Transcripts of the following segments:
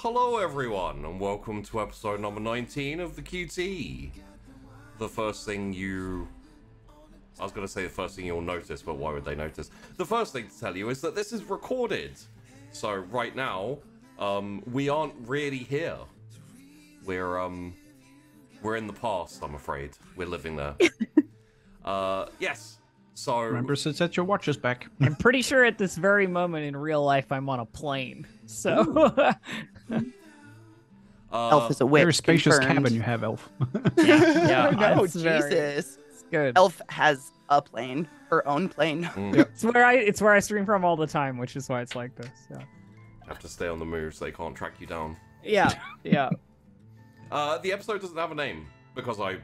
Hello everyone, and welcome to episode number 19 of the QT. The first thing I was going to say the first thing you'll notice, but why would they notice? The first thing to tell you is that this is recorded. So right now, we aren't really here. We're in the past, I'm afraid. We're living there. Yes. So remember to set your watches back. I'm pretty sure at this very moment in real life I'm on a plane. So Elf is a witch. Very spacious confirmed. cabin you have, Elf. yeah, No, it's Jesus. it's good. Elf has a plane, her own plane. It's where I stream from all the time, which is why it's like this. Yeah. have to stay on the move so they can't track you down. Yeah. Yeah. The episode doesn't have a name because I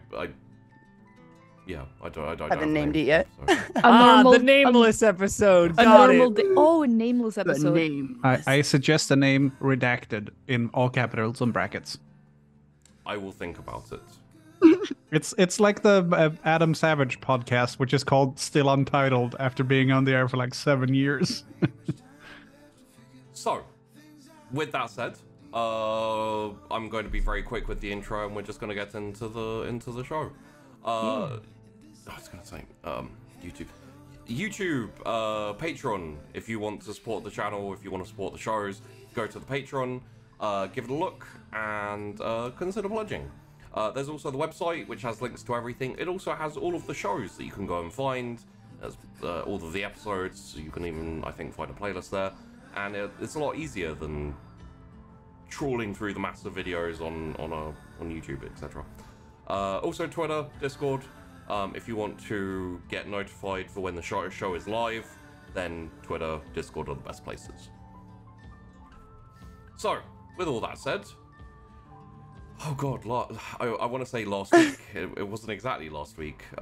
don't Haven't named it yet. So. The nameless episode. A Got normal it. a nameless The episode. name. I suggest the name redacted in all capitals and brackets. I will think about it. It's like the Adam Savage podcast, which is called Still Untitled after being on the air for like 7 years. So, with that said, I'm going to be very quick with the intro, and we're just going to get into the show. I was going to say YouTube, Patreon. If you want to support the channel, if you want to support the shows, go to the Patreon, give it a look, and consider pledging. There's also the website, which has links to everything. It also has all of the shows that you can go and find. There's all of the episodes. You can even, I think, find a playlist there. And it's a lot easier than trawling through the massive videos on YouTube, etc. Also Twitter, Discord. If you want to get notified for when the show is live, then Twitter, Discord are the best places. So, with all that said, oh god, I want to say last week. It wasn't exactly last week. It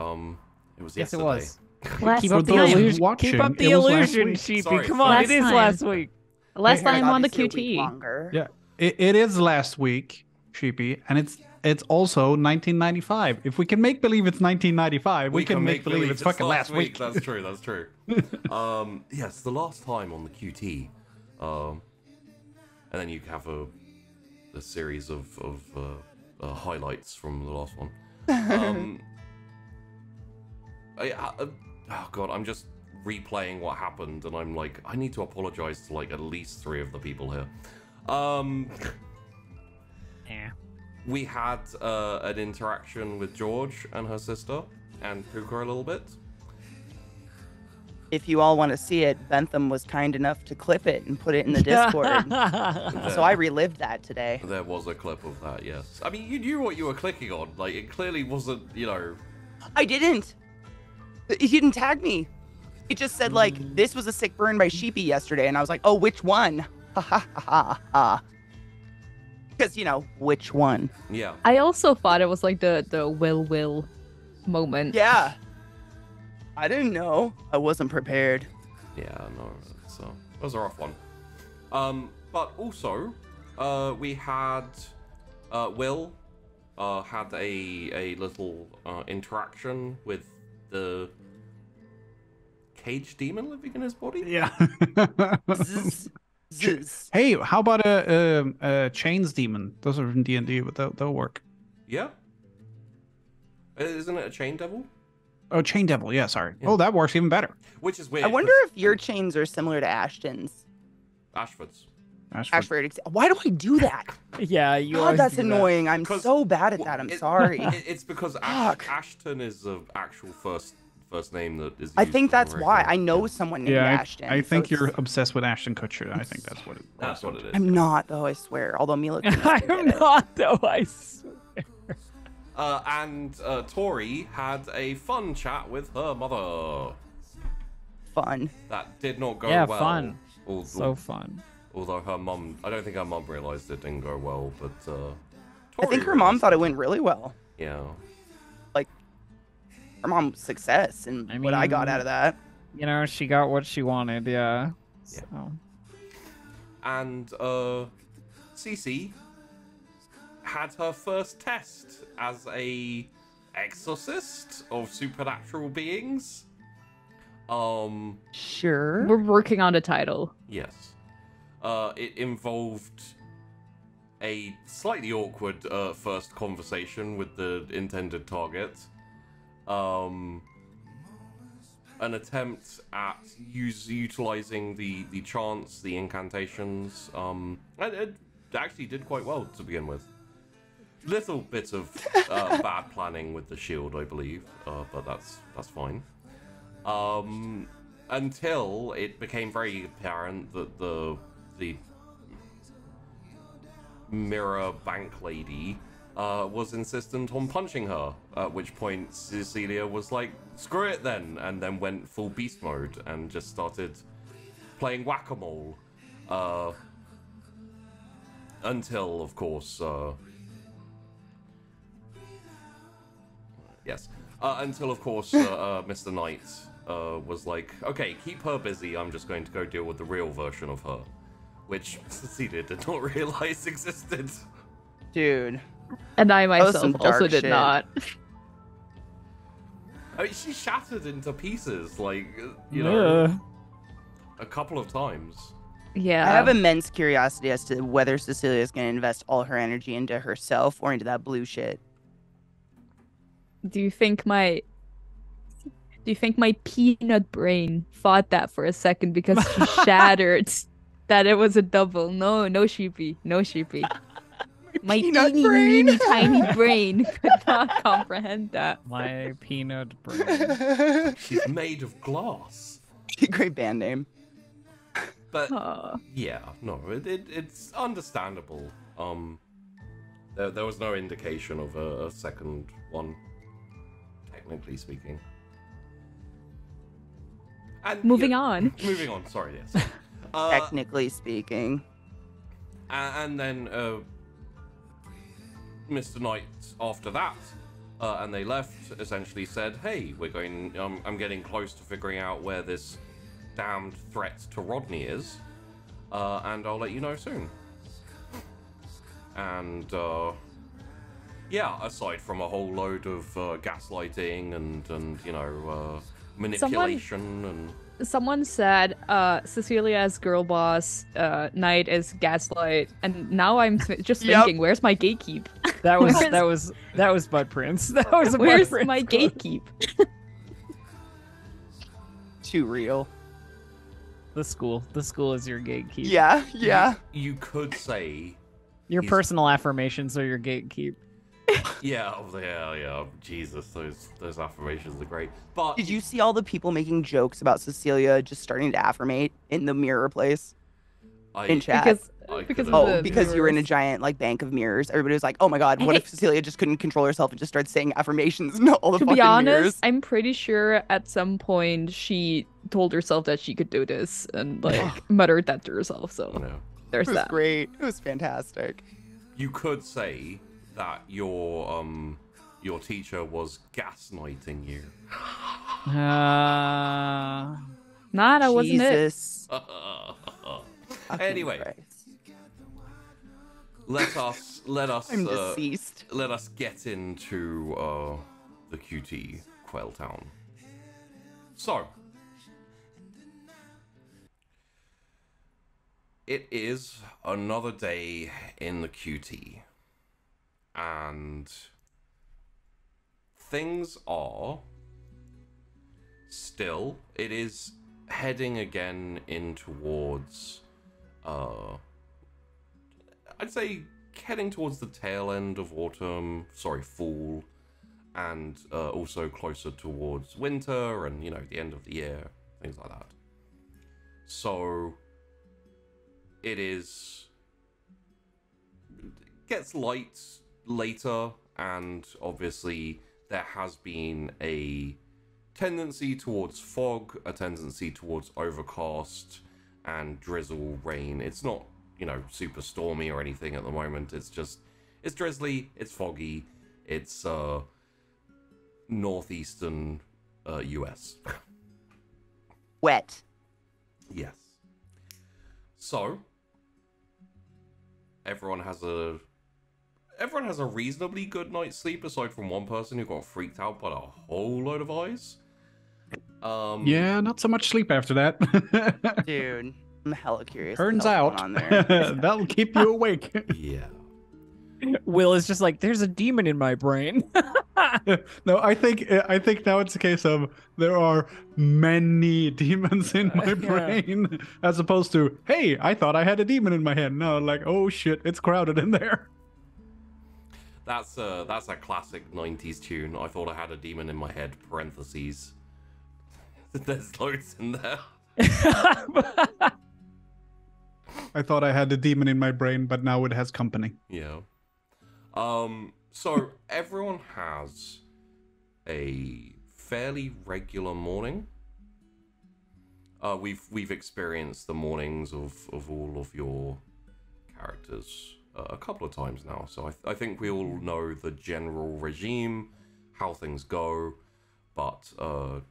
was Yes, it yesterday. was. Last Keep up the those illusion. watching, Keep up the it was last illusion, week. Sheepy. Sorry. Come on, Last it is time. last week. Last time on the Obviously a week QT. longer. Yeah, it is last week, Sheepy, and it's also 1995. If we can make believe it's 1995, we can make believe it's fucking last week. That's true. That's true. Yes, the last time on the QT, and then you have a series of highlights from the last one. Oh god, I'm just replaying what happened, and I'm like, I need to apologize to like at least 3 of the people here. Yeah. We had an interaction with George and her sister, and Puka a little bit. If you all want to see it, Bentham was kind enough to clip it and put it in the Discord. So I relived that today. There was a clip of that, yes. I mean, you knew what you were clicking on. Like, it clearly wasn't, you know... I didn't. He didn't tag me. It just said, like, this was a sick burn by Sheepy yesterday. And I was like, oh, which one? Ha ha ha ha ha. Because, you know, which one? Yeah. I also thought it was like the will moment. Yeah. I didn't know. I wasn't prepared. Yeah, no, so it was a rough one. But also, we had Will had a little interaction with the cage demon living in his body. Yeah. Zzz, zzz. Hey, how about a chains demon? Those are from D&D, but they'll work. Yeah. Isn't it a chain devil? Oh, chain devil. Yeah, sorry. Yeah. Oh, that works even better. Which is weird. I wonder if your chains are similar to Ashton's. Ashford's. Ashford. Why do I do that? Yeah, you God, always that's do that. annoying. I'm 'Cause- so bad at that. I'm sorry. It's because Fuck. Ashton is the actual first name that is. I used think for that's the why. regular- I know Yeah. someone named Yeah, Ashton. I so think it's- you're obsessed with Ashton Kutcher. I think that's what it. That's what it is. I'm not, though, I swear. Although Mila can I'm not, though. I swear. And Tori had a fun chat with her mother. fun. That did not go Yeah, well. fun. Al- So fun. Although her mum, I don't think her mum realised it didn't go well, but I think her mom thought it went really well. Yeah. Her mom's success and I what I got mean- out of that. You know, she got what she wanted. Yeah. Yeah. So. And Cece had her first test as a exorcist of supernatural beings. Sure. We're working on the title. Yes. It involved a slightly awkward first conversation with the intended target. An attempt at utilizing the chants, the incantations. It actually did quite well to begin with. Little bit of bad planning with the shield, I believe, but that's fine. Until it became very apparent that the mirror bank lady was insistent on punching her, at which point Cecilia was like, screw it then, and then went full beast mode and just started playing whack-a-mole. Until, of course, Mr. Knight was like, okay, keep her busy, I'm just going to go deal with the real version of her. Which Cecilia did not realize existed. Dude. And I was myself some also dark did shit. not. I mean, she shattered into pieces, like, you know, a couple of times. Yeah. I have immense curiosity as to whether Cecilia is going to invest all her energy into herself or into that blue shit. Do you think my peanut brain thought that for a second because she shattered that it was a double? No, sheepy. No, sheepy. My peanut teeny, brain? weeny, tiny brain could not comprehend that. My peanut brain. She's made of glass. Great band name. But Aw. yeah, no, it's understandable. There was no indication of a second one, technically speaking. And Moving on. Moving on. Sorry, yes. Technically speaking. And then Mr. Knight, after that, and they left, essentially said, "Hey, we're going. I'm getting close to figuring out where this damned threat to Rodney is, and I'll let you know soon." And yeah, aside from a whole load of gaslighting and you know manipulation and. Someone said Cecilia as girl boss, Knight as gaslight, and now I'm just thinking, where's my gatekeep? That was Bud Prince. That was a Where's Bud Prince my quote. gatekeep? Too real. The school is your gatekeep. Yeah. You could say. Your He's- personal affirmations are your gatekeep. Yeah. Jesus, those affirmations are great. But Did you see all the people making jokes about Cecilia just starting to affirmate in the mirror place in chat? Because could've- of the Because you were in a mirrors. giant like bank of mirrors. Everybody was like, "Oh my god, what if Cecilia just couldn't control herself and just started saying affirmations in all the To fucking be honest, mirrors?" I'm pretty sure at some point she told herself that she could do this and like muttered that to herself. So No. there's It was that. great. It was fantastic. You could say that your teacher was gaslighting you. Not, I wasn't it. Jesus. Fucking Anyway. Christ. let us I'm deceased. let us get into the QT Quail Town. So it is another day in the QT, and things are still, it is heading again in towards I'd say heading towards the tail end of fall, and also closer towards winter and, you know, the end of the year, things like that. So it gets light later, and obviously there has been a tendency towards fog, a tendency towards overcast and drizzle, rain. It's not, you know, super stormy or anything at the moment. It's drizzly, it's foggy, it's northeastern US. Wet. Yes. So everyone has a reasonably good night's sleep, aside from one person who got freaked out by a whole load of eyes. Yeah, not so much sleep after that. Dude, I'm hella curious. Turns what the hell's out going on there. that'll keep you awake. Yeah. Will is just like, there's a demon in my brain. No, I think now it's a case of there are many demons in my Yeah. brain, as opposed to, hey, I thought I had a demon in my head. No, like, oh shit, it's crowded in there. That's a classic 90s tune. I thought I had a demon in my head, parentheses. There's loads in there. I thought I had a demon in my brain, but now it has company. Yeah. So everyone has a fairly regular morning. We've experienced the mornings of all of your characters a couple of times now, so I think we all know the general regime, how things go. But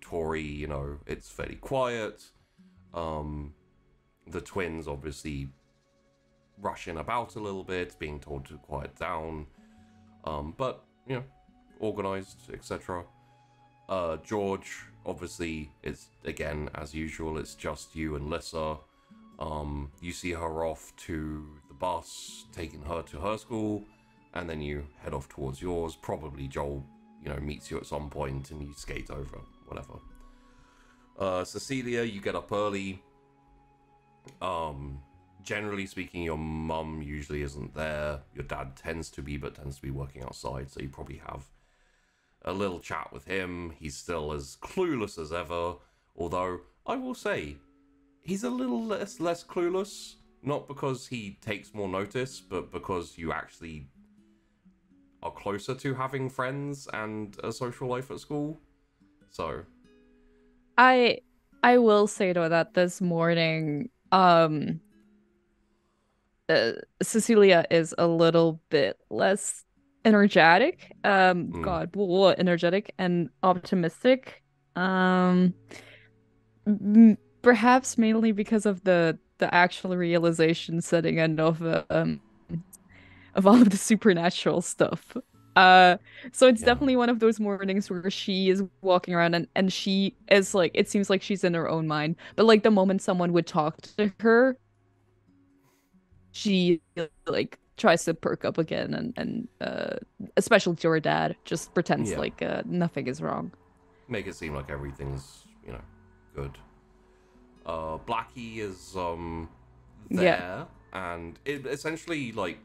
Tori, you know, it's fairly quiet. The twins obviously rushing about a little bit, being told to quiet down. But, you know, organized, etc. George, obviously, is, again, as usual, it's just you and Lissa. You see her off to the bus, taking her to her school, and then you head off towards yours. Probably Joel, you know, meets you at some point and you skate over, whatever. Cecilia, you get up early. Generally speaking, your mum usually isn't there. Your dad tends to be, but tends to be working outside, so you probably have a little chat with him. He's still as clueless as ever, although I will say he's a little less clueless, not because he takes more notice, but because you actually are closer to having friends and a social life at school. So I will say though that this morning, Cecilia is a little bit less energetic. Energetic and optimistic. Perhaps mainly because of the actual realization setting in of all of the supernatural stuff. So it's definitely one of those mornings where she is walking around and she is like, it seems like she's in her own mind. But like the moment someone would talk to her, she like tries to perk up again and especially to her dad, just pretends like nothing is wrong. Make it seem like everything's, you know, good. Blackie is there, and it essentially, like,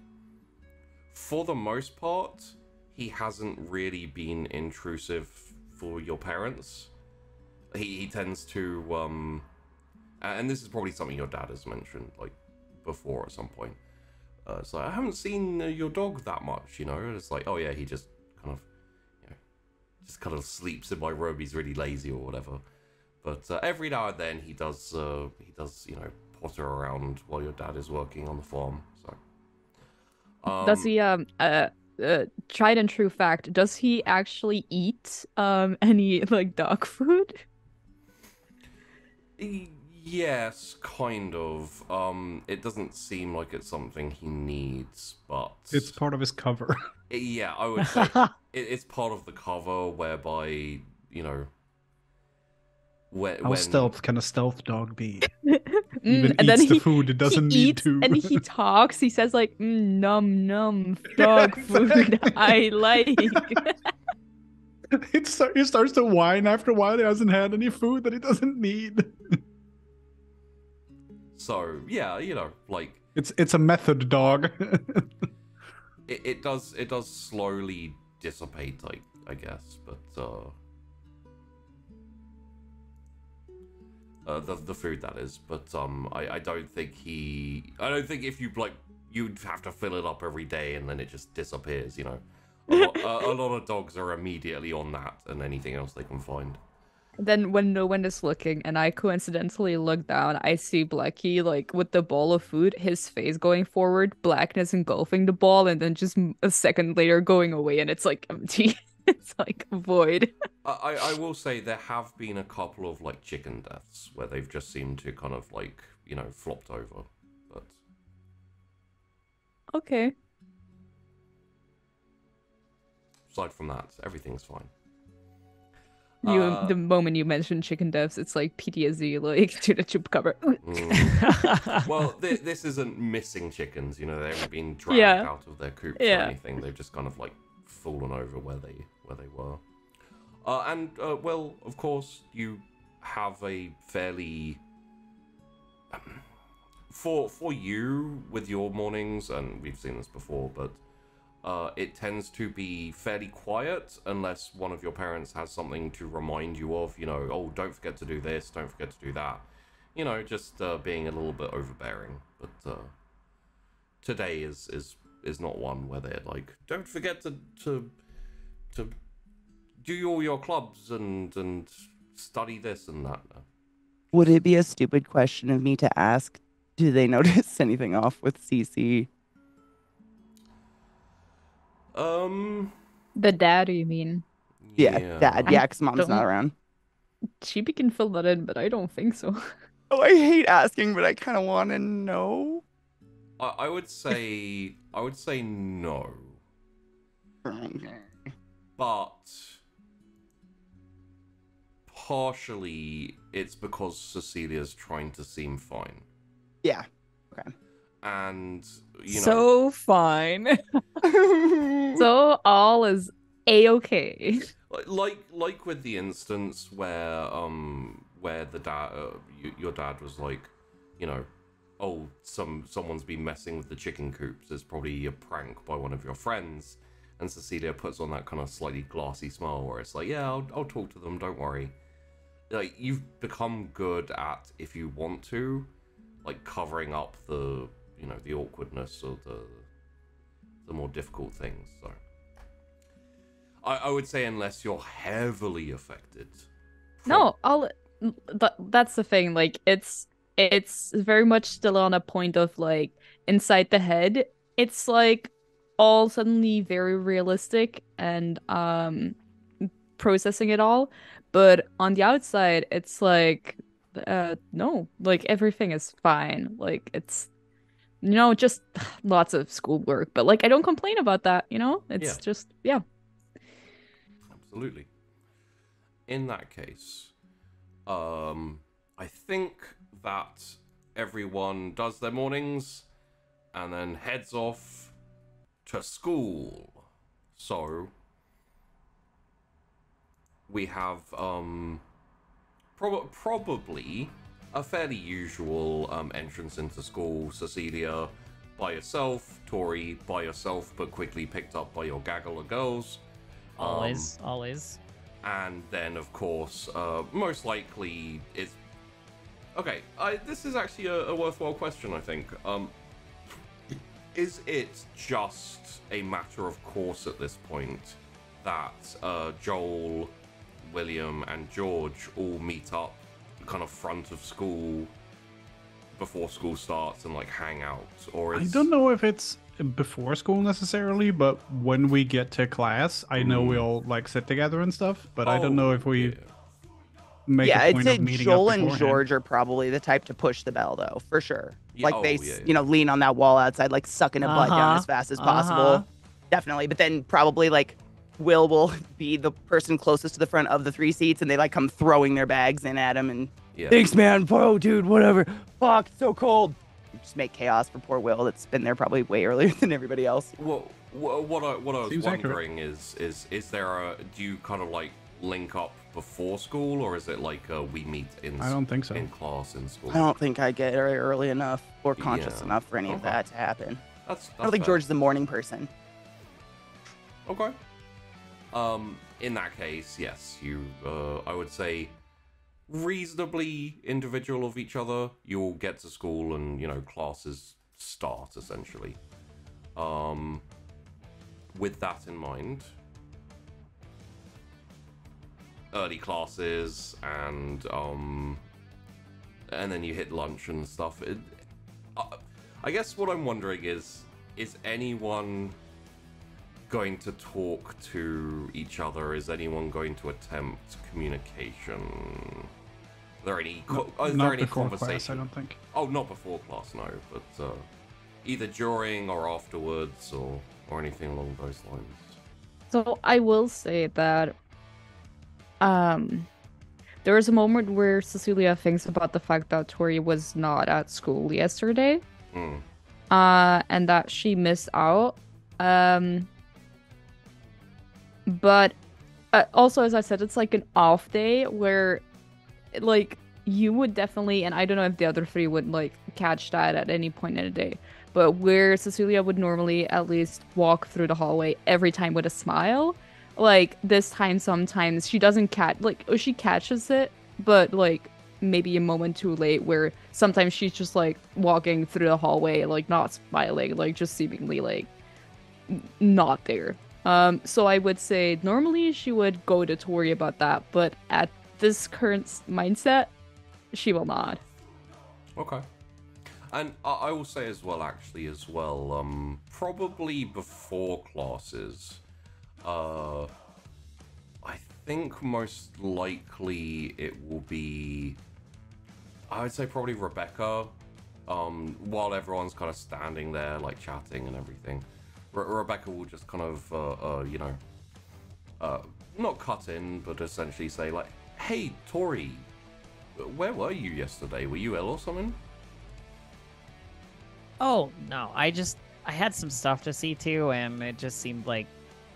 for the most part, he hasn't really been intrusive for your parents. He tends to and this is probably something your dad has mentioned like before at some point. It's like, I haven't seen your dog that much, you know. It's like, oh yeah, he just kind of, you know, just kind of sleeps in my room. He's really lazy or whatever. But every now and then he does, you know, potter around while your dad is working on the farm. So, does he tried and true fact, does he actually eat any like dog food? Yes, kind of. It doesn't seem like it's something he needs, but it's part of his cover. Yeah, I would say it's part of the cover, whereby, you know, how stealth can a stealth dog be? And eats then the food it doesn't need to. And he talks. He says like, "Num num dog food I like." He starts to whine after a while. He hasn't had any food that he doesn't need. So yeah, you know, like it's a method dog. it does slowly dissipate, I guess, but the food, that is, but I don't think if you like, you'd have to fill it up every day and then it just disappears, you know. A lot of dogs are immediately on that and anything else they can find. Then when no one is looking and I coincidentally look down, I see Blackie like with the ball of food, his face going forward, blackness engulfing the ball, and then just a second later going away and it's like empty. It's like a void. I will say there have been a couple of like chicken deaths where they've just seemed to kind of like, you know, flopped over. But okay. Aside from that, everything's fine. The moment you mentioned chicken deaths, it's like PTSD, like to the chupacabra. Well, this isn't missing chickens. You know, they haven't been dragged Yeah. out of their coops or Yeah. anything. They've just kind of like fallen over where they were. Well, of course, you have a fairly for you with your mornings, and we've seen this before, but it tends to be fairly quiet unless one of your parents has something to remind you of. You know, oh, don't forget to do this, don't forget to do that. You know, just being a little bit overbearing. But today is not one where they're like, don't forget to do all your clubs and study this and that. Would it be a stupid question of me to ask, do they notice anything off with CC? The dad, you mean? Yeah, Dad. Yeah, because Mom's don't- not around. Chibi can fill that in, but I don't think so. Oh, I hate asking, but I kind of want to know. I would say no, but partially it's because Cecilia's trying to seem fine. Yeah. Okay. And you know, So fine. So all is a-okay. like with the instance where the dad your dad was like, you know, oh, someone's been messing with the chicken coops. It's probably a prank by one of your friends. And Cecilia puts on that kind of slightly glassy smile where it's like, yeah, I'll talk to them, don't worry. Like, you've become good at, if you want to, like covering up the, you know, the awkwardness or the more difficult things. So I would say unless you're heavily affected. No, that's the thing. Like, it's very much still on a point of like inside the head. It's like all suddenly very realistic and processing it all, but on the outside, it's like no, like everything is fine. Like it's, you know, just lots of schoolwork, but like I don't complain about that. You know, it's just yeah. Absolutely. In that case, I think that everyone does their mornings and then heads off to school. So we have probably a fairly usual entrance into school. Cecilia by yourself, Tori by yourself, but quickly picked up by your gaggle of girls. Always. And then, of course, most likely it's... Okay, this is actually a worthwhile question, I think. Is it just a matter of course at this point that Joel, William, and George all meet up kind of front of school before school starts and, like, hang out? Or is... I don't know if it's before school necessarily, but when we get to class, I know we all like sit together and stuff, but I don't know if we make a I'd point say of meeting Joel up and beforehand. George are probably the type to push the bell, though, for sure. Yeah, Like yeah. you know, lean on that wall outside, like sucking a blood down as fast as possible. Definitely. But then probably like will be the person closest to the front of the 3 seats, and they like come throwing their bags in at him and thanks, man. Oh, dude, whatever. Fuck, it's so cold. Just make chaos for poor Will that's been there probably way earlier than everybody else. Well, what I was Seems wondering is there do you kind of like link up before school, or is it like we meet in... I don't think so. In class in school? I don't think I get there early enough or conscious Yeah. enough for any of Okay. that to happen. That's I don't think fair. George is a morning person. Okay. In that case, yes, you, I would say, reasonably individual of each other. You'll get to school and, you know, classes start, essentially. With that in mind, early classes and then you hit lunch and stuff. I guess what I'm wondering is anyone going to talk to each other? Is anyone going to attempt communication? Are there any Not before conversation? class, I don't think. Oh, not before class, no, but either during or afterwards or anything along those lines. So I will say that there was a moment where Cecilia thinks about the fact that Tori was not at school yesterday. Mm. And that she missed out. But also, as I said, it's like an off day where, like, you would definitely, and I don't know if the other three would like catch that at any point in the day, but where Cecilia would normally at least walk through the hallway every time with a smile, like this time sometimes she doesn't catch, like, she catches it, but like maybe a moment too late, where sometimes she's just like walking through the hallway, like not smiling, like just seemingly like not there. So I would say normally she would go to Tori about that, but at this current mindset, she will not. Okay. And I will say as well, probably before classes, I think most likely it will be, I would say probably Rebecca, while everyone's kind of standing there, like chatting and everything. Rebecca will just kind of, not cut in, but essentially say like, hey, Tori, where were you yesterday? Were you ill or something? Oh, no, I had some stuff to see to, and it just seemed like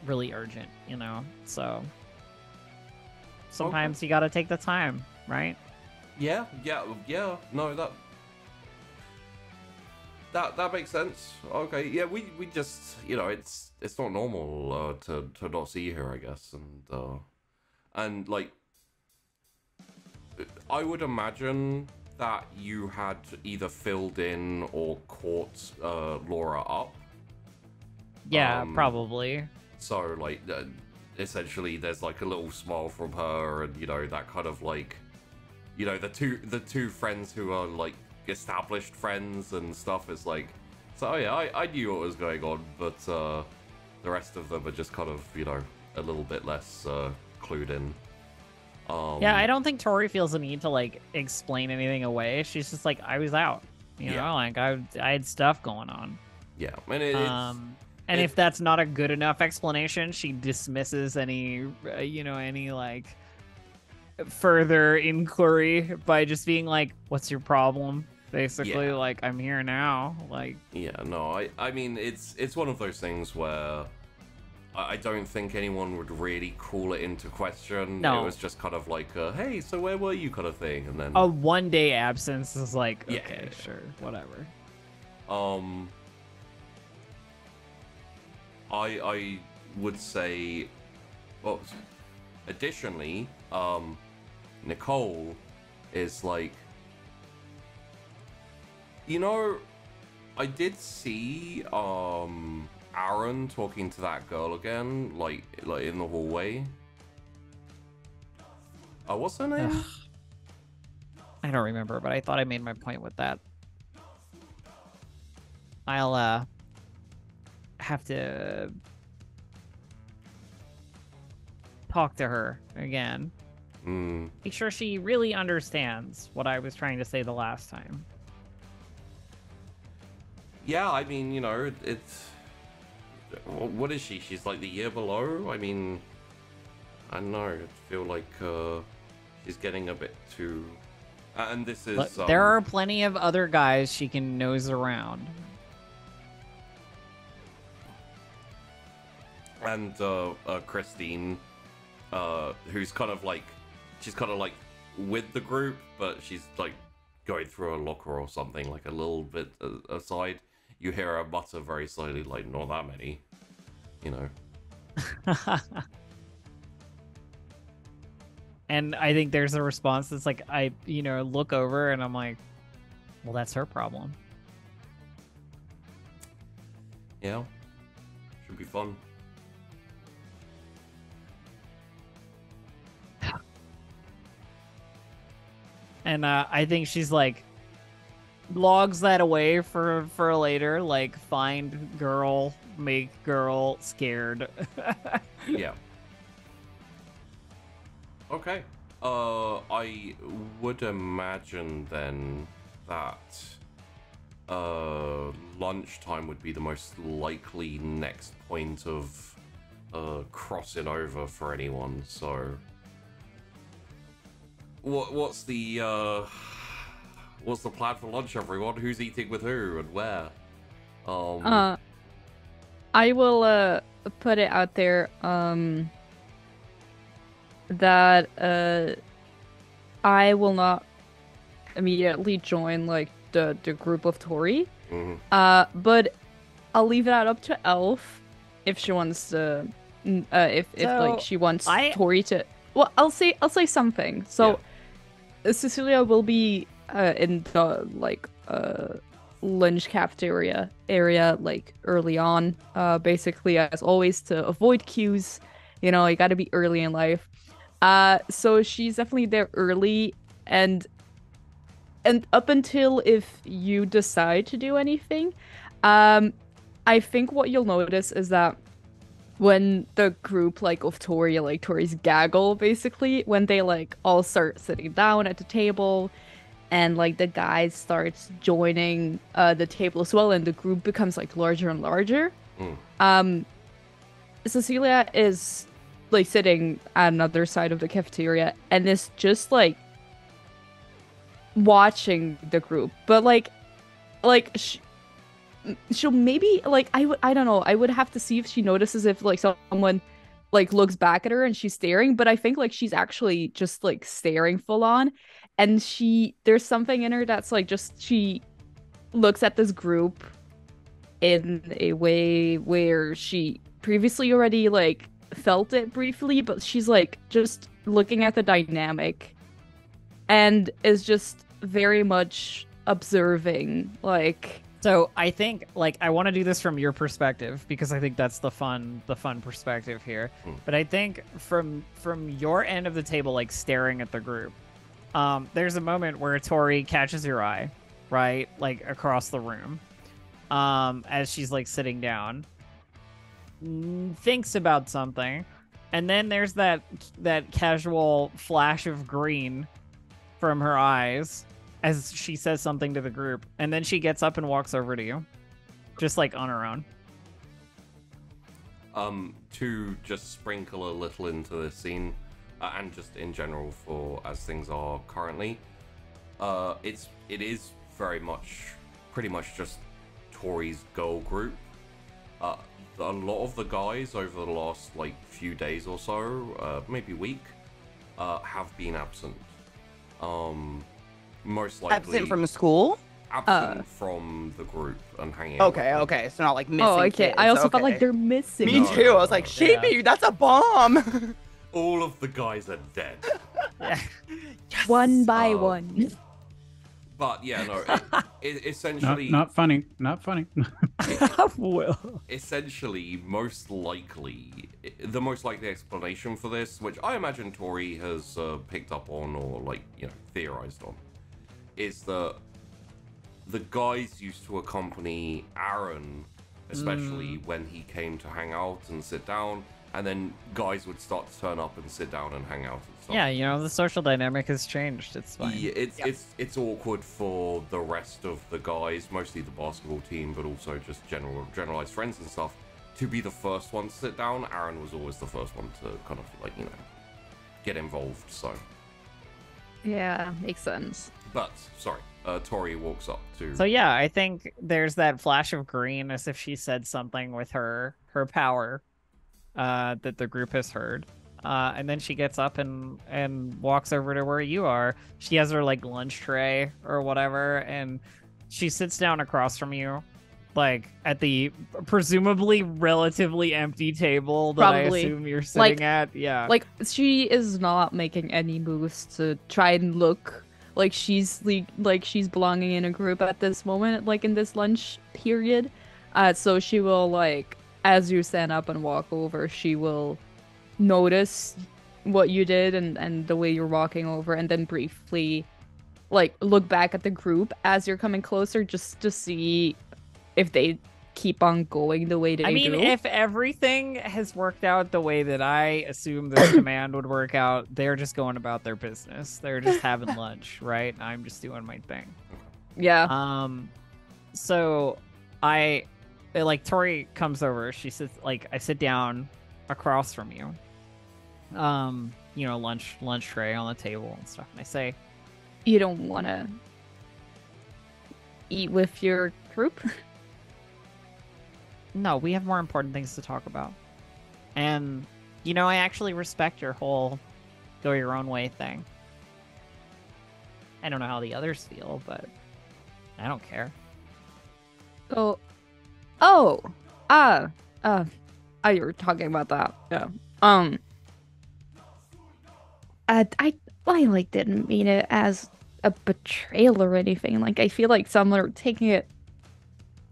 really urgent, you know? So sometimes you gotta take the time, right? Yeah. No, that makes sense. Okay, yeah, we just, you know, it's not normal to not see her, I guess, and like, I would imagine that you had either filled in or caught Laura up. Yeah, probably. So like, essentially, there's like a little smile from her, and you know that kind of like, you know, the two friends who are like established friends and stuff is like, so oh yeah, I knew what was going on, but the rest of them are just kind of, you know, a little bit less clued in. Yeah, I don't think Tori feels the need to like explain anything away. She's just like, I was out, you know, like I had stuff going on. Yeah, and if that's not a good enough explanation, she dismisses any any like further inquiry by just being like, what's your problem? Basically, like, I'm here now. Like, yeah, no, I mean, it's one of those things where I don't think anyone would really call it into question. No. It was just kind of like, hey, so where were you kind of thing, and then a 1 day absence is like, okay, sure, whatever. I would say, well, additionally, Nicole is like, you know, I did see Aaron talking to that girl again, like in the hallway. What's her name? Ugh. I don't remember, but I thought I made my point with that. I'll have to talk to her again. Make sure she really understands what I was trying to say the last time. Yeah, I mean, you know, it's... What is she? She's like the year below? I mean, I don't know. I feel like she's getting a bit too... And this is... Look, there are plenty of other guys she can nose around. And Christine, who's kind of like... She's kind of like with the group, but she's like going through a locker or something, like a little bit aside. You hear her mutter very slowly, like, not that many, you know. And I think there's a response that's like, I, look over and I'm like, well, that's her problem. Yeah. Should be fun. And I think she's like, logs that away for later, like, find girl, make girl scared. Yeah. Okay. I would imagine then that lunchtime would be the most likely next point of crossing over for anyone. So what's the plan for lunch, everyone? Who's eating with who and where? I will put it out there that I will not immediately join like the group of Tori. But I'll leave that up to Elf if she wants to if like she wants Tori to. Well, I'll say something. So Cecilia will be in the like lunch cafeteria area like early on, basically as always to avoid queues. You know, you got to be early in life. So she's definitely there early, and up until if you decide to do anything, I think what you'll notice is that when the group like of Tori, like Tori's gaggle, basically, when they like all start sitting down at the table, and like the guys starts joining the table as well, and the group becomes like larger and larger. Cecilia is like sitting at another side of the cafeteria and is just like watching the group, but she'll maybe like I don't know, I would have to see if she notices if like someone like looks back at her and she's staring, but I think like she's actually just like staring full on, and there's something in her that's like just she looks at this group in a way where she previously already like felt it briefly, but she's like just looking at the dynamic and is just very much observing. Like, so I think like I want to do this from your perspective because I think that's the fun perspective here. But I think from your end of the table, like staring at the group, there's a moment where Tori catches your eye, right, like across the room, as she's like sitting down, thinks about something, and then there's that casual flash of green from her eyes as she says something to the group, and then she gets up and walks over to you, just like on her own. To just sprinkle a little into this scene, and just in general for as things are currently, it is very much pretty much just Tori's girl group. A lot of the guys over the last like few days or so, maybe week, have been absent. Most likely absent from school. Absent from the group and hanging out. Okay, so not like missing. oh, okay. Kids. I also felt Okay. like they're missing. Me too. I was like, Sheepy, that's a bomb. All of the guys are dead. Yes. One by one. But yeah, no. Essentially, not funny. Not funny. Well, essentially, the most likely explanation for this, which I imagine Tori has picked up on or like theorized on, is that the guys used to accompany Aaron, especially when he came to hang out and sit down, and then guys would start to turn up and sit down and hang out and stuff. yeah, the social dynamic has changed. It's fine. Yeah, it's awkward for the rest of the guys, mostly the basketball team, but also just generalized friends and stuff, to be the first one to sit down. Aaron was always the first one to kind of like get involved. So Yeah, makes sense. but sorry, Tori walks up to. So yeah, I think there's that flash of green as if she said something with her power that the group has heard. And then she gets up and walks over to where you are. She has her like lunch tray or whatever, and she sits down across from you, like at the presumably relatively empty table that Probably. I assume you're sitting at. Yeah. Like, she is not making any moves to try and look like she's belonging in a group at this moment, like in this lunch period. So she will, like, as you stand up and walk over, she will notice what you did and the way you're walking over, and then briefly like look back at the group as you're coming closer, just to see if they keep on going the way they do. I mean, if everything has worked out the way that I assume this command would work out, they're just going about their business. They're just having lunch, right? I'm just doing my thing. Yeah. So I like Tori comes over. She sits like I sit down across from you. lunch tray on the table and stuff. And I say, You don't want to eat with your group? no, we have more important things to talk about. And, I actually respect your whole go your own way thing. I don't know how the others feel, but I don't care. You were talking about that. Yeah. I like didn't mean it as a betrayal or anything. Like I feel like some are taking it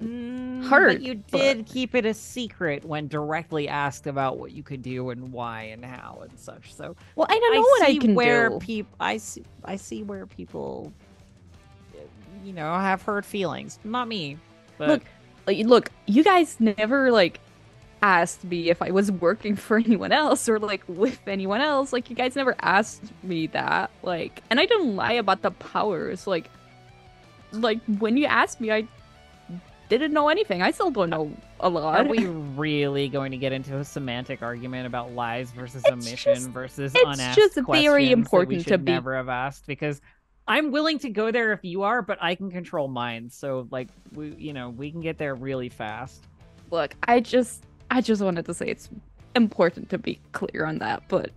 hard. But you did keep it a secret when directly asked about what you could do and why and how and such. So well, I don't know what I can do. I see where people, have hurt feelings. Not me, but Look, you guys never asked me if I was working for anyone else or with anyone else. Like you guys never asked me that. And I didn't lie about the powers. Like when you asked me, I didn't know anything. I still don't know a lot. Are we really going to get into a semantic argument about lies versus omission versus unasked just questions very important that we should never have asked? Because I'm willing to go there if you are, but I can control mine. So we can get there really fast. Look, I just wanted to say it's important to be clear on that, but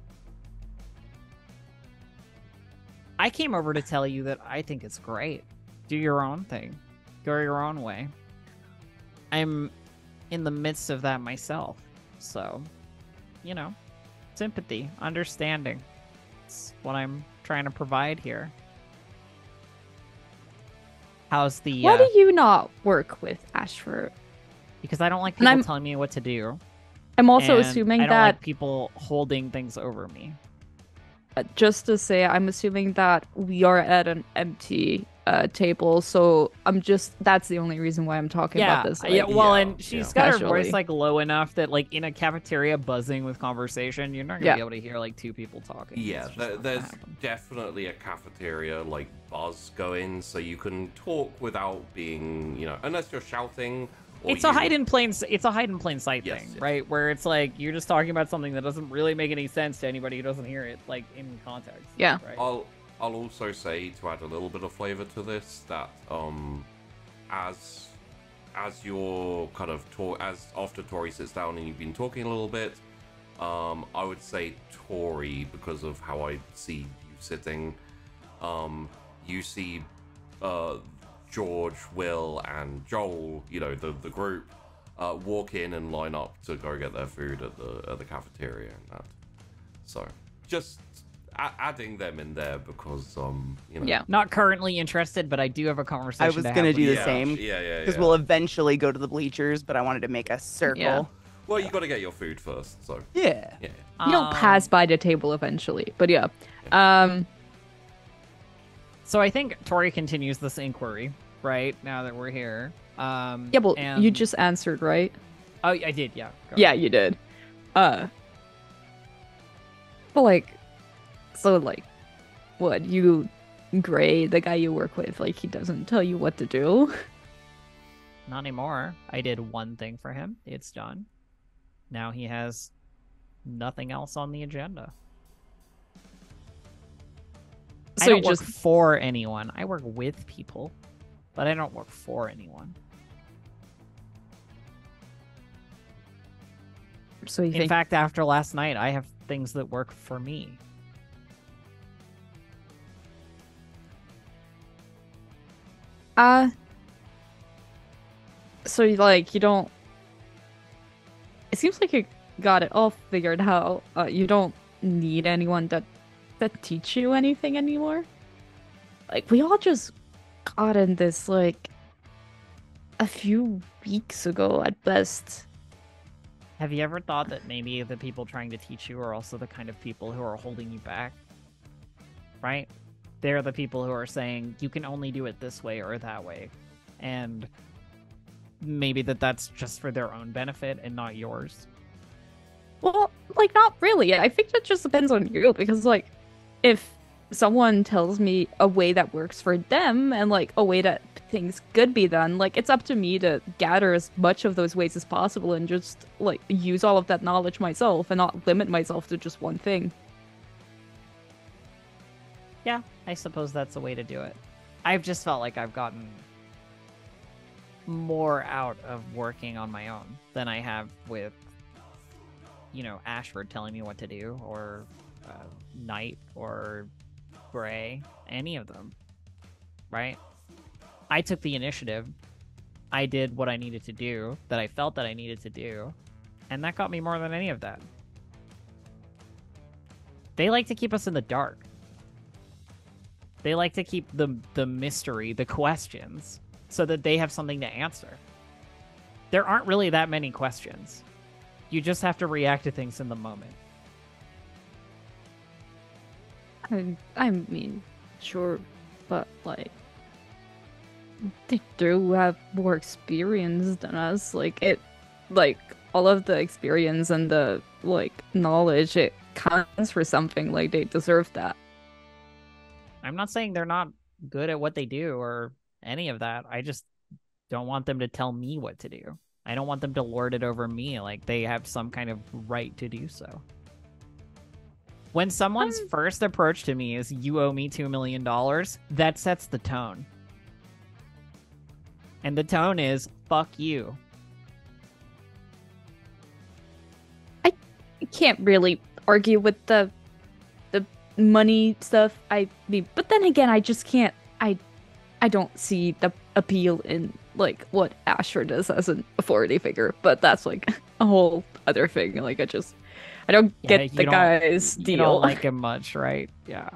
I came over to tell you that I think it's great. Do your own thing. Go your own way. I'm in the midst of that myself. So, sympathy, understanding. It's what I'm trying to provide here. How's the... Why do you not work with Ashford? Because I don't like people telling me what to do. I'm also assuming I don't like people holding things over me. Just to say, I'm assuming that we are at an empty table, so that's the only reason why I'm talking about this. And she's got casually. her voice low enough that in a cafeteria buzzing with conversation, you're not gonna be able to hear two people talking. Yeah, there's definitely a cafeteria buzz going, so you can talk without being, unless you're shouting. It's a hide in plain sight thing, yes. right? Where it's you're just talking about something that doesn't really make any sense to anybody who doesn't hear it in context. Yeah. Right? I'll also say, to add a little bit of flavor to this, that as you're kind of as after Tori sits down and you've been talking a little bit, I would say Tori, because of how I see you sitting, you see George, Will, and Joel, the group, walk in and line up to go get their food at the cafeteria and that. So just adding them in there because Yeah. Not currently interested, but I do have a conversation. I was gonna do the Yeah, same. Yeah. Because we'll eventually go to the bleachers, but I wanted to make a circle. Yeah. Well, you got to get your food first, so Yeah. yeah. You don't pass by the table eventually, but yeah. So I think Tori continues this inquiry, right? Now that we're here. Yeah, well, you just answered, right? Oh, I did, yeah. Go Yeah, ahead. you did. But what, Gray, the guy you work with, he doesn't tell you what to do? Not anymore. I did one thing for him. It's done. Now he has nothing else on the agenda. So I don't you work just for anyone. I work with people, but I don't work for anyone. so you In think fact, after last night, I have things that work for me. so you don't. It seems like you got it all figured out. You don't need anyone that teach you anything anymore. We all just got in this a few weeks ago at best. Have you ever thought that maybe the people trying to teach you are also the kind of people who are holding you back? Right? They're the people who are saying, you can only do it this way or that way. And maybe that's just for their own benefit and not yours. Well, not really. I think that just depends on you, because if someone tells me a way that works for them and a way that things could be done, it's up to me to gather as much of those ways as possible and just use all of that knowledge myself and not limit myself to just one thing. Yeah, I suppose that's a way to do it. I've just felt like I've gotten more out of working on my own than I have with, Ashford telling me what to do, or Knight, or Gray, any of them, right? I took the initiative. I did what I needed to do, that I felt that I needed to do, and that got me more than any of that. They like to keep us in the dark. They like to keep the mystery, the questions, so that they have something to answer. There aren't really that many questions. You just have to react to things in the moment. I mean, sure, but like, they do have more experience than us. Like all of the experience and the knowledge, it counts for something. Like, they deserve that. I'm not saying they're not good at what they do or any of that. I just don't want them to tell me what to do. I don't want them to lord it over me like they have some kind of right to do so. When someone's first approach to me is, "You owe me $2 million," that sets the tone. And the tone is, "Fuck you." I can't really argue with the money stuff. I mean, but then again, I just can't. I don't see the appeal in what Ashford does as an authority figure. But that's a whole other thing. I don't get the guy's deal. You don't like him much, right? Yeah.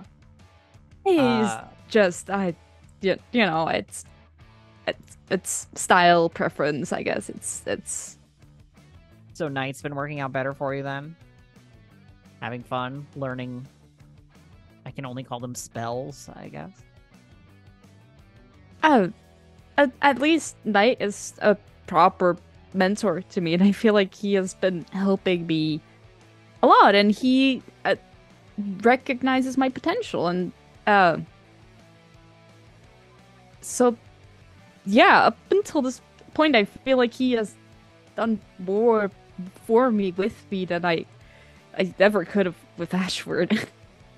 He's just it's style preference, I guess. It's. So Knight's been working out better for you then? Having fun, learning. I can only call them spells, I guess. Oh, at least Knight is a proper mentor to me, and I feel like he has been helping me a lot, and he recognizes my potential, and so yeah, up until this point, I feel like he has done more for me, with me, than I ever could have with Ashford.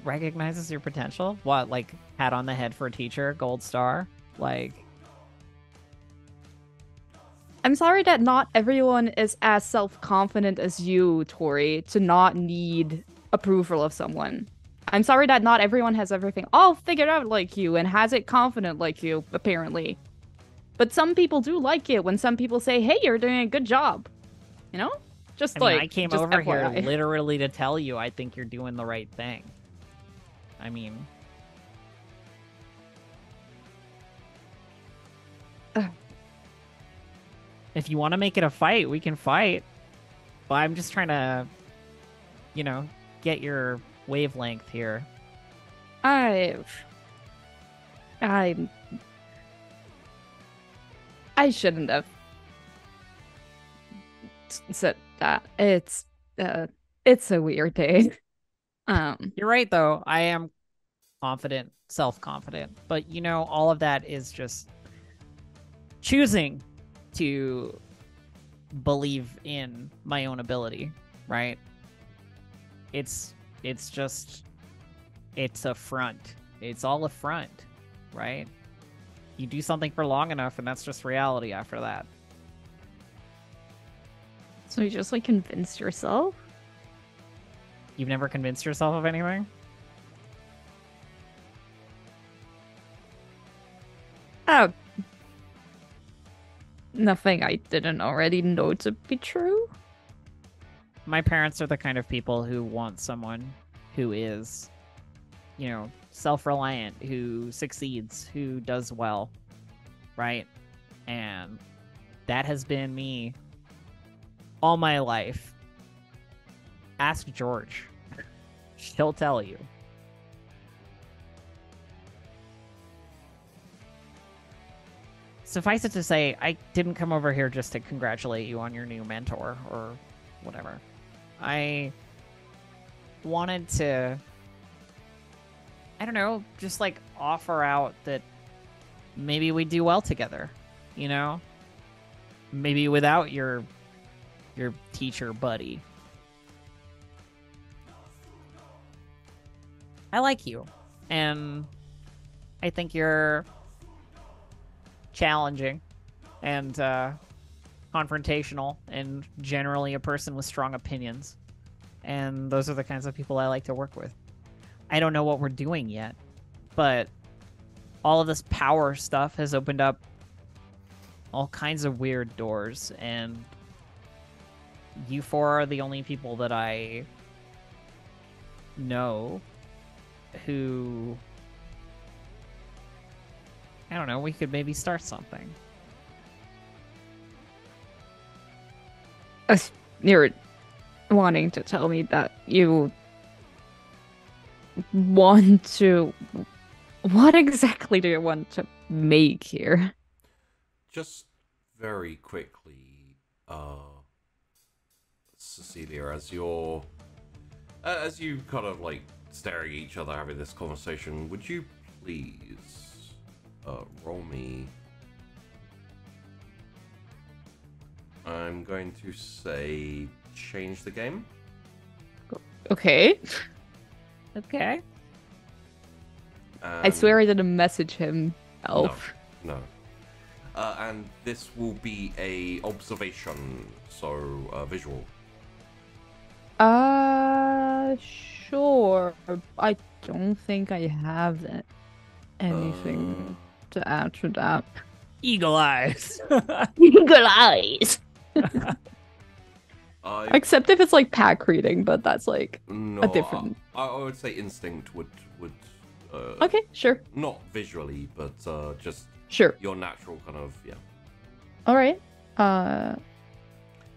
Recognizes your potential? What, hat on the head for a teacher, gold star? I'm sorry that not everyone is as self-confident as you, Tori, to not need approval of someone. I'm sorry that not everyone has everything all figured out like you and has it confident like you, apparently. But some people do like it when some people say, "Hey, you're doing a good job." You know? I came over FYI. here literally to tell you I think you're doing the right thing. I mean... If you want to make it a fight, we can fight. But I'm just trying to, get your wavelength here. I shouldn't have said that. It's a weird day. You're right, though. I am confident, self-confident. But, all of that is just choosing to believe in my own ability, right? It's a front. It's all a front, right? You do something for long enough, and that's just reality after that. So you just convinced yourself? You've never convinced yourself of anything? Nothing I didn't already know to be true. My parents are the kind of people who want someone who is, self-reliant, who succeeds, who does well, right? And that has been me all my life. Ask George. She'll tell you. Suffice it to say, I didn't come over here just to congratulate you on your new mentor or whatever. I wanted to, I don't know, just offer out that maybe we do well together, Maybe without your teacher buddy. I like you. And I think you're challenging and confrontational and generally a person with strong opinions. And those are the kinds of people I like to work with. I don't know what we're doing yet, but all of this power stuff has opened up all kinds of weird doors, and you four are the only people that I know who, I don't know, we could maybe start something. You're wanting to tell me that you want to... What exactly do you want to make here? Just very quickly, Cecilia, as you kind of like staring at each other having this conversation, would you please roll me? I'm going to say change the game. Okay. Okay. I swear I didn't message him, Elf. No. And this will be a observation, so visual. Sure. I don't think I have anything to add to that. Eagle eyes. Eagle eyes. Except if it's like pack reading, but that's like no, a different. I would say instinct would. Okay, sure. Not visually, but just sure. Your natural kind of All right.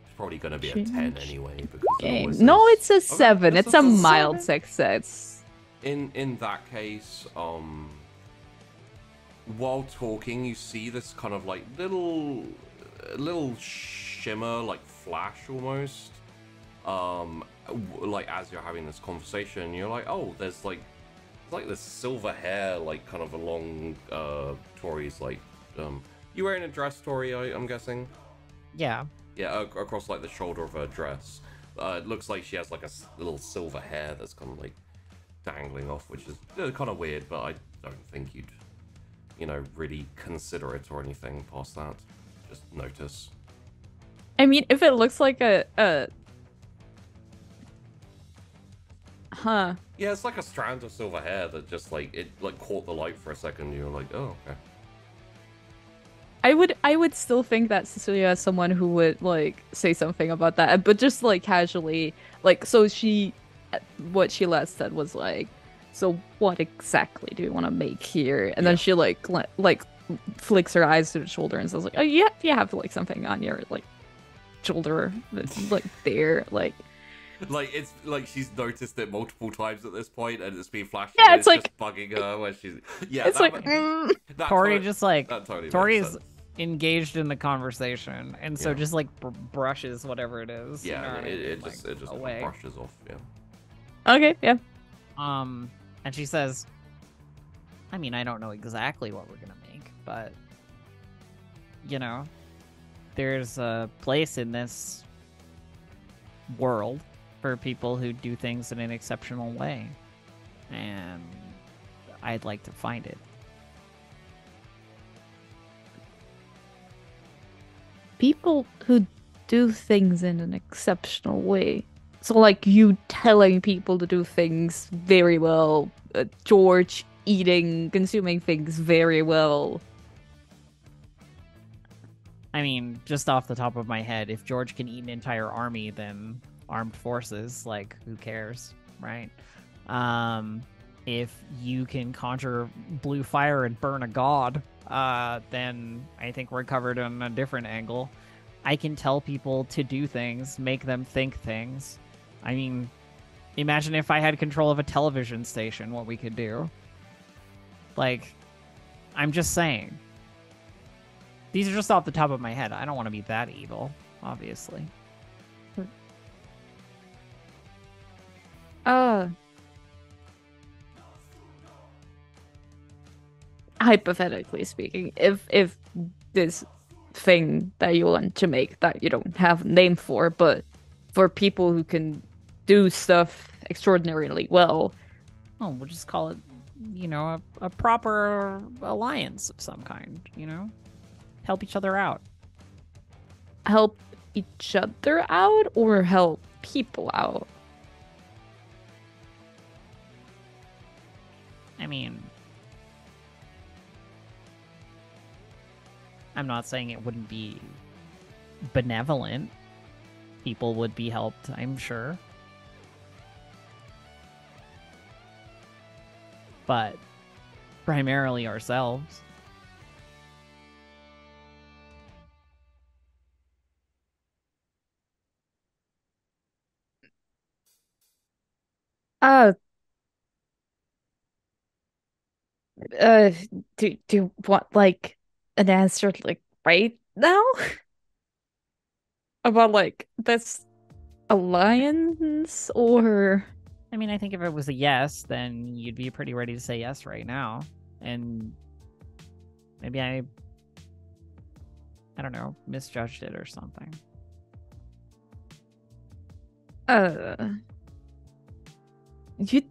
It's probably going to be a 10 anyway because no, it's a 7. It's a mild success. In that case, while talking, you see this kind of like little shimmer, like flash almost. Like as you're having this conversation, you're like, oh, there's like this silver hair, like kind of along Tori's like. You wearing a dress, Tori? I'm guessing. Yeah. Yeah, across like the shoulder of her dress. It looks like she has like a little silver hair that's kind of like dangling off, which is kind of weird, but I don't think you'd, really consider it or anything past that. Just notice. I mean, if it looks like a Huh. Yeah, it's like a strand of silver hair that just like it like caught the light for a second. And you're like, oh, okay. I would still think that Cecilia is someone who would like say something about that, but just like casually, like so what she last said was like, so what exactly do you want to make here? And then she like flicks her eyes to the shoulder and says like, oh yeah, you have like something on your like shoulder that's like there, like. Like it's like she's noticed it multiple times at this point, and it's been flashing. Yeah, it's like just bugging her when she's. Yeah, it's Tori just like Tori's engaged in the conversation, and so just like brushes whatever it is. Yeah, it like, just away. brushes off. Yeah. Okay. Yeah. And she says, "I mean, I don't know exactly what we're gonna make, but there's a place in this world for people who do things in an exceptional way, and I'd like to find it." People who do things in an exceptional way. So like you telling people to do things very well, George consuming things very well. I mean, just off the top of my head, if George can eat an entire army, then armed forces, like, who cares, right? If you can conjure blue fire and burn a god, then I think we're covered on a different angle. I can tell people to do things, make them think things. I mean, imagine if I had control of a television station, what we could do. Like, I'm just saying. These are just off the top of my head. I don't want to be that evil, obviously. Hypothetically speaking, if this thing that you want to make that you don't have a name for, but for people who can do stuff extraordinarily well, Oh, we'll just call it, you know, a proper alliance of some kind, you know? Help each other out. Help each other out or help people out? I mean, I'm not saying it wouldn't be benevolent. People would be helped, I'm sure. But primarily ourselves. Uh, uh, do you want like an answer like right now about like this alliance or? I mean, I think if it was a yes, then you'd be pretty ready to say yes right now. And maybe I don't know, misjudged it or something. You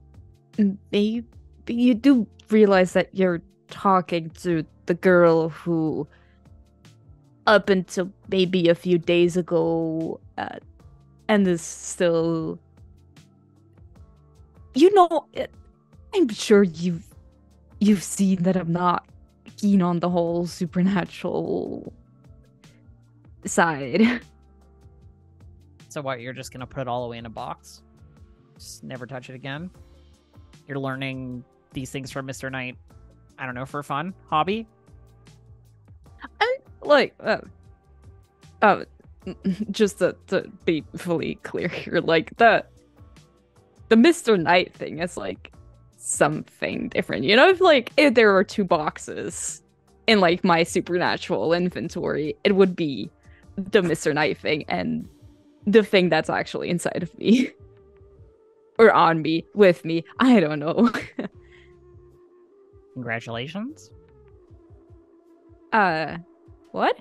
maybe you do realize that you're talking to the girl who, up until maybe a few days ago, and is still. You know, I'm sure you've seen that I'm not keen on the whole supernatural side. So what, you're just gonna put it all away in a box? Just never touch it again? You're learning these things from Mr. Knight, I don't know, for fun? Hobby? Like, just to be fully clear here, like, the Mr. Knight thing is, like, something different. You know, if there were 2 boxes in, like, my supernatural inventory, it would be the Mr. Knight thing and the thing that's actually inside of me. Or on me, with me, I don't know. Congratulations. What?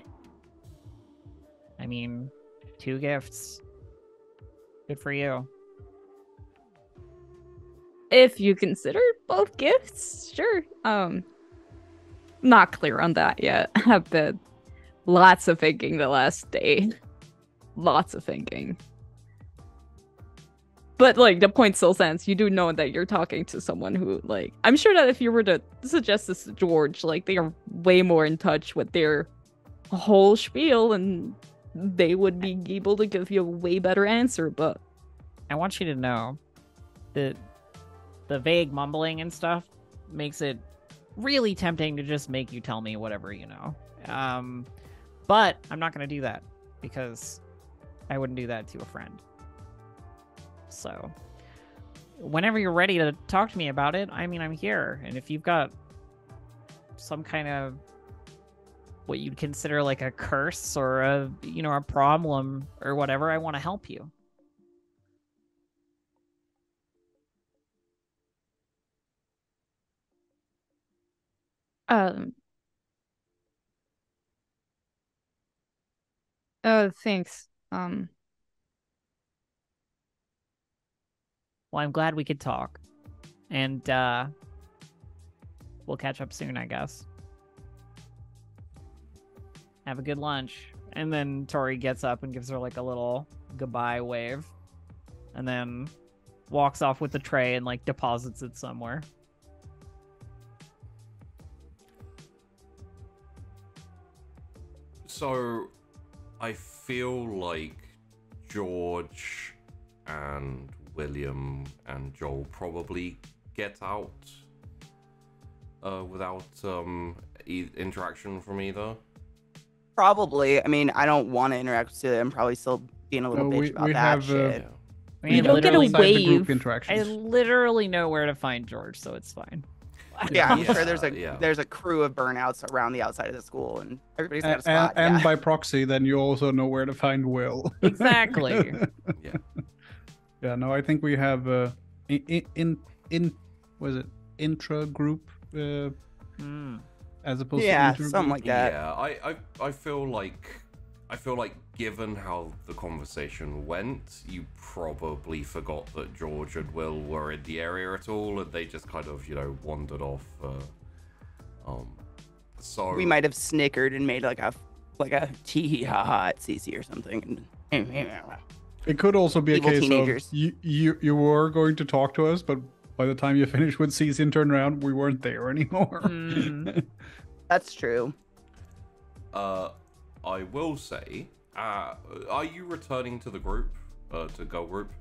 I mean, 2 gifts. Good for you. If you consider both gifts, sure. Not clear on that yet. I've been lots of thinking the last day. Lots of thinking. But, like, the point still stands. You do know that you're talking to someone who, like, I'm sure that if you were to suggest this to George, like, they are way more in touch with their whole spiel and they would be able to give you a way better answer, but I want you to know that the vague mumbling and stuff makes it really tempting to just make you tell me whatever you know. But I'm not going to do that because I wouldn't do that to a friend. So whenever you're ready to talk to me about it, I mean, I'm here. And if you've got some kind of what you'd consider like a curse or a, you know, a problem or whatever, I want to help you. Thanks. Well, I'm glad we could talk. And we'll catch up soon, I guess. Have a good lunch. And then Tori gets up and gives her like a little goodbye wave. And then walks off with the tray and like deposits it somewhere. So, I feel like George and William and Joel probably get out without interaction from either. Probably. I mean, I don't want to interact with it. I'm probably still being a little bitch about that shit. You don't get a wave. I literally know where to find George, so it's fine. Yeah, I'm sure there's a crew of burnouts around the outside of the school, and everybody's got a spot. And by proxy, then you also know where to find Will. Exactly. Yeah. Yeah. No, I think we have was it intra group as opposed to yeah, inter-group? something like that. Yeah, I feel like I feel like given how the conversation went, you probably forgot that George and Will were in the area at all, and they just kind of, you know, wandered off. So We might have snickered and made like a tee hee ha ha at Cece or something. It could also be Evil a case teenagers. of you were going to talk to us, but by the time you finished with Cece and turned around, we weren't there anymore. That's true. I will say, are you returning to the group, to Go Group?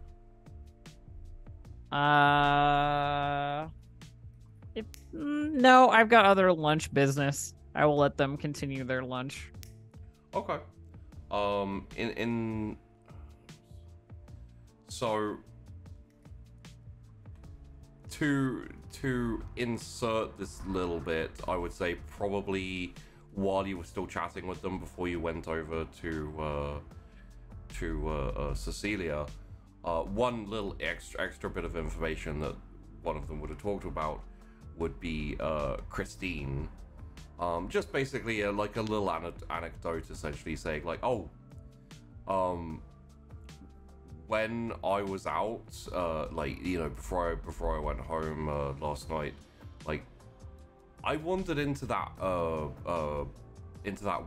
No, I've got other lunch business. I will let them continue their lunch. Okay. So to insert this little bit, I would say probably while you were still chatting with them before you went over to Cecilia, one little extra bit of information that one of them would have talked about would be Christine. Just basically like a little anecdote, essentially saying like, when I was out, like, you know, before I went home last night, like, I wandered into that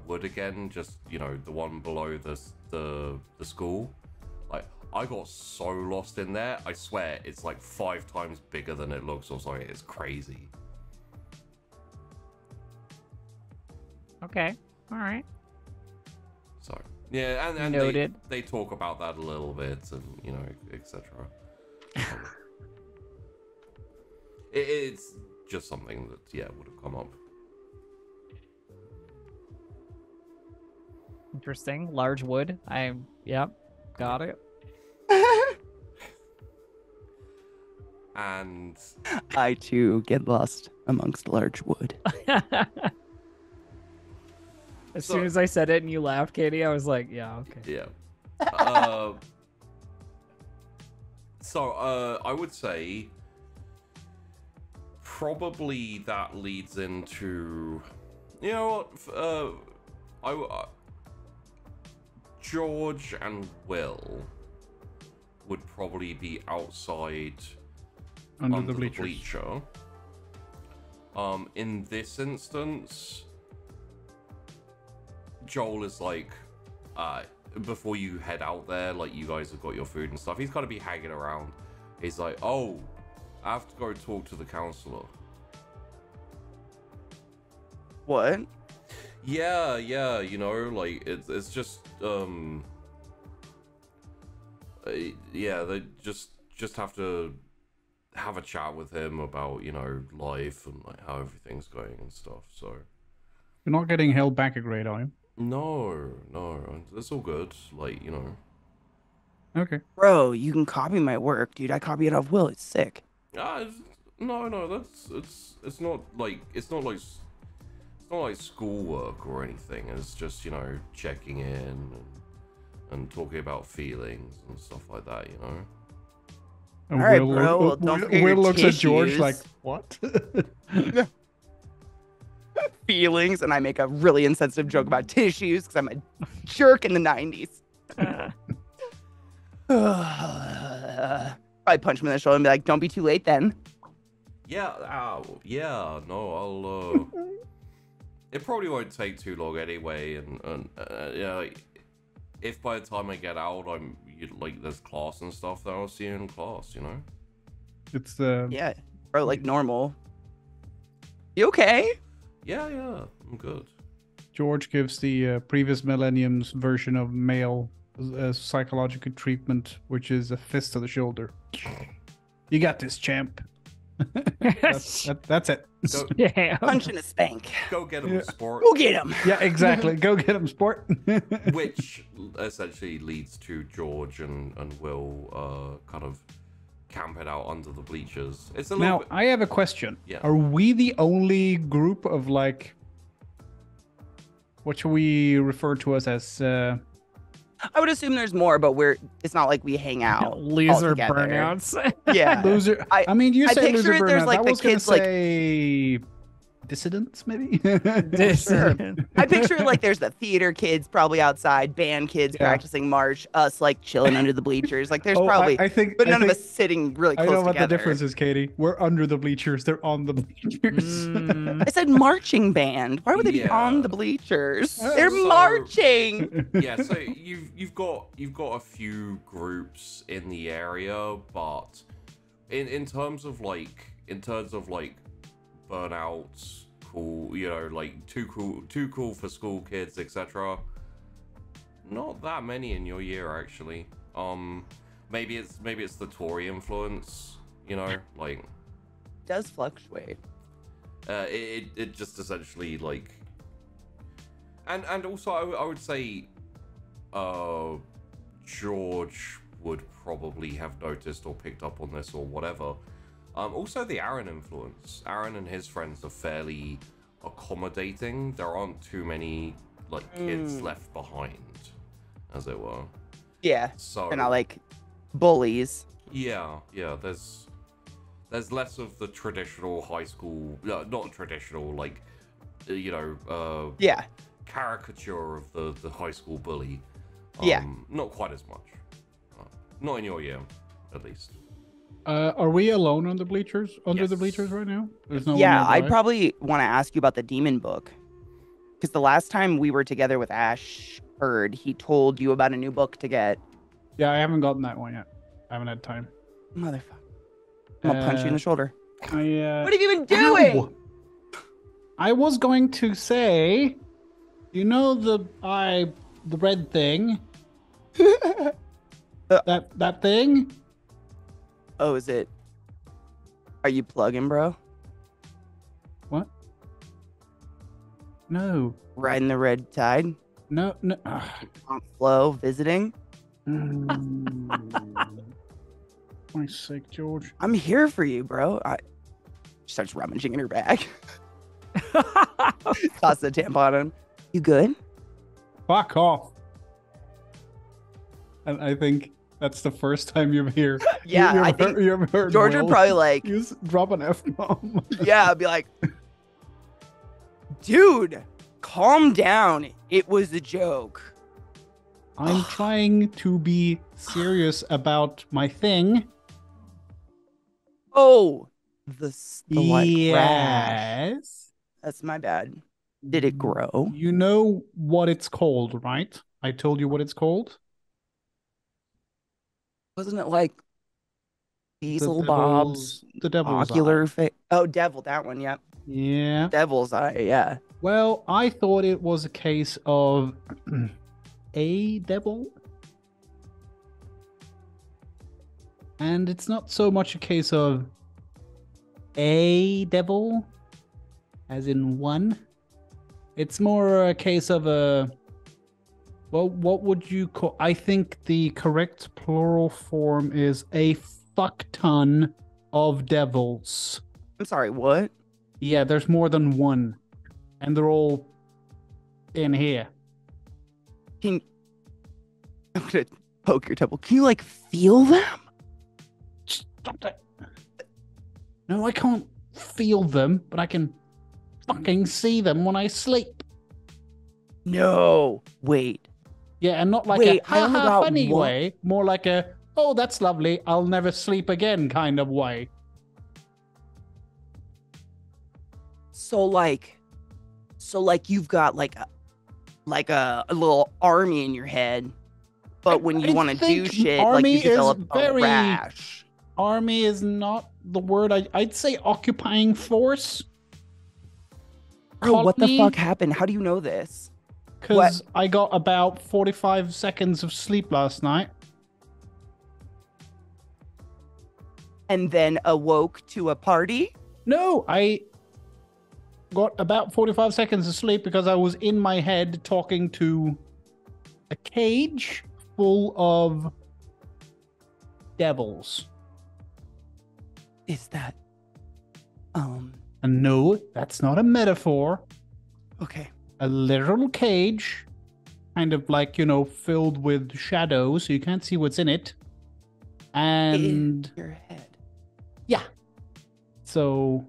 wood again, just, you know, the one below the school. Like, I got so lost in there. I swear it's like 5 times bigger than it looks or something. It's crazy. Okay. All right. So yeah, and Noted. they talk about that a little bit, and you know, etc. It's just something that would have come up. Interesting. Large wood. Yep. Got it. And I too get lost amongst large wood. As soon as I said it and you laughed, Katie, I was like, yeah, okay. yeah. So I would say probably that leads into, you know what, George and Will would probably be outside Under under the bleachers. bleacher. In this instance, Joel is like, before you head out there, like you guys have got your food and stuff, he's gotta be hanging around. He's like, oh, I have to go talk to the counselor. What? Yeah, you know, like it's just yeah, they just have to have a chat with him about, you know, life and like how everything's going and stuff. So You're not getting held back a grade, are you? no, it's all good. Like, you know. Okay. Bro, you can copy my work, dude. I copy it off Will. It's sick. No, it's not like schoolwork or anything. It's just, you know, checking in and talking about feelings and stuff like that, you know. And All right, bro, well, don't forget your Will looks at George tissues. like, what? Feelings, and I make a really insensitive joke about tissues because I'm a jerk in the 90s. Probably punch him in the shoulder and be like, don't be too late then. Yeah, no, I'll it probably won't take too long anyway, and yeah, like, if by the time I get out like there's class and stuff, then I'll see you in class, you know. It's Yeah, bro, like normal. You okay? Yeah, I'm good. George gives the previous millennium's version of male psychological treatment, which is a fist to the shoulder. You got this, champ. That's it. Go, Yeah. Punch and a spank. go get him, sport. Go get him. Yeah, exactly. Go get him, sport. Which essentially leads to George and Will kind of camping out under the bleachers. It's a little Now, bit... I have a question. Yeah. Are we the only group of, like, what should we refer to us as? I would assume there's more, but it's not like we hang out. Loser all together. burnouts. Yeah. Loser. I mean, you I say picture loser it, there's, burnout. like, I the was gonna kids, like- say dissidents, maybe. Sure. I picture like there's the theater kids probably outside, band kids Yeah. practicing march, us like chilling under the bleachers. Like there's Oh, probably, I think, but I none of think- us sitting really I close know what together. the difference is, Katie. We're under the bleachers. They're on the bleachers. Mm. I said marching band. Why would they be Yeah. on the bleachers? They're So- marching. Yeah, so you've got a few groups in the area, but in terms of like burnouts, cool, you know, like too cool for school kids, etc. Not that many in your year actually. Maybe it's the Tory influence, you know, like Does fluctuate. it just essentially like, and also I would say George would probably have noticed or picked up on this or whatever. Also the Aaron influence. Aaron and his friends are fairly accommodating. There aren't too many like kids left behind, as it were. Yeah. So They're not like bullies. yeah, there's less of the traditional high school, not traditional, like Yeah. caricature of the high school bully. Yeah. Not quite as much. Not in your year, at least. Are we alone on the bleachers? Under the Yes. bleachers right now? There's no Yeah, one I'd nearby? probably want to ask you about the demon book. Because the last time we were together with Ashford, he told you about a new book to get. Yeah, I haven't gotten that one yet. I haven't had time. Motherfucker. I'm going to punch you in the shoulder. What What have you been doing? I was going to say, you know the red thing? that thing? Oh, is it? Are you plugging, bro? What? No. Riding the red tide? No. On flow, visiting? My sake, George. I'm here for you, bro. She starts rummaging in her bag. Toss the tampon on. You good? Fuck off. And I think that's the first time you're here. Yeah, I think you've heard George would Will probably like, drop an F-bomb. yeah, I'd be like, dude, calm down. It was a joke. I'm trying to be serious about my thing. Oh, the white rash. Yes. That's my bad. Did it grow? You know what it's called, right? I told you what it's called. Wasn't it like Diesel The Bob's the devil's ocular eye. face? Oh, devil, that one, yep. Yeah. Devil's eye, yeah. Well, I thought it was a case of a devil. And it's not so much a case of a devil, as in one. It's more a case of a... Well, what would you call... I think the correct plural form is a fuck ton of devils. I'm sorry, what? Yeah, there's more than one. And they're all in here. I'm gonna poke your temple. Can you like feel them? Stop that. No, I can't feel them, but I can fucking see them when I sleep. No. Wait. Yeah, and not like Wait, a I only ha got funny one- way, more like a, oh, that's lovely, I'll never sleep again kind of way. So like you've got like a little army in your head, but when you I want to do think shit, like army you is develop a very- rash. Army is not the word. I'd say occupying force. Bro, what the Colony, fuck happened? How do you know this? Because I got about 45 seconds of sleep last night. And then awoke to a party? No, I got about 45 seconds of sleep because I was in my head talking to a cage full of devils. Is that And no, that's not a metaphor. okay. A literal cage, kind of like, you know, filled with shadows, so you can't see what's in it. And In your head. yeah. So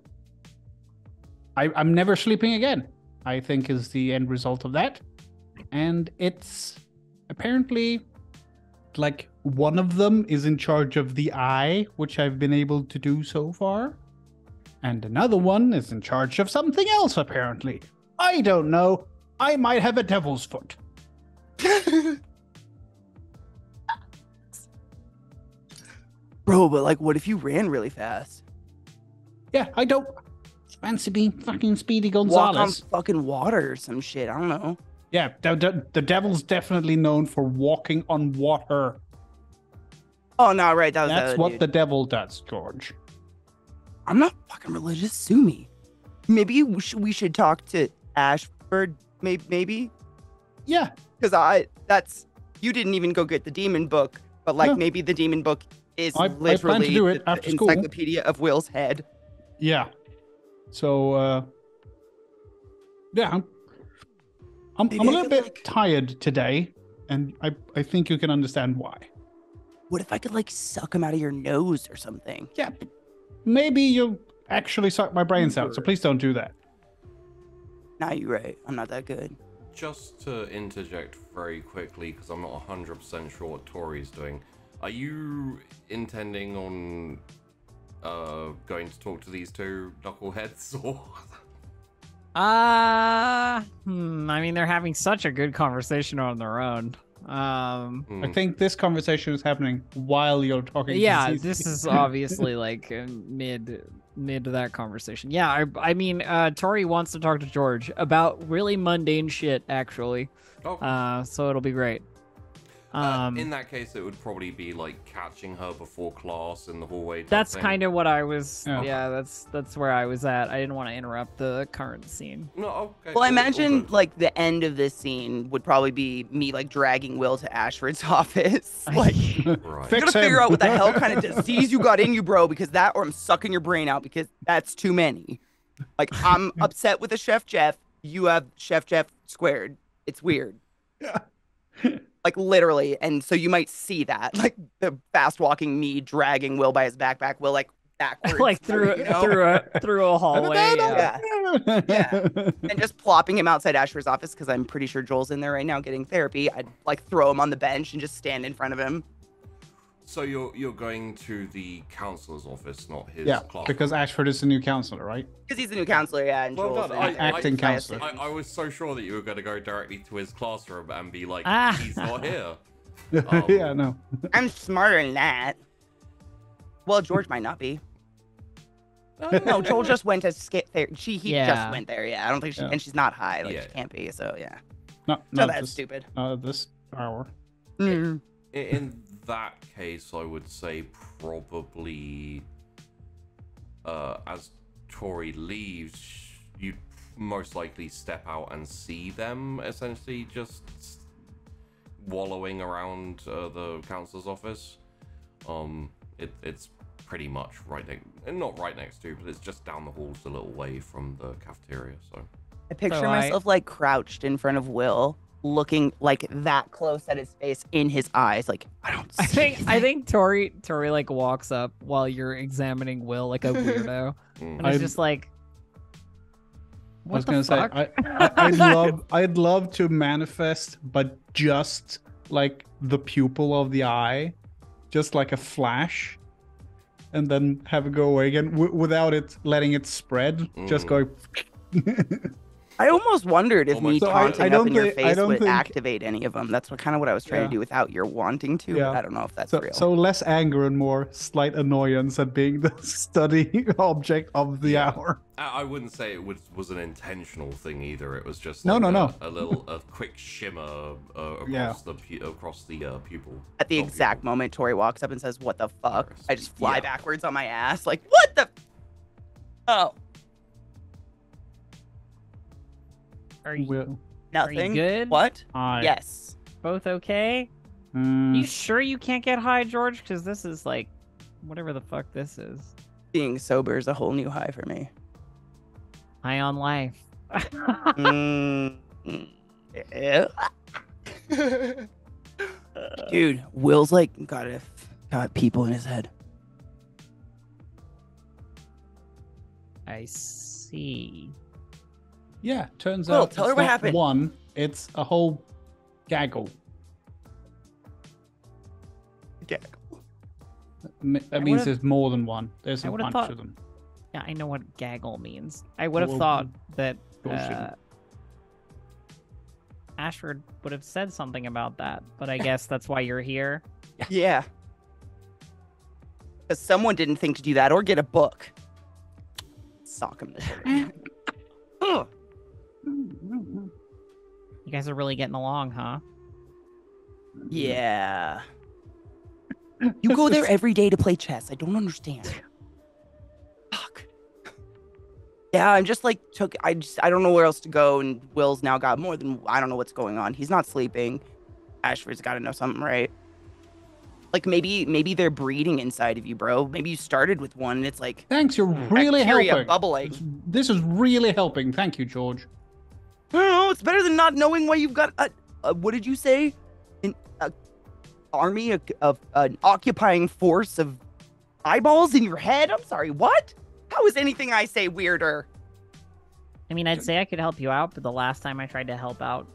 I'm never sleeping again, I think is the end result of that. And it's apparently like one of them is in charge of the eye, which I've been able to do so far. And another one is in charge of something else, apparently. I don't know. I might have a devil's foot. Bro, but like, what if you ran really fast? Yeah, I don't fancy being fucking Speedy Walk on Gonzalez. fucking water or some shit. I don't know. Yeah, the devil's definitely known for walking on water. Oh, no, right. That was That's the what dude. the devil does, George. I'm not fucking religious. Sue me. Maybe we should talk to Ashford. Maybe. Yeah, Because you didn't even go get the demon book, but like No. maybe the demon book is I plan to literally do it the after school. encyclopedia of Will's head. yeah. So, yeah, I'm Maybe a I little could, bit like- tired today, and I think you can understand why. What if I could like suck him out of your nose or something? Yeah, maybe you'll actually suck my brains out, so please don't do that. Nah, you're right. I'm not that good. Just to interject very quickly, because I'm not 100% sure what Tori's doing. Are you intending on going to talk to these two knuckleheads, or? I mean, they're having such a good conversation on their own. I think this conversation is happening while you're talking. Yeah, to Zizi. this is obviously like mid to that conversation. Yeah, I mean, Tori wants to talk to George about really mundane shit, actually. Oh. So it'll be great. In that case, it would probably be like catching her before class in the hallway. That's kind of what I was. Yeah. Yeah, that's where I was at. I didn't want to interrupt the current scene. No, okay. Well, I all imagine good. like the end of this scene would probably be me like dragging Will to Ashford's office. Like, you Right. Fix gotta figure him. out what the hell kind of disease you got in you, bro, because that, or I'm sucking your brain out because that's too many. Like, I'm upset with the Chef Jeff. You have Chef Jeff squared. It's weird. Like literally, and so you might see that, like the fast walking me dragging Will by his backpack, Will like backwards, Like through you know? through a hallway. Yeah. Yeah. And just plopping him outside Ashford's office because I'm pretty sure Joel's in there right now getting therapy. I'd like throw him on the bench and just stand in front of him. So you're going to the counselor's office, not his Yeah, class. because Ashford is the new counselor, right? Because he's the new counselor, yeah. And Well Joel's done. the Acting I counselor. assume. I was so sure that you were going to go directly to his classroom and be like, Ah. he's not here. Yeah, no. I'm smarter than that. Well, George might not be. No, Joel just went to skip there. He Yeah. just went there, yeah. I don't think she, Yeah. and she's not high, like Yeah. she can't be, so yeah. No, So not that's this, stupid. this hour. Mm. In that case, I would say probably as Tori leaves, you'd most likely step out and see them essentially just wallowing around the counselor's office. It's pretty much right next, not right next to, but it's just down the halls a little way from the cafeteria. So I picture So myself like crouched in front of Will, looking like that close at his face, in his eyes, like I don't see I think Tori like walks up while you're examining Will like a weirdo, mm. and it's I'd- just like, I was what the gonna fuck? say I'd love to manifest, but just like the pupil of the eye, just like a flash, and then have it go away again without it letting it spread. Just Mm. go. I almost wondered if me So taunting I up don't in your think- I face don't would think- activate any of them. That's kind of what I was trying Yeah. to do without your wanting to. Yeah. But I don't know if that's So, real. so less anger and more slight annoyance at being the study object of the Yeah. hour. I wouldn't say it was an intentional thing either. It was just No, like no. a quick shimmer across Yeah. the pupil. At the Not exact pupil. moment Tori walks up and says, "What the fuck?" I just fly Yeah. backwards on my ass, like, "What the?" Oh, Are you Well, nothing. good? What? I, Yes. both okay? mm, You sure you can't get high, George? Because this is like, whatever the fuck this is. Being sober is a whole new high for me. High on life. Mm, yeah. Dude, Will's like got people in his head. I see. see. Yeah, turns Well, out tell it's her what not happened. one, it's a whole gaggle. Gaggle. That I means would've- there's more than one. There's I a would've bunch thought- of them. Yeah, I know what gaggle means. I would have Well, thought that bullshit. Ashford would have said something about that, but I guess that's why you're here. Yeah. Because someone didn't think to do that or get a book. Sock him this way. Ugh. You guys are really getting along, huh? Yeah. You go there every day to play chess. I don't understand. Fuck. Yeah, I'm just like I don't know where else to go, and Will's now got more than I don't know what's going on. He's not sleeping. Ashford's got to know something, right? Like maybe they're breeding inside of you, bro. Maybe you started with one, and it's like Thanks, you're really bacteria helping. bubbling. This is really helping. Thank you, George. I don't know. It's better than not knowing why you've got a what did you say? An army of an occupying force of eyeballs in your head? I'm sorry, what? How is anything I say weirder? I mean, I'd say I could help you out, but the last time I tried to help out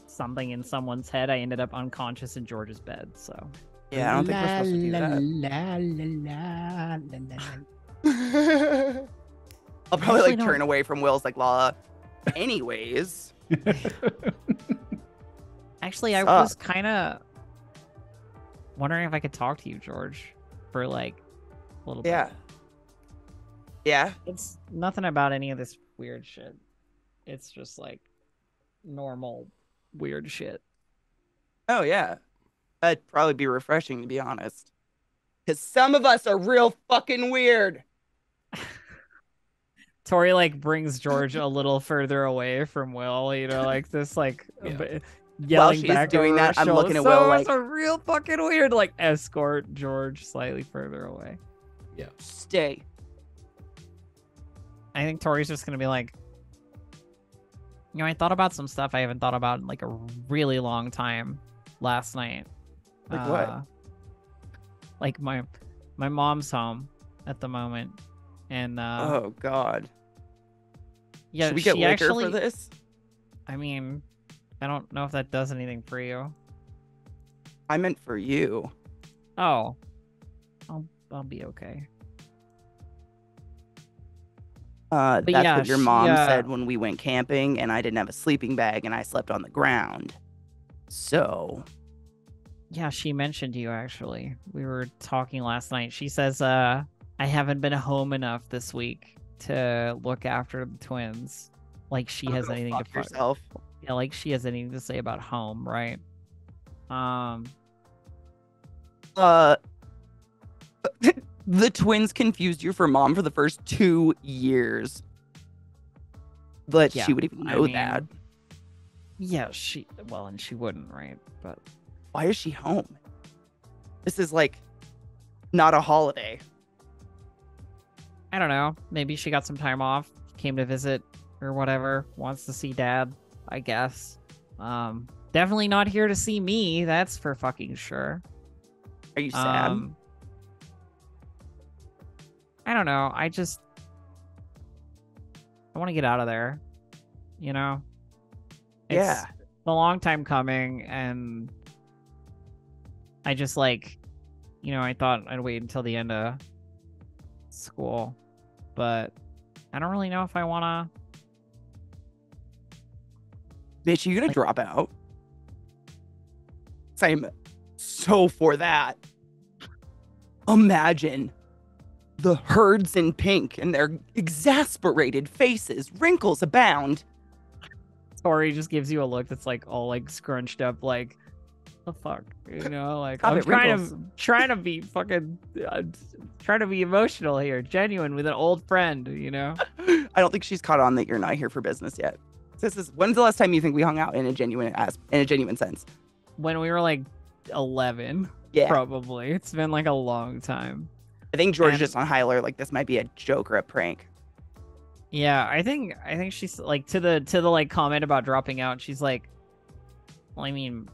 something in someone's head, I ended up unconscious in George's bed, so. Yeah, I don't think we're supposed to do that. I'll probably Actually, like turn away from Will's like la. Anyways. Actually, I Suck. was kind of wondering if I could talk to you, George, for like a little Yeah. bit. Yeah. It's nothing about any of this weird shit. It's just like normal weird shit. Oh yeah. That'd probably be refreshing to be honest. Cause some of us are real fucking weird. Tori like brings George a little further away from Will, you know, like this like Yeah. yelling she's back doing over that, her I'm shoulder. looking at Some Will of us like- are real fucking weird, like escort George slightly further away. Stay. I think Tori's just gonna be like, you know, I thought about some stuff I haven't thought about in like a really long time last night. Like what? Like my mom's home at the moment, and Oh god. yeah, Should we get she liquor actually, for this? I mean, I don't know if that does anything for you. I meant for you. Oh, I'll be okay. That's yeah, what your she, mom said when we went camping and I didn't have a sleeping bag and I slept on the ground. So, Yeah, she mentioned you actually. We were talking last night. She says, I haven't been home enough this week to look after the twins. Like she has go anything to fuck yourself. Yeah, like she has anything to say about home, right? The twins confused you for mom for the first 2 years. But Yeah, she would even I know mean- that. Yeah, and she wouldn't, right? But Why is she home? This is like not a holiday. I don't know. Maybe she got some time off, came to visit or whatever, wants to see dad, I guess. Definitely not here to see me, that's for fucking sure. Are you sad? I don't know. I want to get out of there. You know? Yeah. It's a long time coming, and I just like, you know, I thought I'd wait until the end of school, but I don't really know if I want Bitch, you gonna like- drop out? I'm so for that. Imagine the herds in pink and their exasperated faces, wrinkles abound. to. Tori just gives you a look that's like all like scrunched up, like the fuck, you know? Like Stop I'm it, trying wrinkles. to be fucking, trying to be emotional here, genuine with an old friend, you know? I don't think she's caught on that you're not here for business yet. When's the last time you think we hung out in a genuine sense? When we were like 11, Yeah. probably. It's been like a long time. I think George And- just on high alert, like this might be a joke or a prank. Yeah, I think she's like to the like comment about dropping out. She's like, well, I mean,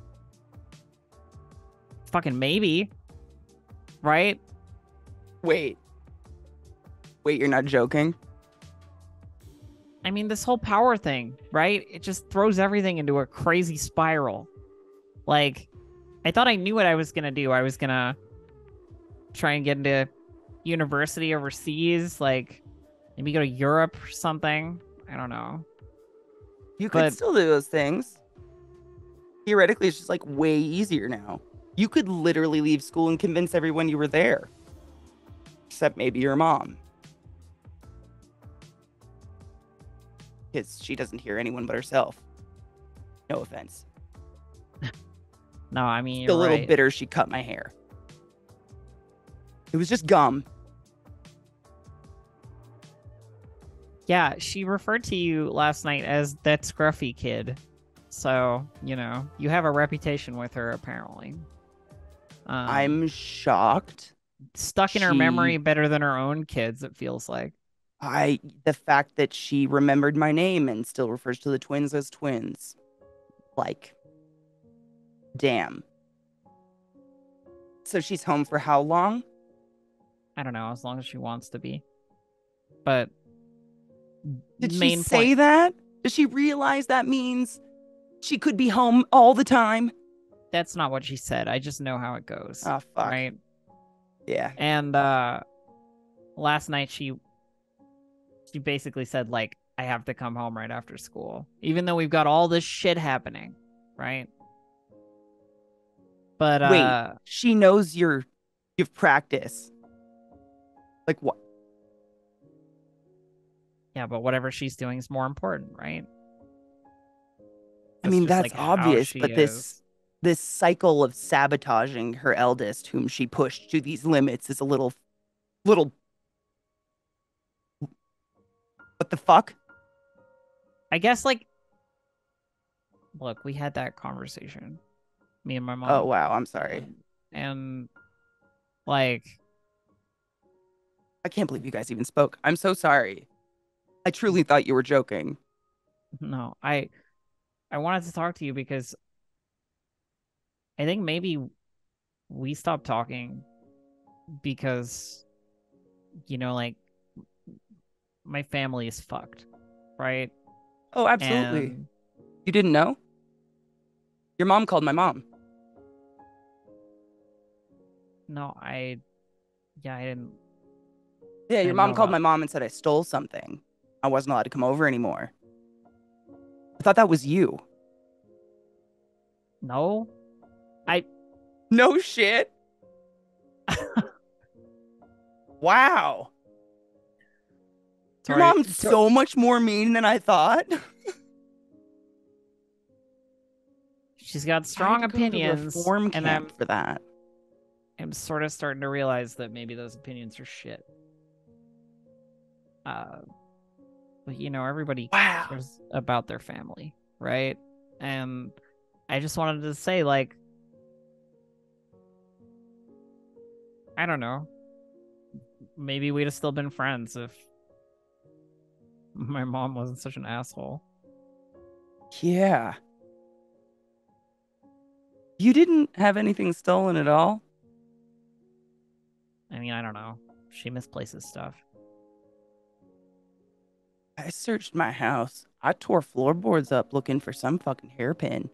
fucking maybe, right? Wait, you're not joking? I mean, this whole power thing, right? It just throws everything into a crazy spiral. Like, I thought I knew what I was gonna do. I was gonna try and get into university overseas, like maybe go to Europe or something. I don't know. You could But- still do those things. Theoretically, it's just like way easier now. You could literally leave school and convince everyone you were there. Except maybe your mom. Because she doesn't hear anyone but herself. No offense. No, I mean, Still a you're little right. bitter she cut my hair. It was just gum. Yeah, she referred to you last night as that scruffy kid. So, you know, you have a reputation with her, apparently. I'm shocked. Stuck in her she- memory better than her own kids, it feels like. The fact that she remembered my name and still refers to the twins as twins. Like, damn. So she's home for how long? I don't know, as long as she wants to be. But Did she main say point, that? Does she realize that means she could be home all the time? that's not what she said. I just know how it goes. Oh, fuck. Right? Yeah. And last night she basically said, like, I have to come home right after school, even though we've got all this shit happening, right? But Wait, she knows you've practiced. Like what? yeah, but whatever she's doing is more important, right? I mean, just, that's like, how obvious, she but is. this cycle of sabotaging her eldest, whom she pushed to these limits, is a little. What the fuck? I guess, like, look, we had that conversation, me and my mom. Oh wow, I'm sorry. And like, I can't believe you guys even spoke. I'm so sorry. I truly thought you were joking. no, I wanted to talk to you because I think maybe we stopped talking because, you know, like, my family is fucked, right? Oh, absolutely. And You didn't know? Your mom called my mom. no, I didn't. Yeah, your didn't mom know called about- my mom and said I stole something. I wasn't allowed to come over anymore. I thought that was you. No, No shit. Wow. Your Sorry. mom's so much more mean than I thought. She's got I strong had to go to opinions, reform and camp for that. I'm sort of starting to realize that maybe those opinions are shit. But you know, everybody Wow. cares about their family, right? And I just wanted to say, like, I don't know, maybe we'd have still been friends if my mom wasn't such an asshole. Yeah. You didn't have anything stolen at all? I mean, I don't know. She misplaces stuff. I searched my house. I tore floorboards up looking for some fucking hairpin.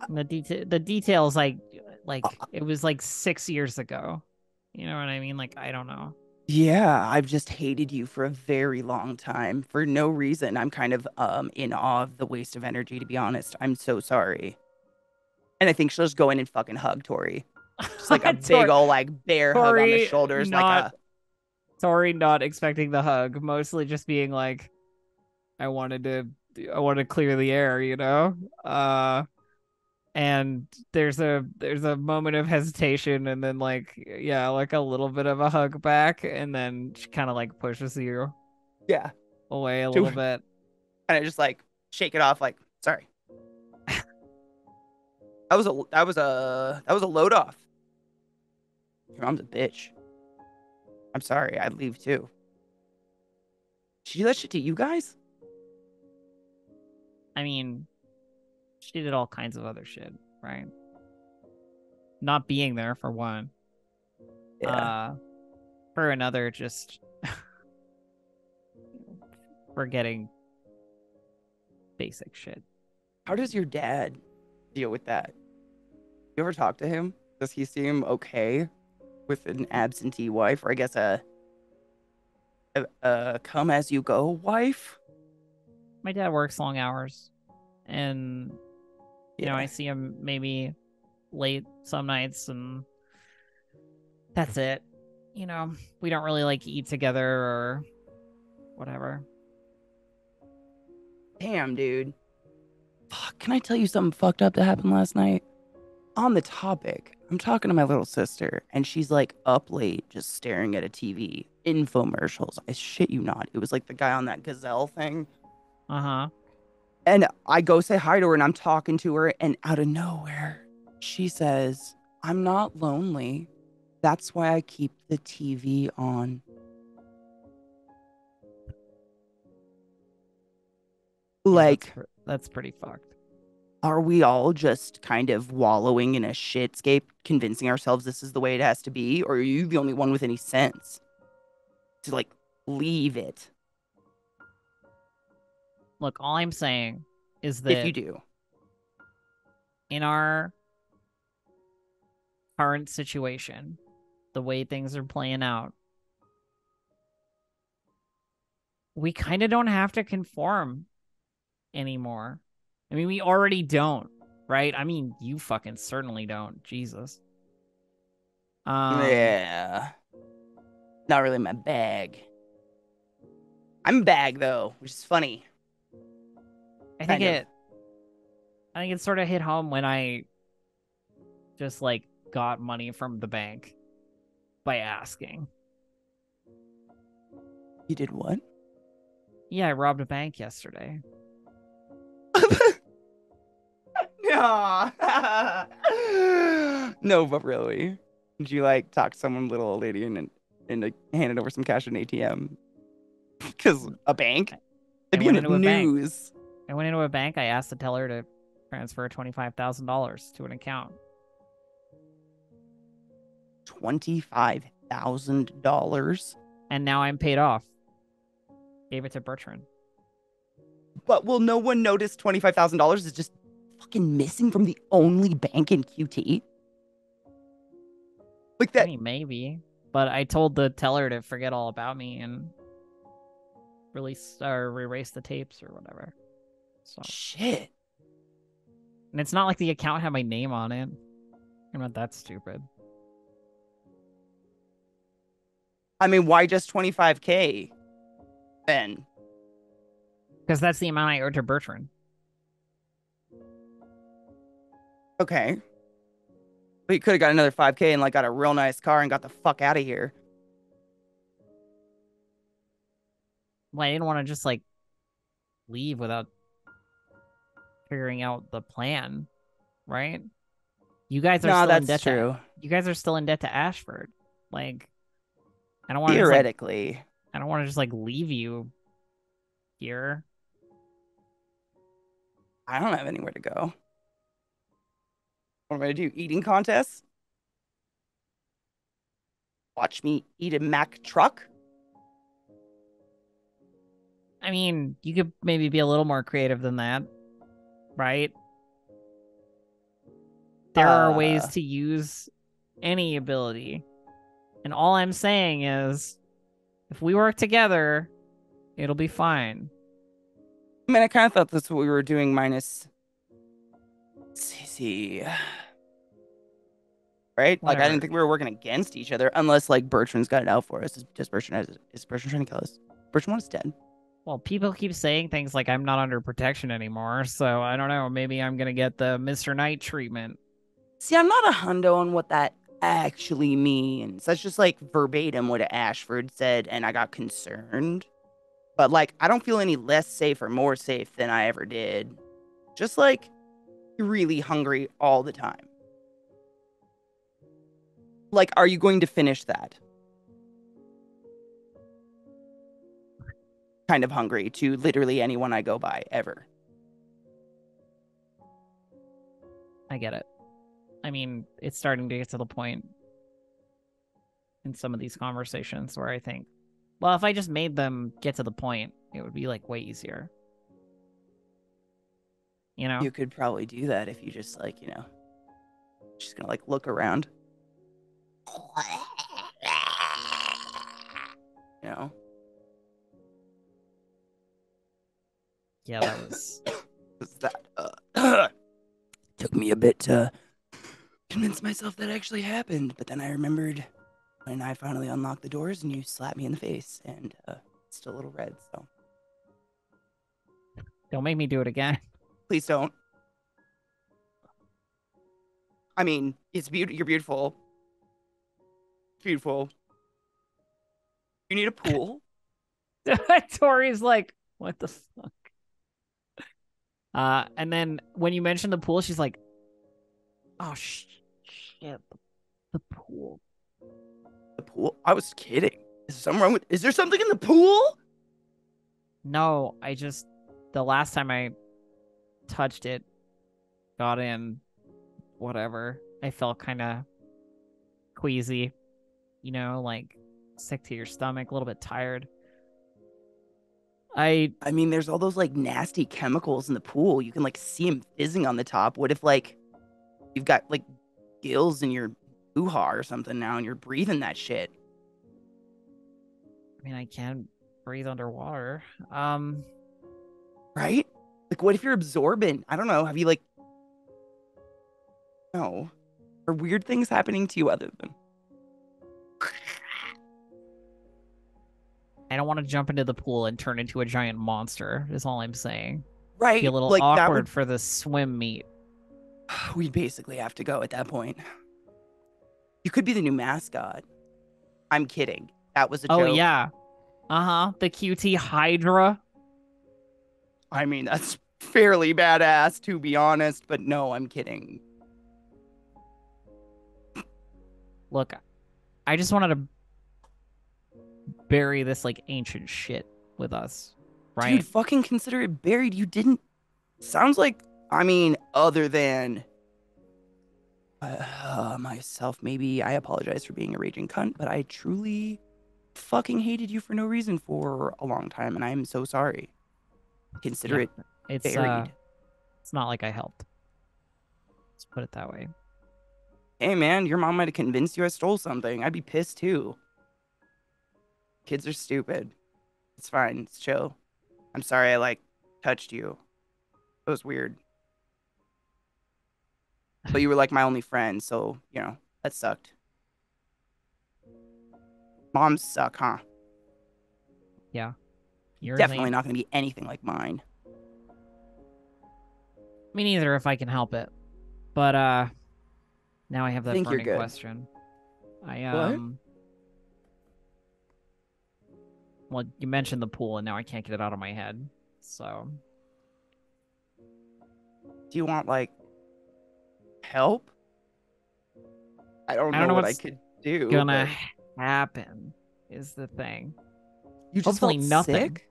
And the details, like it was like 6 years ago. You know what I mean? Like, I don't know. Yeah, I've just hated you for a very long time for no reason. I'm kind of in awe of the waste of energy, to be honest. I'm so sorry. And I think she'll just go in and fucking hug Tori. Just like a big old like bear hug on the Tori shoulders, not Tori not expecting the hug, mostly just being like, I wanted to clear the air, you know? And there's a moment of hesitation, and then, like, yeah, like a little bit of a hug back, and then she kind of like pushes you yeah, away a She- little bit. and I just like shake it off, like sorry. That was a load off. Your mom's a bitch. I'm sorry. I'd leave too. She do that shit to you guys? I mean, she did all kinds of other shit, right? Not being there, for one. Yeah. For another, just forgetting basic shit. How does your dad deal with that? You ever talk to him? Does he seem okay with an absentee wife, or I guess a come as you go wife? My dad works long hours, and you know, Yeah. I see him maybe late some nights, and that's it. You know, we don't really like eat together or whatever. Damn, dude. Fuck, can I tell you something fucked up that happened last night? On the topic, I'm talking to my little sister, and she's like up late just staring at a TV. Infomercials. I shit you not. It was like the guy on that gazelle thing. Uh-huh. And I go say hi to her, and I'm talking to her, and out of nowhere, she says, I'm not lonely. That's why I keep the TV on. Like, that's pretty fucked. are we all just kind of wallowing in a shitscape, convincing ourselves this is the way it has to be? Or are you the only one with any sense to, like, leave it? Look, all I'm saying is If that you do. in our current situation, the way things are playing out, we kind of don't have to conform anymore. I mean, we already don't, right? I mean, you fucking certainly don't. Jesus. Yeah. Not really my bag. I'm a bag, though, which is funny. I think Kind of. it sort of hit home when I just like got money from the bank by asking. You did what? Yeah, I robbed a bank yesterday. No. No, but really. Did you like talk to someone, little old lady, and like handed over some cash at an ATM? Because a bank? It'd be in the news. I went into a bank. I asked the teller to transfer $25,000 to an account. $25,000. And now I'm paid off. Gave it to Bertrand. But will no one notice $25,000 is just fucking missing from the only bank in QT? Like that. I mean, maybe. But I told the teller to forget all about me and release or erase the tapes or whatever. So Shit. and it's not like the account had my name on it. I'm not that stupid. I mean, why just 25K then? Because that's the amount I owed to Bertrand. Okay. But you could have got another 5K and like got a real nice car and got the fuck out of here. Well, I didn't want to just like leave without figuring out the plan, right? You guys are still in debt. True. You guys are still in debt to Ashford. Like, I don't want to theoretically. I don't want to just like leave you here. I don't have anywhere to go. What am I gonna do? Eating contests? Watch me eat a Mack truck? I mean, you could maybe be a little more creative than that, right? There are ways to use any ability. And all I'm saying is, if we work together, it'll be fine. I mean, I kind of thought that's what we were doing minus CC. Right? Whatever. Like, I didn't think we were working against each other unless, like, Bertrand's got it out for us. Is Bertrand trying to kill us? Bertrand wants us dead. Well, people keep saying things like I'm not under protection anymore, so I don't know. Maybe I'm going to get the Mr. Knight treatment. See, I'm not a hundo on what that actually means. That's just, like, verbatim what Ashford said, and I got concerned. But, like, I don't feel any less safe or more safe than I ever did. Just, like, really hungry all the time. Like, are you going to finish that? Kind of hungry to literally anyone I go by, ever. I get it. I mean, it's starting to get to the point in some of these conversations where I think, well, if I just made them get to the point, It would be like way easier. You know? You could probably do that if you just like, just gonna like look around. You know? Yeah, that was. That took me a bit to convince myself that actually happened, but then I remembered when I finally unlocked the doors and you slapped me in the face, and it's still a little red, so Don't make me do it again. please don't. I mean, it's you're beautiful. Beautiful. You need a pool? Tori's like, what the fuck? And then when you mentioned the pool, she's like, oh shit, the pool. The pool? I was kidding. Is there something in the pool? No, the last time I touched it, got in, whatever, I felt kind of queasy, like sick to your stomach, a little bit tired. I mean, there's all those like nasty chemicals in the pool. You can like see them fizzing on the top. What if like you've got like gills in your hoo-ha or something now and you're breathing that shit? I mean, I can breathe underwater. Right? Like what if you're absorbent? I don't know. Have you like no. Are weird things happening to you other than I don't want to jump into the pool and turn into a giant monster, is all I'm saying. right? Be a little like awkward for the swim meet. We'd basically have to go at that point. You could be the new mascot. I'm kidding. That was a joke. Oh, yeah. Uh-huh. The QT Hydra. I mean, that's fairly badass, to be honest, but no, I'm kidding. Look, I just wanted to bury this, like, ancient shit with us, right? Dude, fucking consider it buried. You didn't... Sounds like... I mean, other than... myself, maybe I apologize for being a raging cunt, but I truly fucking hated you for no reason for a long time, and I'm so sorry. Consider it buried. It's not like I helped. Let's put it that way. Hey, man, your mom might have convinced you I stole something. I'd be pissed, too. Kids are stupid. It's fine. It's chill. I'm sorry I, like, touched you. It was weird. But you were, like, my only friend, so, that sucked. Moms suck, huh? Yeah. Yours Definitely ain't. not going to be anything like mine. Me neither, if I can help it. But, now I have that Think you're burning good. question. What? Well, you mentioned the pool, and now I can't get it out of my head. So, Do you want, like, help? I don't I don't know what I what's could do. gonna but happen is the thing. You just Hopefully felt nothing. sick?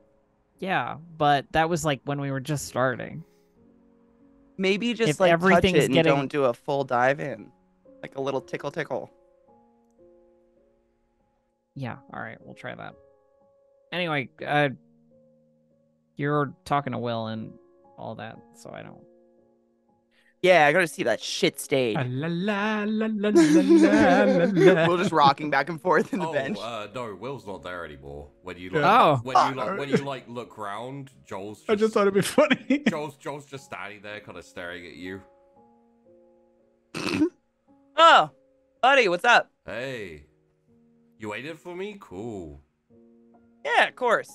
Yeah, but that was like when we were just starting. Maybe just, If like, touch everything's it and getting- don't do a full dive in. Like a little tickle. Yeah, all right, we'll try that. Anyway, you're talking to Will and all that, so I don't. Yeah, I gotta see that shit stage. La la la la la la. We're just rocking back and forth in the bench. No, Will's not there anymore. When you Yeah. like look round, Joel's I just thought it'd be funny. Joel's just standing there, kind of staring at you. Oh, buddy, what's up? Hey, you waited for me? Cool. Yeah, of course.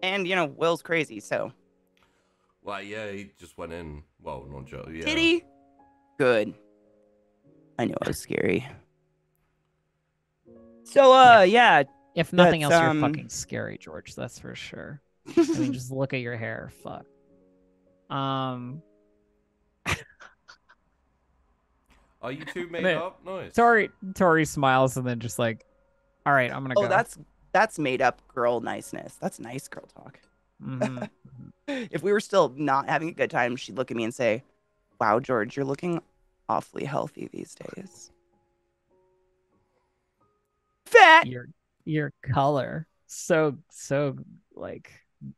And, Will's crazy, so. Well, yeah, he just went in. Well, not Joe. Yeah. Did he? Good. I knew I was scary. So, yeah. If nothing That's, else, you're fucking scary, George. That's for sure. I mean, just look at your hair. Fuck. Are you two made up? Nice. Tori smiles and then just like, all right, I'm gonna go. Oh, that's made up girl niceness. That's nice girl talk. Mhm. If we were still not having a good time, she'd look at me and say, wow, George, you're looking awfully healthy these days. Fat! Your color, so like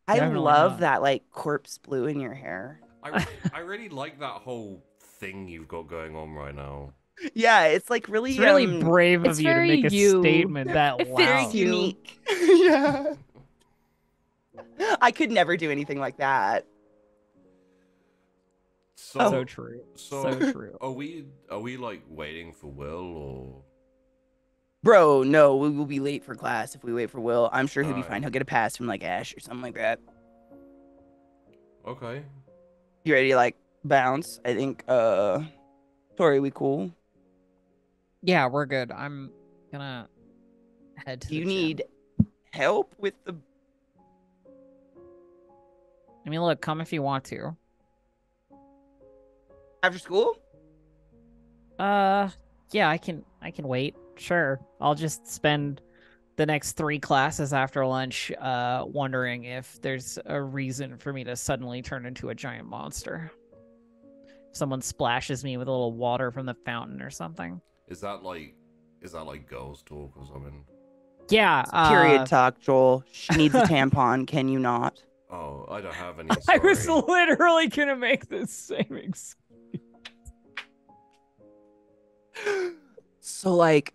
I Definitely love not. that like corpse blue in your hair. I really like that whole thing you've got going on right now. Yeah, it's like It's really really brave It's of you to very make a you. statement that It very fits loud. you. unique. Yeah. I could never do anything like that. So, So true. so So true. are we like waiting for Will or? Bro, no, we will be late for class if we wait for Will. I'm sure he'll be Alright. fine. He'll get a pass from like Ash or something like that. Okay. You ready to like bounce? I think Tori, we cool? Yeah, we're good. I'm gonna head to Do the you gym. need help with the I mean, look, come if you want to. after school? Yeah, I can wait. Sure. I'll just spend the next 3 classes after lunch wondering if there's a reason for me to suddenly turn into a giant monster. Someone splashes me with a little water from the fountain or something. Is that like girls talk or something? Yeah, Period talk, Joel. She needs a tampon. Can you not? Oh, I don't have any. I was Sorry. literally gonna make the same excuse. So like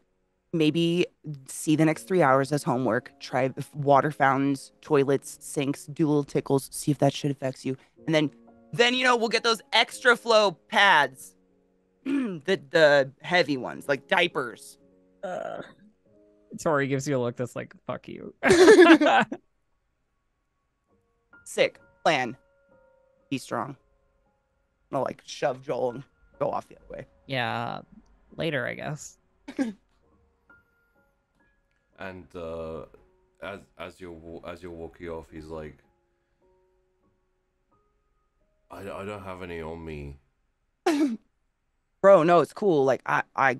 maybe see the next 3 hours as homework. Try water fountains, toilets, sinks, do little tickles, see if that shit affects you. And then you know we'll get those extra flow pads. the heavy ones, like diapers. Tori gives you a look that's like, fuck you. Sick. Plan. Be strong. I'll like shove Joel and go off the other way. Yeah, later, I guess. And as you're walking off, he's like, I don't have any on me. Bro, no, it's cool. Like I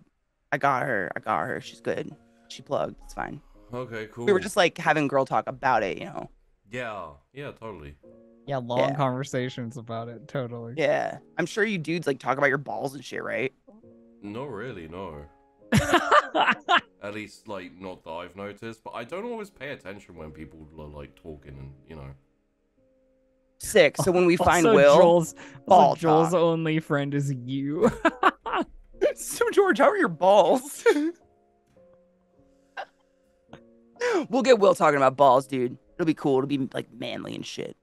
got her. I got her. She's good. She plugged. It's fine. Okay, cool. We were just like having girl talk about it, you know. Yeah, totally. Yeah, long Yeah. conversations about it, totally. Yeah. I'm sure you dudes like talk about your balls and shit, right? Not really, no. At least, like, not that I've noticed. But I don't always pay attention when people are, like, talking and, you know. Sick. So when we find Also, Will, Joel's ball Joel's talk. only friend is you. So George, how are your balls? We'll get Will talking about balls, dude. It'll be cool. It'll be like manly and shit.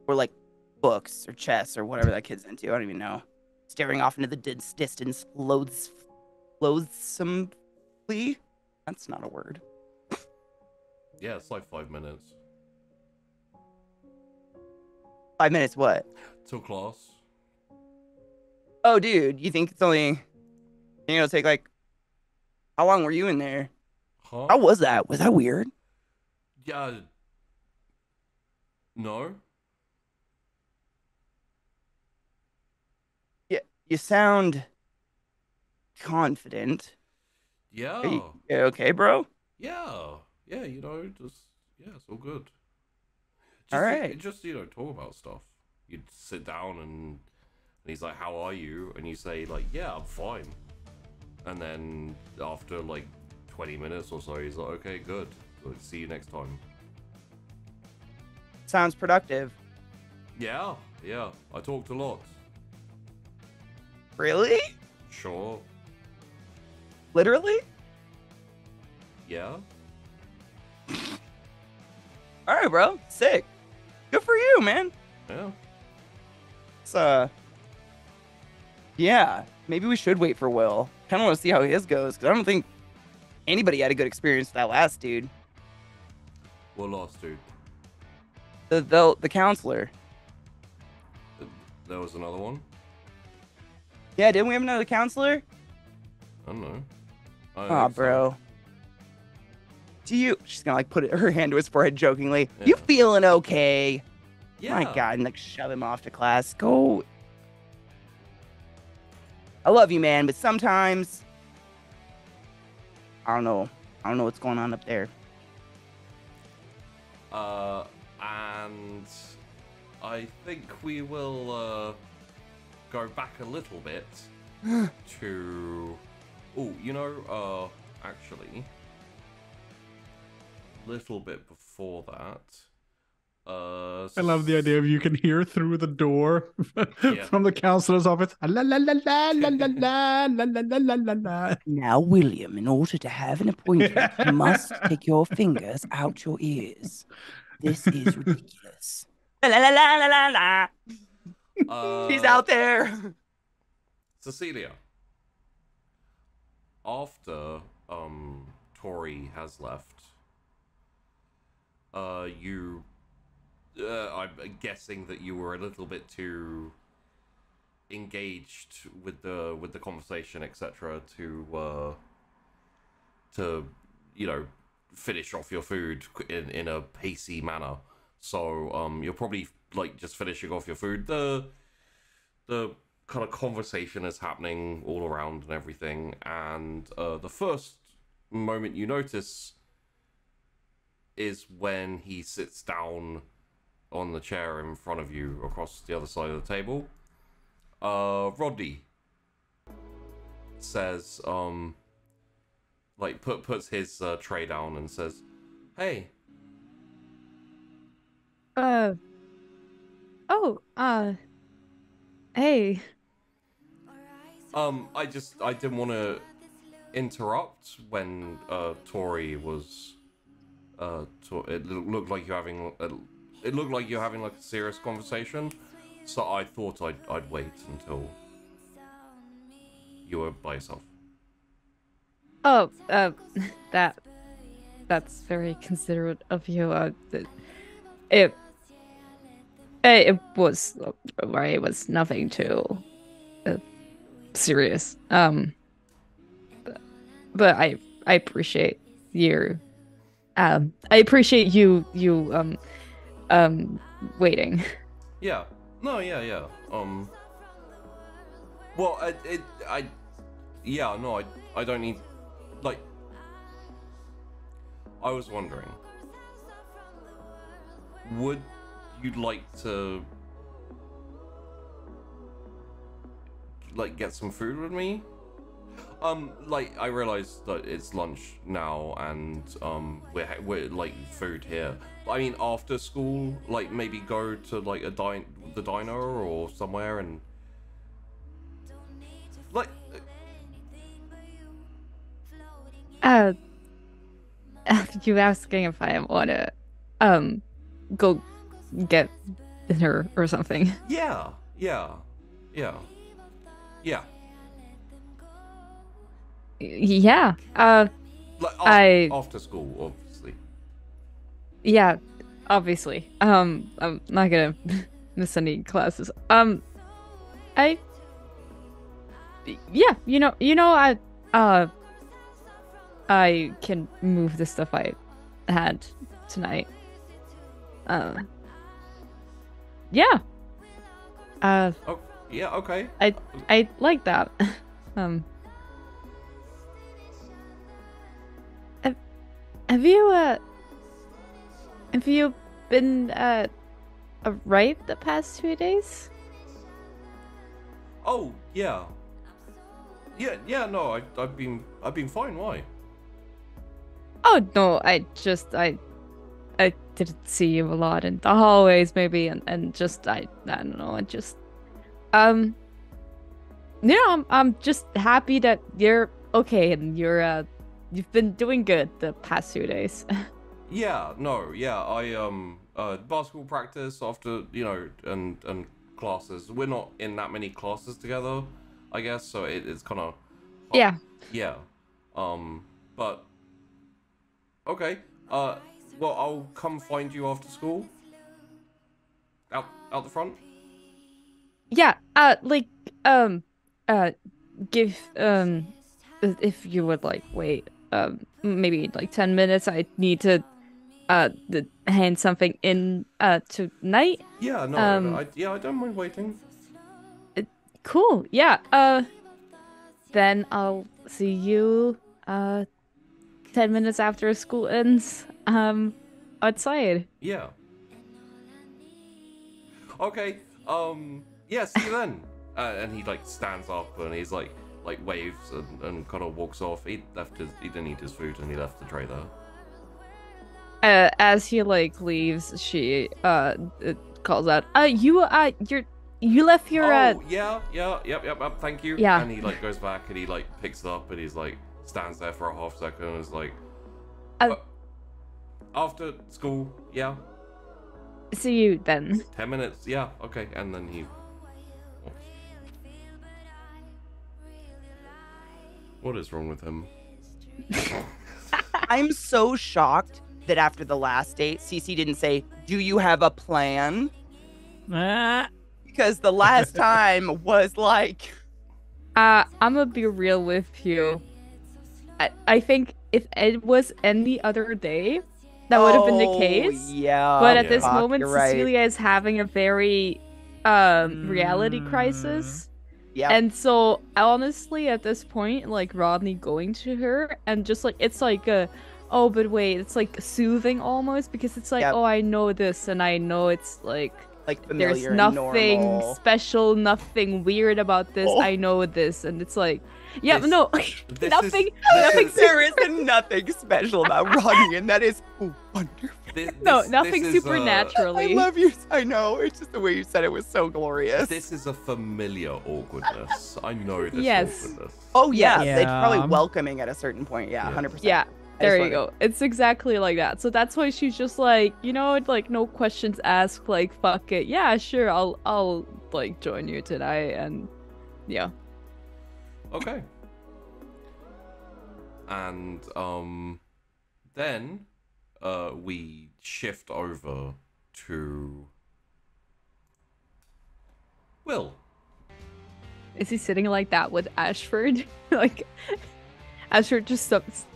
Or like books or chess or whatever that kid's into. I don't even know. Staring off into the distance, loathsomely. That's not a word. Yeah, it's like 5 minutes. 5 minutes, what? Till class. Oh, dude, you think it's only. You know, it'll take like. How long were you in there? Huh? How was that? Was that weird? Yeah. No? Yeah, you sound confident. Yeah. Are you okay, bro? Yeah. Yeah, you know, just, yeah, it's all good. Just, All right. Just, you know, talk about stuff. You'd sit down and he's like, how are you? And you say, like, yeah, I'm fine. And then after, like, 20 minutes or so, he's like, okay, good. Like, see you next time. Sounds productive. Yeah, I talked a lot. Really? Sure. Literally? Yeah. All right, bro. Sick. Good for you, man. Yeah. It's yeah. Maybe we should wait for Will. Kind of want to see how his goes because I don't think anybody had a good experience with that last dude. What last dude? The counselor. There was another one? Yeah, didn't we have another counselor? I don't know. I don't Aw, think so. bro. Do you? She's gonna like put her hand to his forehead jokingly. Yeah. You feeling okay? Yeah. My God, and like shove him off to class. Go. I love you, man, but sometimes I don't know. I don't know what's going on up there. And I think we will go back a little bit to. Oh, you know, actually, little bit before that, I love the idea of you can hear through the door from the counselor's office. La la la la la la la la la la la la. Now, William, in order to have an appointment, you must take your fingers out your ears. This is ridiculous. La la la la la la. He's out there. Cecilia. After Tori has left, I'm guessing that you were a little bit too engaged with the conversation, etc., to finish off your food in a pacey manner. So you're probably like just finishing off your food. The kind of conversation is happening all around and everything, and the first moment you notice is when he sits down on the chair in front of you across the other side of the table. Rodney says, puts his tray down and says, "Hey." Hey. I didn't want to interrupt when Tori was it looked like you're having like a serious conversation, so I thought I'd wait until you were by yourself. Oh, that's very considerate of you. It was nothing too serious. But I appreciate your I appreciate you waiting. Yeah. No, yeah. Well, I don't need, like, I was wondering, would you like to, like, get some food with me? Like, I realize that it's lunch now, and we're like food here. I mean, after school, like maybe go to like the diner or somewhere, and like. You asking if I wanna go get dinner or something? Yeah. Yeah. Like after school, obviously. Yeah, obviously. I'm not gonna miss any classes. Yeah, I can move the stuff I had tonight. Yeah. Oh, yeah, okay. I like that. Have you been alright the past 2 days? Oh, yeah. No, I've been fine. Why? Oh no, I didn't see you a lot in the hallways, maybe, and just I don't know, I'm just happy that you're okay and you've been doing good the past 2 days. Yeah, I basketball practice after, and classes. We're not in that many classes together, I guess, so it's kind of Yeah. But okay. Well, I'll come find you after school. Out the front. Yeah. Give if you would like wait maybe like 10 minutes. I need to hand something in tonight. Yeah, no, I don't mind waiting. Cool. Yeah. Then I'll see you 10 minutes after school ends outside. Yeah. Okay. Yeah, see you then. And he like stands up and he's like waves and kind of walks off. He didn't eat his food and he left the tray there. As he like leaves, she calls out, you left your Yep, thank you. Yeah. And he like goes back and he like picks it up and he's like stands there for a half second and is like, Uh, after school, yeah. see you then. 10 minutes, yeah, okay. And then he. What is wrong with him? I'm so shocked that after the last date, Cece didn't say, "Do you have a plan?" Ah. Because the last time was like, I'm gonna be real with you. I think if it was any other day, that would have been the case. Yeah. But at Yeah. this Fuck, moment, you're right. Cecilia is having a very reality crisis. Yeah. And so honestly, at this point, like Rodney going to her and just like it's like oh, but wait, it's like soothing almost because it's like, Yep. oh, I know this and I know it's like familiar there's and nothing normal. special, nothing weird about this. Oh. I know this, and it's like, yeah, This- no, this nothing, is- nothing. There is nothing special about Rodney, and that is wonderful. Nothing is, supernaturally. I love you. I know. It's just the way you said it was so glorious. This is a familiar awkwardness. I know this Yes. awkwardness. Oh yeah, Yes. they're probably Yeah. welcoming at a certain point. Yeah, Yeah. 100%. Yeah, I there just you go. It's exactly like that. So that's why she's just like, you know, like no questions asked. Like, fuck it. Yeah, sure. I'll like join you tonight. And yeah. Okay. And then we shift over to Will. Is he sitting like that with Ashford? Like, Ashford just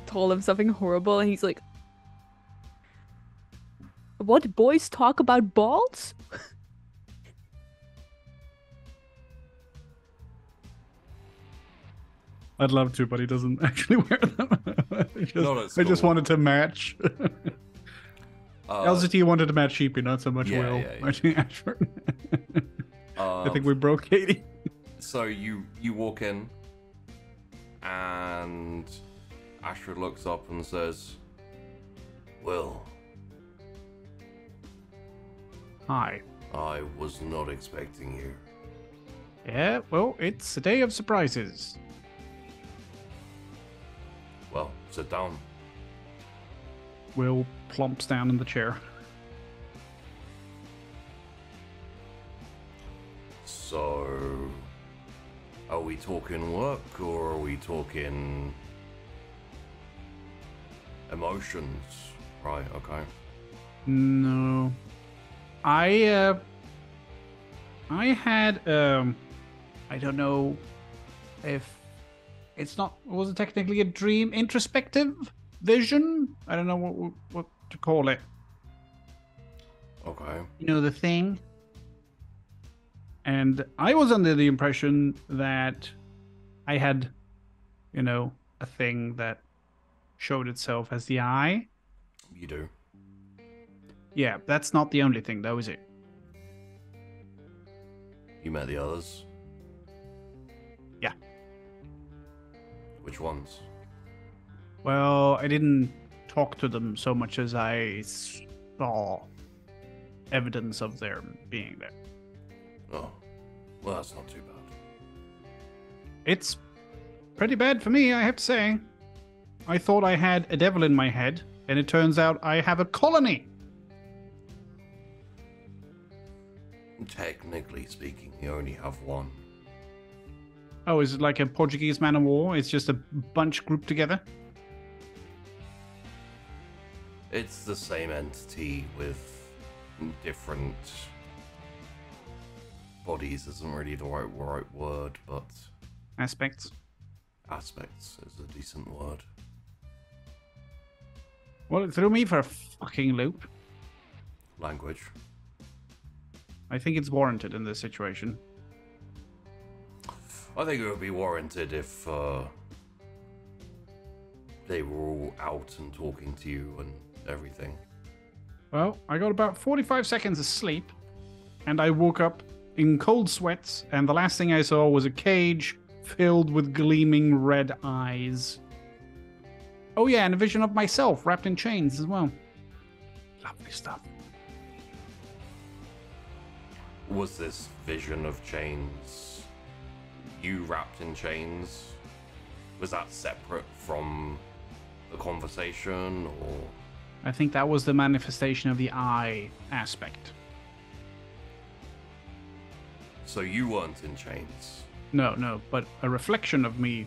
told him something horrible, and he's like, "What boys talk about balls?" I'd love to, but he doesn't actually wear them. Not at I just school. wanted to match. LZT wanted to match Sheepy, not so much yeah, Will. yeah, yeah. Matching Ashford. I think Um, we broke Katie. So you walk in, and Ashford looks up and says, "Will, Hi. I was not expecting you." Yeah, well, it's a day of surprises. Well, sit down. Will plumps down in the chair. So, are we talking work or are we talking emotions? Right, okay. No. I had I don't know if it's not, was it technically a dream, introspective vision? I don't know what to call it. Okay. You know, the thing. And I was under the impression that I had, you know, a thing that showed itself as the eye. You do. Yeah, that's not the only thing though, is it? You met the others? Yeah. Which ones? Well, I didn't talk to them so much as I saw evidence of their being there. Oh, well, that's not too bad. It's pretty bad for me, I have to say. I thought I had a devil in my head, and it turns out I have a colony. Technically speaking, you only have one. Oh, is it like a Portuguese man of war? It's just a bunch grouped together? It's the same entity with different bodies. Isn't really the right word, but Aspects. aspects is a decent word. Well, it threw me for a fucking loop. Language. I think it's warranted in this situation. I think it would be warranted if they were all out and talking to you and everything. Well, I got about 45 seconds of sleep, and I woke up in cold sweats, and the last thing I saw was a cage filled with gleaming red eyes. Oh yeah, and a vision of myself wrapped in chains as well. Lovely stuff. Was this vision of chains, you wrapped in chains, was that separate from the conversation, or? I think that was the manifestation of the I aspect. So you weren't in chains? No, but a reflection of me,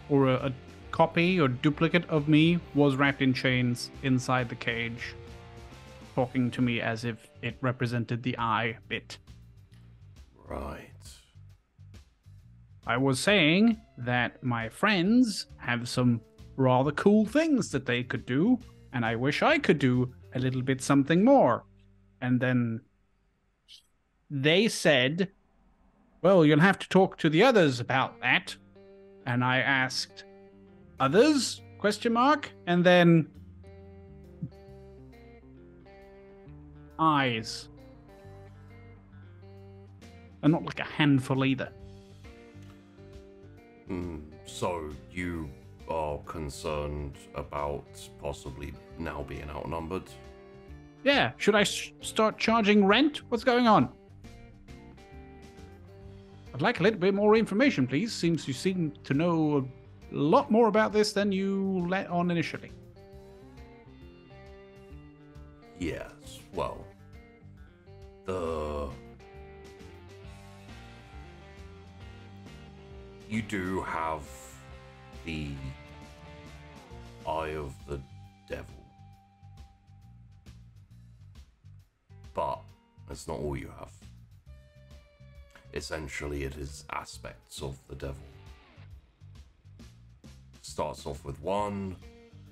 or a copy or duplicate of me, was wrapped in chains inside the cage, talking to me as if it represented the I bit. Right. I was saying that my friends have some rather cool things that they could do, and I wish I could do a little bit something more. And then they said, well, you'll have to talk to the others about that. And I asked, others? Question mark. And then eyes. And not like a handful either. So you are concerned about possibly now being outnumbered? Yeah, should I start charging rent? What's going on? I'd like a little bit more information, please. Seems you seem to know a lot more about this than you let on initially. Yes, well, you do have the Eye of the Devil. But it's not all you have. Essentially, it is aspects of the devil. Starts off with one,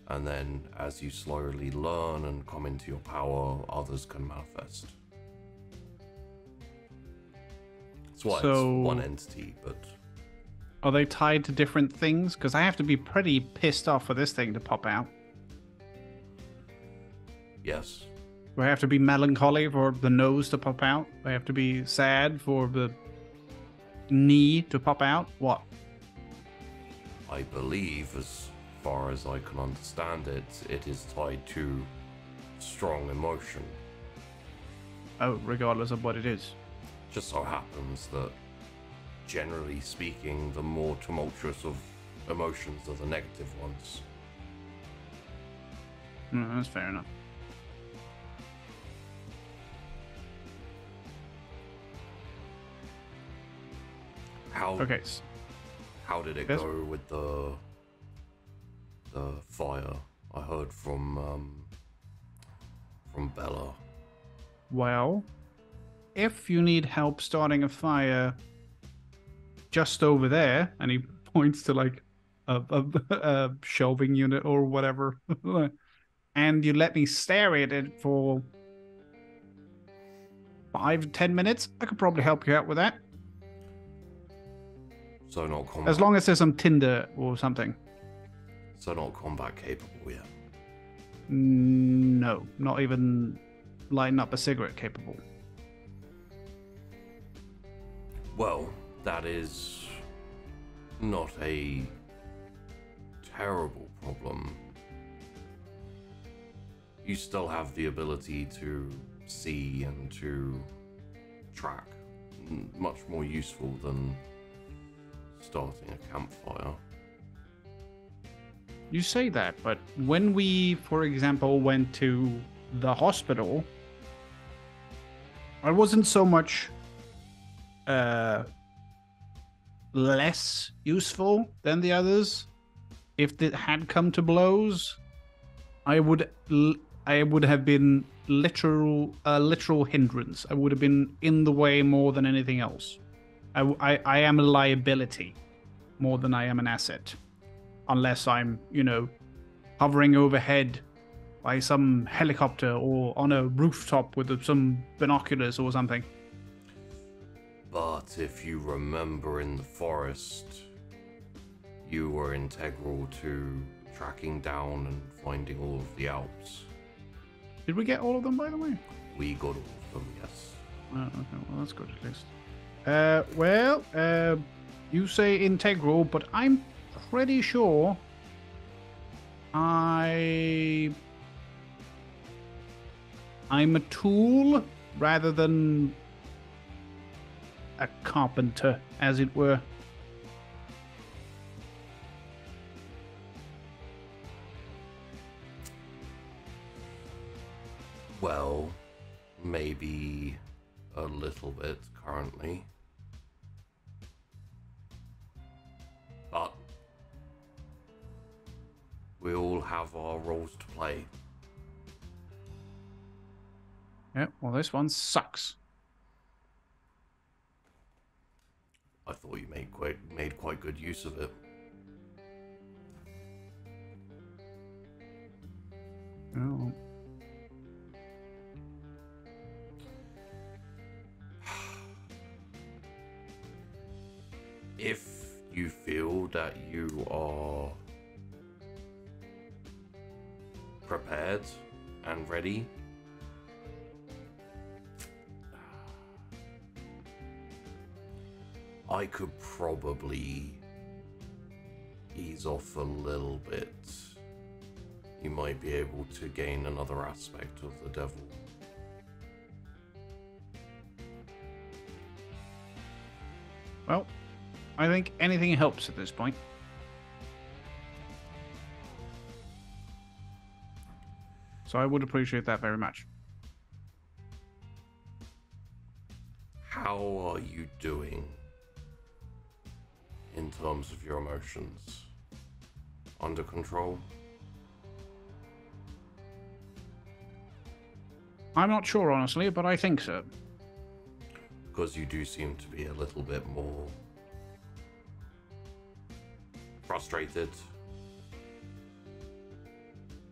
and then as you slowly learn and come into your power, others can manifest. That's why it's one entity, but... Are they tied to different things? Because I have to be pretty pissed off for this thing to pop out. Yes. Do I have to be melancholy for the nose to pop out? Do I have to be sad for the knee to pop out? What? I believe, as far as I can understand it, it is tied to strong emotion. Oh, regardless of what it is. Just so happens that, generally speaking, the more tumultuous of emotions are the negative ones. No, that's fair enough. Okay. How did it go with the fire? I heard from Bella. Well, if you need help starting a fire just over there, and he points to like a shelving unit or whatever, and you let me stare at it for 5 to 10 minutes, I could probably help you out with that. So not combat. As long as there's some tinder or something. So not combat capable yet. No, not even lighting up a cigarette capable. Well, that is not a terrible problem. You still have the ability to see and to track. Much more useful than starting a campfire. You say that, but when we, for example, went to the hospital, I wasn't so much less useful than the others. If it had come to blows, I would have been a literal hindrance. I would have been in the way more than anything else. I am a liability more than I am an asset. Unless I'm, hovering overhead by some helicopter or on a rooftop with some binoculars or something. But if you remember in the forest, you were integral to tracking down and finding all of the Alps. Did we get all of them, by the way? We got all of them, yes. Oh, okay, well, that's good at least. You say integral, but I'm pretty sure I I'm a tool rather than a carpenter, as it were. Well, maybe a little bit currently. But we all have our roles to play. Yeah, well, this one sucks. I thought you made quite good use of it. Oh. If you feel that you are prepared and ready, I could probably ease off a little bit. You might be able to gain another aspect of the devil. Well, I think anything helps at this point. So I would appreciate that very much. How are you doing in terms of your emotions? Under control? I'm not sure, honestly, but I think so. Because you do seem to be a little bit more frustrated.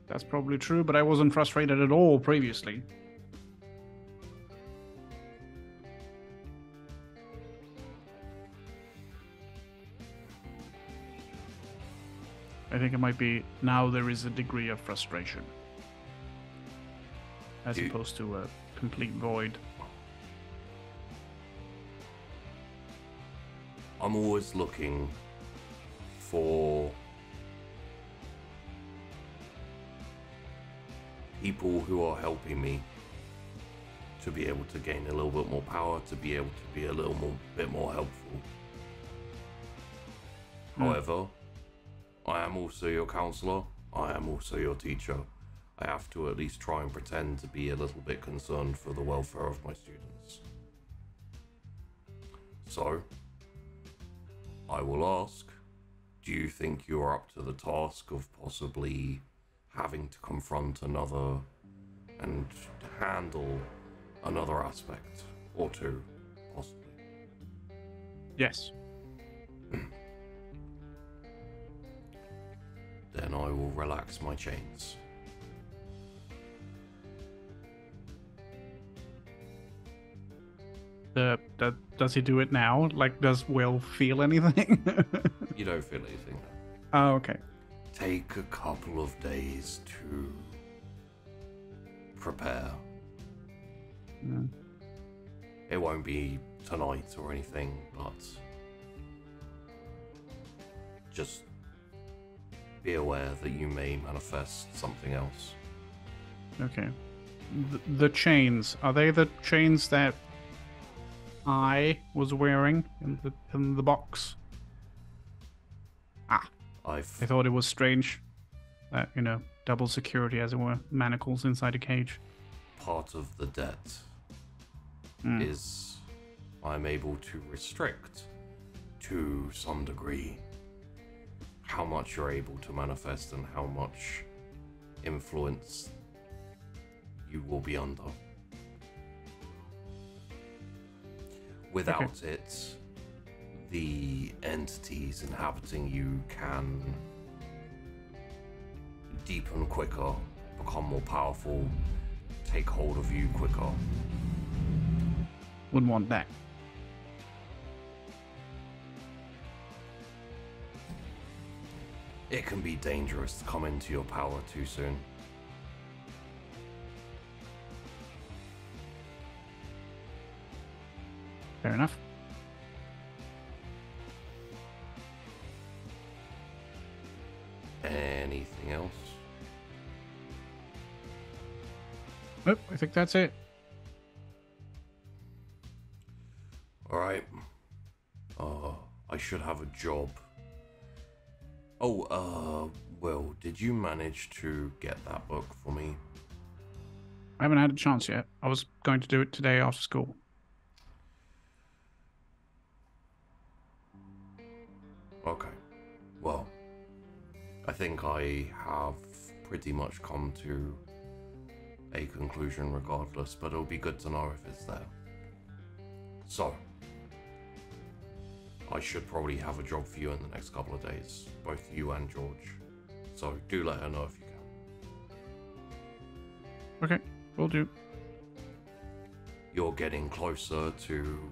That's probably true, but I wasn't frustrated at all previously. I think it might be now there is a degree of frustration. As opposed to a complete void. I'm always looking for people who are helping me to be able to gain a little bit more power, to be able to be a bit more helpful. However, I am also your counselor. I am also your teacher. I have to at least try and pretend to be a little bit concerned for the welfare of my students. So, I will ask, do you think you are up to the task of possibly having to confront another and handle another aspect or two, possibly? Yes. Then I will relax my chains. Does he do it now? Like, does Will feel anything? You don't feel anything. Oh, okay. Take a couple of days to prepare. Mm. It won't be tonight or anything, but just be aware that you may manifest something else. Okay. The chains, are they the chains that I was wearing in the box? I thought it was strange that, double security, as it were, manacles inside a cage. Part of the debt is I'm able to restrict to some degree how much you're able to manifest and how much influence you will be under. Without it, the entities inhabiting you can deepen quicker, become more powerful, take hold of you quicker. Wouldn't want that. It can be dangerous to come into your power too soon. Fair enough. Anything else? Oh, I think that's it. All right. I should have a job. Oh, Will, did you manage to get that book for me? I haven't had a chance yet. I was going to do it today after school. Okay. Well, I think I have pretty much come to a conclusion regardless, but it'll be good to know if it's there. So, I should probably have a job for you in the next couple of days, both you and George. So do let her know if you can. Okay, will do. You're getting closer to...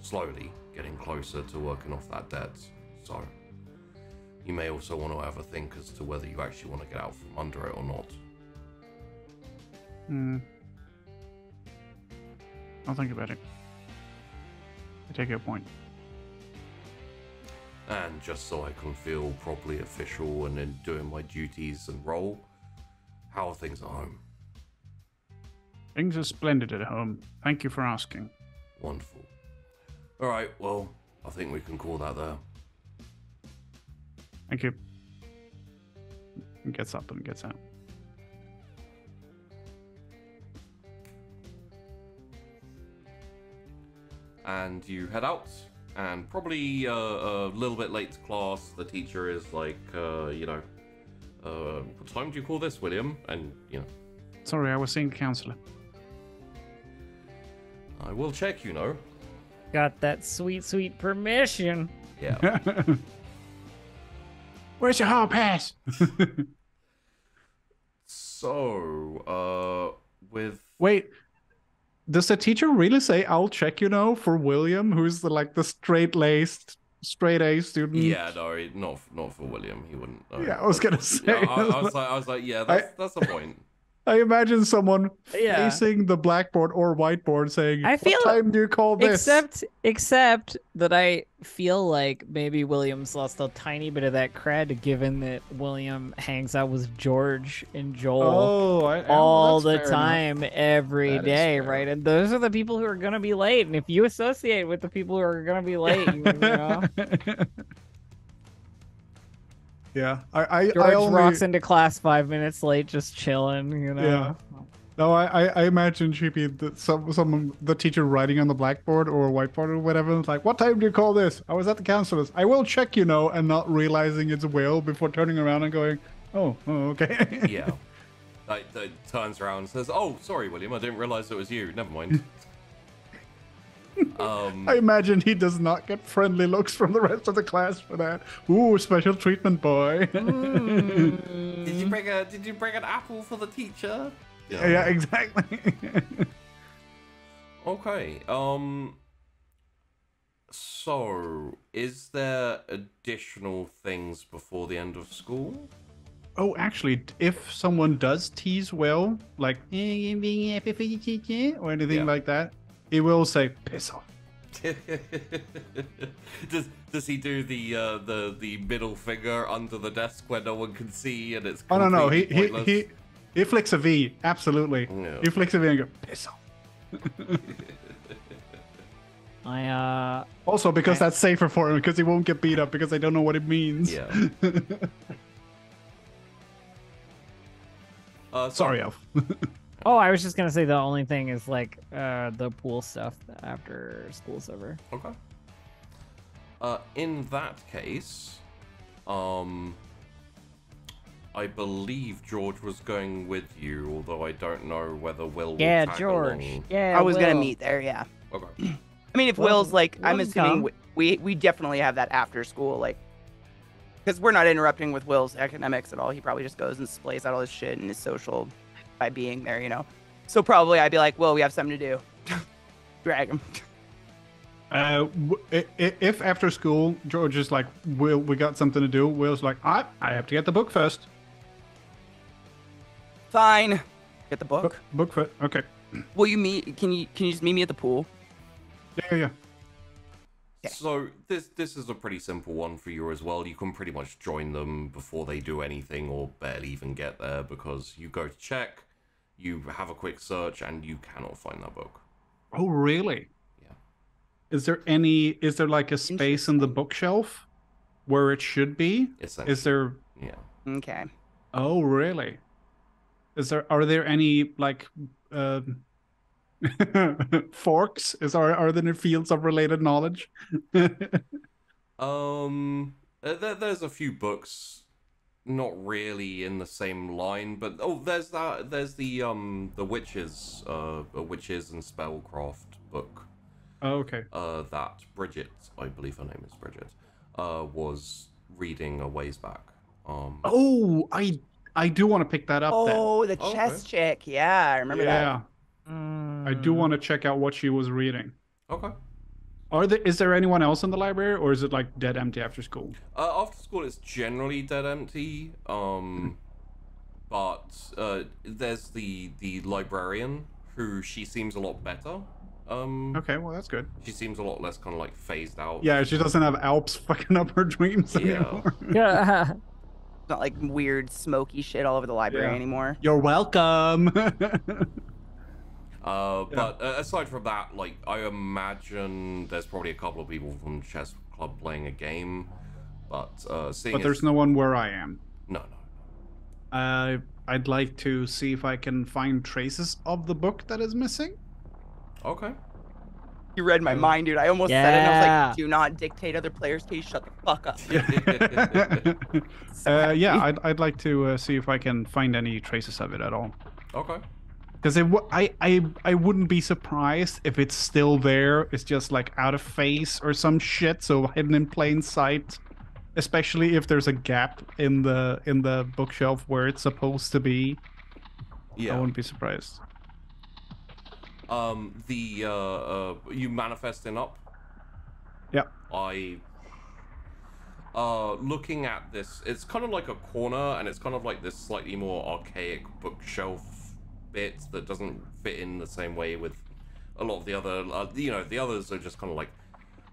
slowly getting closer to working off that debt, so you may also want to have a think as to whether you actually want to get out from under it or not. I'll think about it. I take your point. And just so I can feel properly official and in doing my duties and role, how are things at home? Things are splendid at home. Thank you for asking. Wonderful. Alright, well, I think we can call that there. Thank you. He gets up and gets out. And you head out, and probably a little bit late to class. The teacher is like, what time do you call this, William? And, Sorry, I was seeing the counselor. I will check, Got that sweet, sweet permission. Yeah. Where's your hall pass? So, with... Wait, does the teacher really say, I'll check, for William, who's the straight-laced, straight-A student? Yeah, no, not for William. He wouldn't. Yeah, I was gonna say. Yeah, I was like, yeah, that's the point. I imagine someone facing the blackboard or whiteboard saying, I feel, what time do you call this? Except that I feel like maybe William's lost a tiny bit of that cred, given that William hangs out with George and Joel all the time, every day, right? And those are the people who are going to be late. And if you associate with the people who are going to be late, Yeah, George rocks into class 5 minutes late, just chilling, Yeah. No, I imagine Sheepy that the teacher writing on the blackboard or whiteboard or whatever. It's like, what time do you call this? I was at the counselor's. I will check, and not realizing it's Will before turning around and going, oh okay. Yeah. Like, turns around and says, "Oh, sorry, William. I didn't realize it was you. Never mind." I imagine he does not get friendly looks from the rest of the class for that. Ooh, special treatment, boy. Did you bring an apple for the teacher? Yeah, exactly. Okay. So, is there additional things before the end of school? Oh, actually, if someone does tease Will, like, or anything like that, he will say, piss off. Does he do the middle finger under the desk where no one can see and it's Oh, no, pointless? he flicks a V, absolutely. Yeah. He flicks a V and goes, piss off. Also, because that's safer for him, because he won't get beat up, because they don't know what it means. Yeah. Sorry, Elf. Oh, I was just gonna say the only thing is the pool stuff after school's over. Okay. In that case, I believe George was going with you, although I don't know whether Will will tag George. along. Yeah, I was gonna Will. meet there, yeah. Okay. I mean, if Will's I'm assuming come. we definitely have that after school, because we're not interrupting with Will's academics at all. He probably just goes and splays out all his shit and his social by being there, So probably I'd be like, Will, we have something to do. Drag him. If after school George is like, Will, we got something to do, Will's like, I have to get the book first. Fine. Get the book. Book first. Okay. Will you meet? Can you just meet me at the pool? Yeah. So this is a pretty simple one for you as well. You can pretty much join them before they do anything or barely even get there, because you go to check, you have a quick search and you cannot find that book. Oh, really? Yeah. Is there like a space in the bookshelf where it should be? Essentially. Is there? Yeah. Okay. Oh, really? Are there any like forks? Are there fields of related knowledge? There's a few books, not really in the same line, but there's the witches, witches and spellcraft book. Oh, okay. That Bridget, I believe her name is Bridget, was reading a ways back. Oh, I do want to pick that up. Oh, then. the chess chick. Yeah, I remember that. Yeah. I do want to check out what she was reading. Okay. Is there anyone else in the library, or is it like dead empty after school? After school, it's generally dead empty. But there's the librarian, who she seems a lot better. Okay, well that's good. She seems a lot less kind of like phased out. Yeah, she doesn't have Alps fucking up her dreams anymore. Yeah. Not like weird smoky shit all over the library anymore. You're welcome. But aside from that, like, I imagine there's probably a couple of people from the chess club playing a game, but there's no one where I am. No. I'd like to see if I can find traces of the book that is missing. Okay. You read my mind, dude. I almost said it, and I was like, do not dictate other players' taste. Shut the fuck up. Yeah, I'd like to see if I can find any traces of it at all. Okay. Because I wouldn't be surprised if it's still there. It's just like out of face or some shit, so hidden in plain sight. Especially if there's a gap in the bookshelf where it's supposed to be. Yeah. I wouldn't be surprised. You manifesting up? Yeah. Looking at this, it's kind of like a corner, and it's kind of like this slightly more archaic bookshelf bit that doesn't fit in the same way with a lot of the other, the others are just kind of like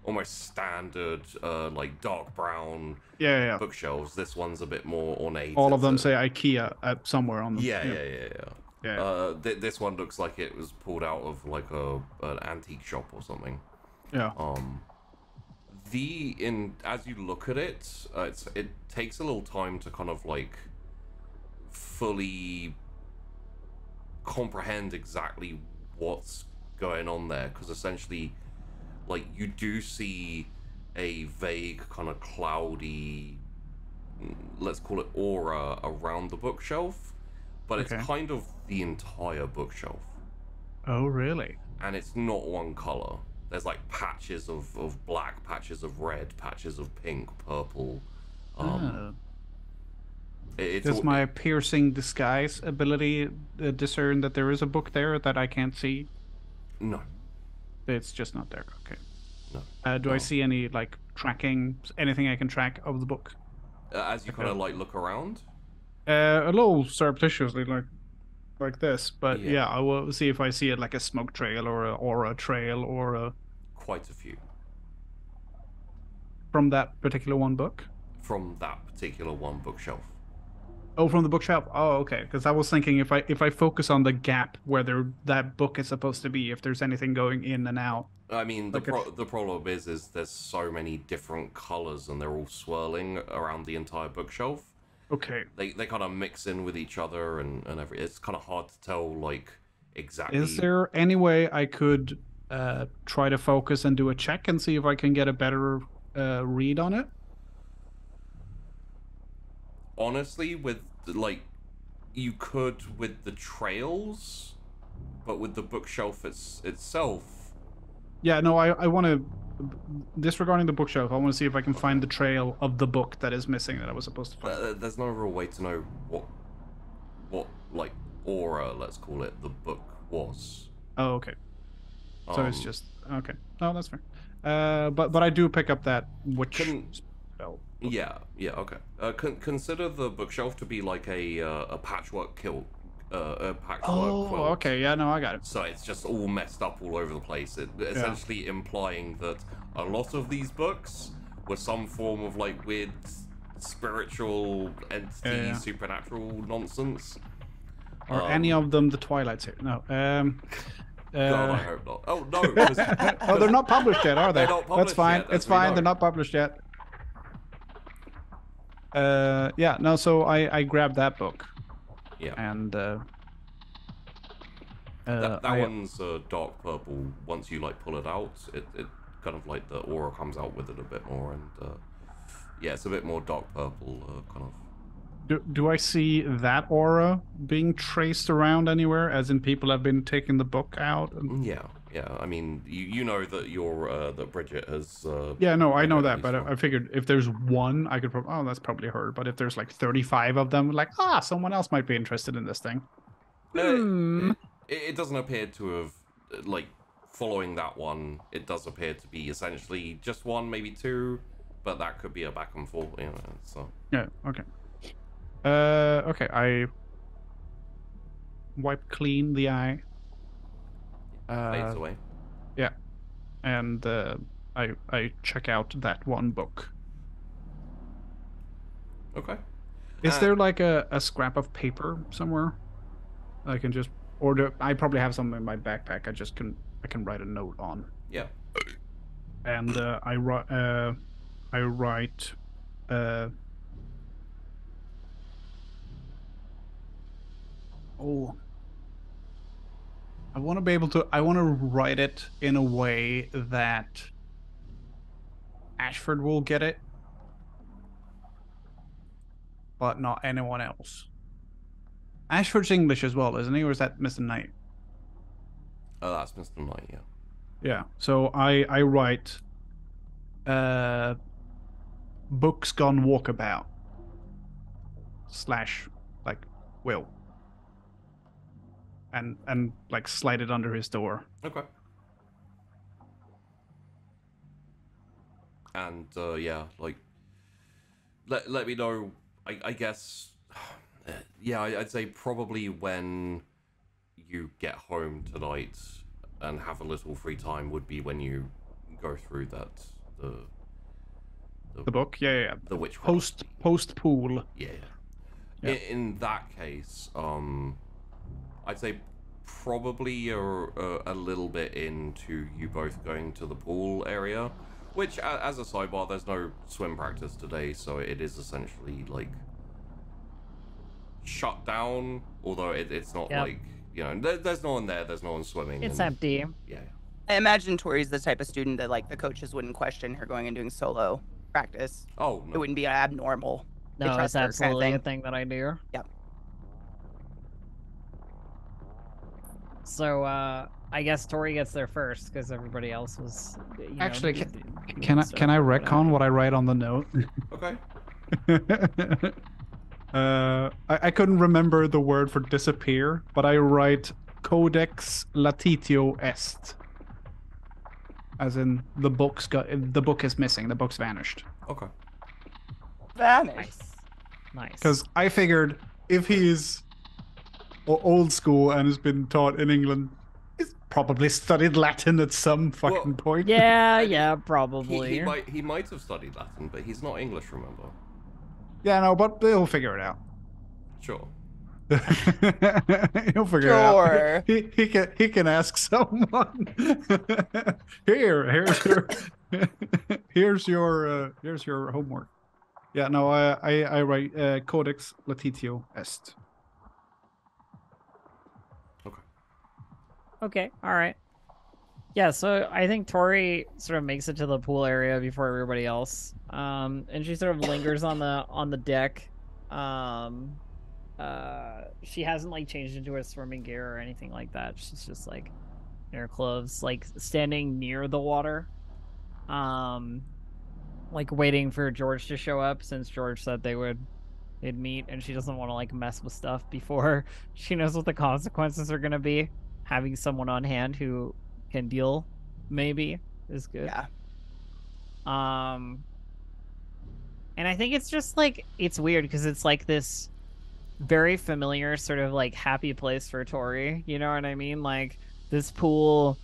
almost standard, like dark brown bookshelves. This one's a bit more ornate. All of them say IKEA at somewhere on them. Yeah. This one looks like it was pulled out of like an antique shop or something. Yeah. As you look at it, it takes a little time to kind of like fully comprehend exactly what's going on there, because essentially, like, you do see a vague kind of cloudy, let's call it aura around the bookshelf, but it's kind of the entire bookshelf. Oh, really? And it's not one color. There's like patches of black, patches of red, patches of pink, purple. Does my piercing disguise ability discern that there is a book there that I can't see? No. It's just not there. Okay. No. Do I see any like tracking, anything I can track of the book? As you kind of like look around? A little surreptitiously, like this. But yeah, I will see if I see it like a smoke trail or a aura trail or a. Quite a few. From that particular one book? From that particular one bookshelf. Oh, from the bookshelf. Oh, okay. Because I was thinking if I focus on the gap where that book is supposed to be, if there's anything going in and out. I mean, the problem is there's so many different colors and they're all swirling around the entire bookshelf. Okay. They kind of mix in with each other and it's kind of hard to tell like exactly. Is there any way I could try to focus and do a check and see if I can get a better read on it? Honestly, with like, you could with the trails, but with the bookshelf itself. Yeah, no, I want to, disregarding the bookshelf, I want to see if I can find the trail of the book that is missing that I was supposed to find. There's no real way to know what like aura, let's call it, the book was. Oh, okay. So it's just okay. Oh, that's fair. But I do pick up that witch spell. Yeah, okay. Consider the bookshelf to be like a patchwork quilt. Quilt. Okay, yeah, no, I got it. So it's just all messed up all over the place. Essentially implying that a lot of these books were some form of like weird spiritual entity, supernatural nonsense. Are any of them the Twilight series? No. God, I hope not. Oh no! 'cause- Oh, they're not published yet, are they? They're not That's published fine. yet, as It's we fine. know. They're not published yet. Yeah. No. So I grabbed that book, Yeah. and That I- one's dark purple. Once you like pull it out, it kind of like the aura comes out with it a bit more, and yeah, it's a bit more dark purple kind of. Do I see that aura being traced around anywhere? As in, people have been taking the book out. Yeah. I mean, you know that that Bridget has. Yeah, no, I know read that, these but ones. I figured if there's one, I could probably. Oh, that's probably her. But if there's like 35 of them, like, someone else might be interested in this thing. It doesn't appear to have like following that one. It does appear to be essentially just one, maybe two, but that could be a back and forth. You know, so. Yeah. Okay. Okay. I wipe clean the eye. Fades away. Yeah, and I check out that one book. Okay. Is there like a scrap of paper somewhere? I can just order. I probably have some in my backpack. I can write a note on. Yeah. And I write. Oh. I want to be able to. I want to write it in a way that Ashford will get it, but not anyone else. Ashford's English as well, isn't he? Or is that Mr. Knight? Oh, that's Mr. Knight. Yeah. Yeah. So I write. Books gone walkabout. / like Will. And like slide it under his door. Okay. And yeah, like let me know. I guess. Yeah, I'd say probably when you get home tonight and have a little free time would be when you go through that The book, yeah. the witch Post pool. Yeah. Yeah. In that case, I'd say probably a little bit into you both going to the pool area, which, as a sidebar, there's no swim practice today, so it is essentially like shut down. Although it's not like, you know, there's no one there. There's no one swimming. It's and, empty. Yeah. I imagine Tori's the type of student that like the coaches wouldn't question her going and doing solo practice. Oh It no. wouldn't be abnormal. They No, trust it's her kind of absolutely a thing. thing that I do. Yep. So I guess Tori gets there first because everybody else was. You know, Actually, doing Can I stuff or retcon whatever. what I write on the note? Okay. I couldn't remember the word for disappear, but I write Codex Latitio Est. As in the book is missing, the book's vanished. Okay. Vanished. Nice. Because I figured if he's old school and has been taught in England, he's probably studied Latin at some fucking Well, point. Yeah, I mean, yeah, probably. He might have studied Latin, but he's not English, remember? Yeah, no, but they'll figure it out. Sure. He'll figure Sure. it out. He can ask someone. Here's your homework. Yeah, no, I write Codex Latitio Est. Okay, all right. Yeah, so I think Tori sort of makes it to the pool area before everybody else. And she sort of lingers on the deck. She hasn't like changed into her swimming gear or anything like that. She's just like in her clothes, like standing near the water. Like waiting for George to show up since George said they'd meet, and she doesn't want to like mess with stuff before she knows what the consequences are gonna be. Having someone on hand who can deal maybe is good. Yeah. And I think it's just like it's weird because it's like this very familiar sort of like happy place for Tori, you know what I mean? Like this pool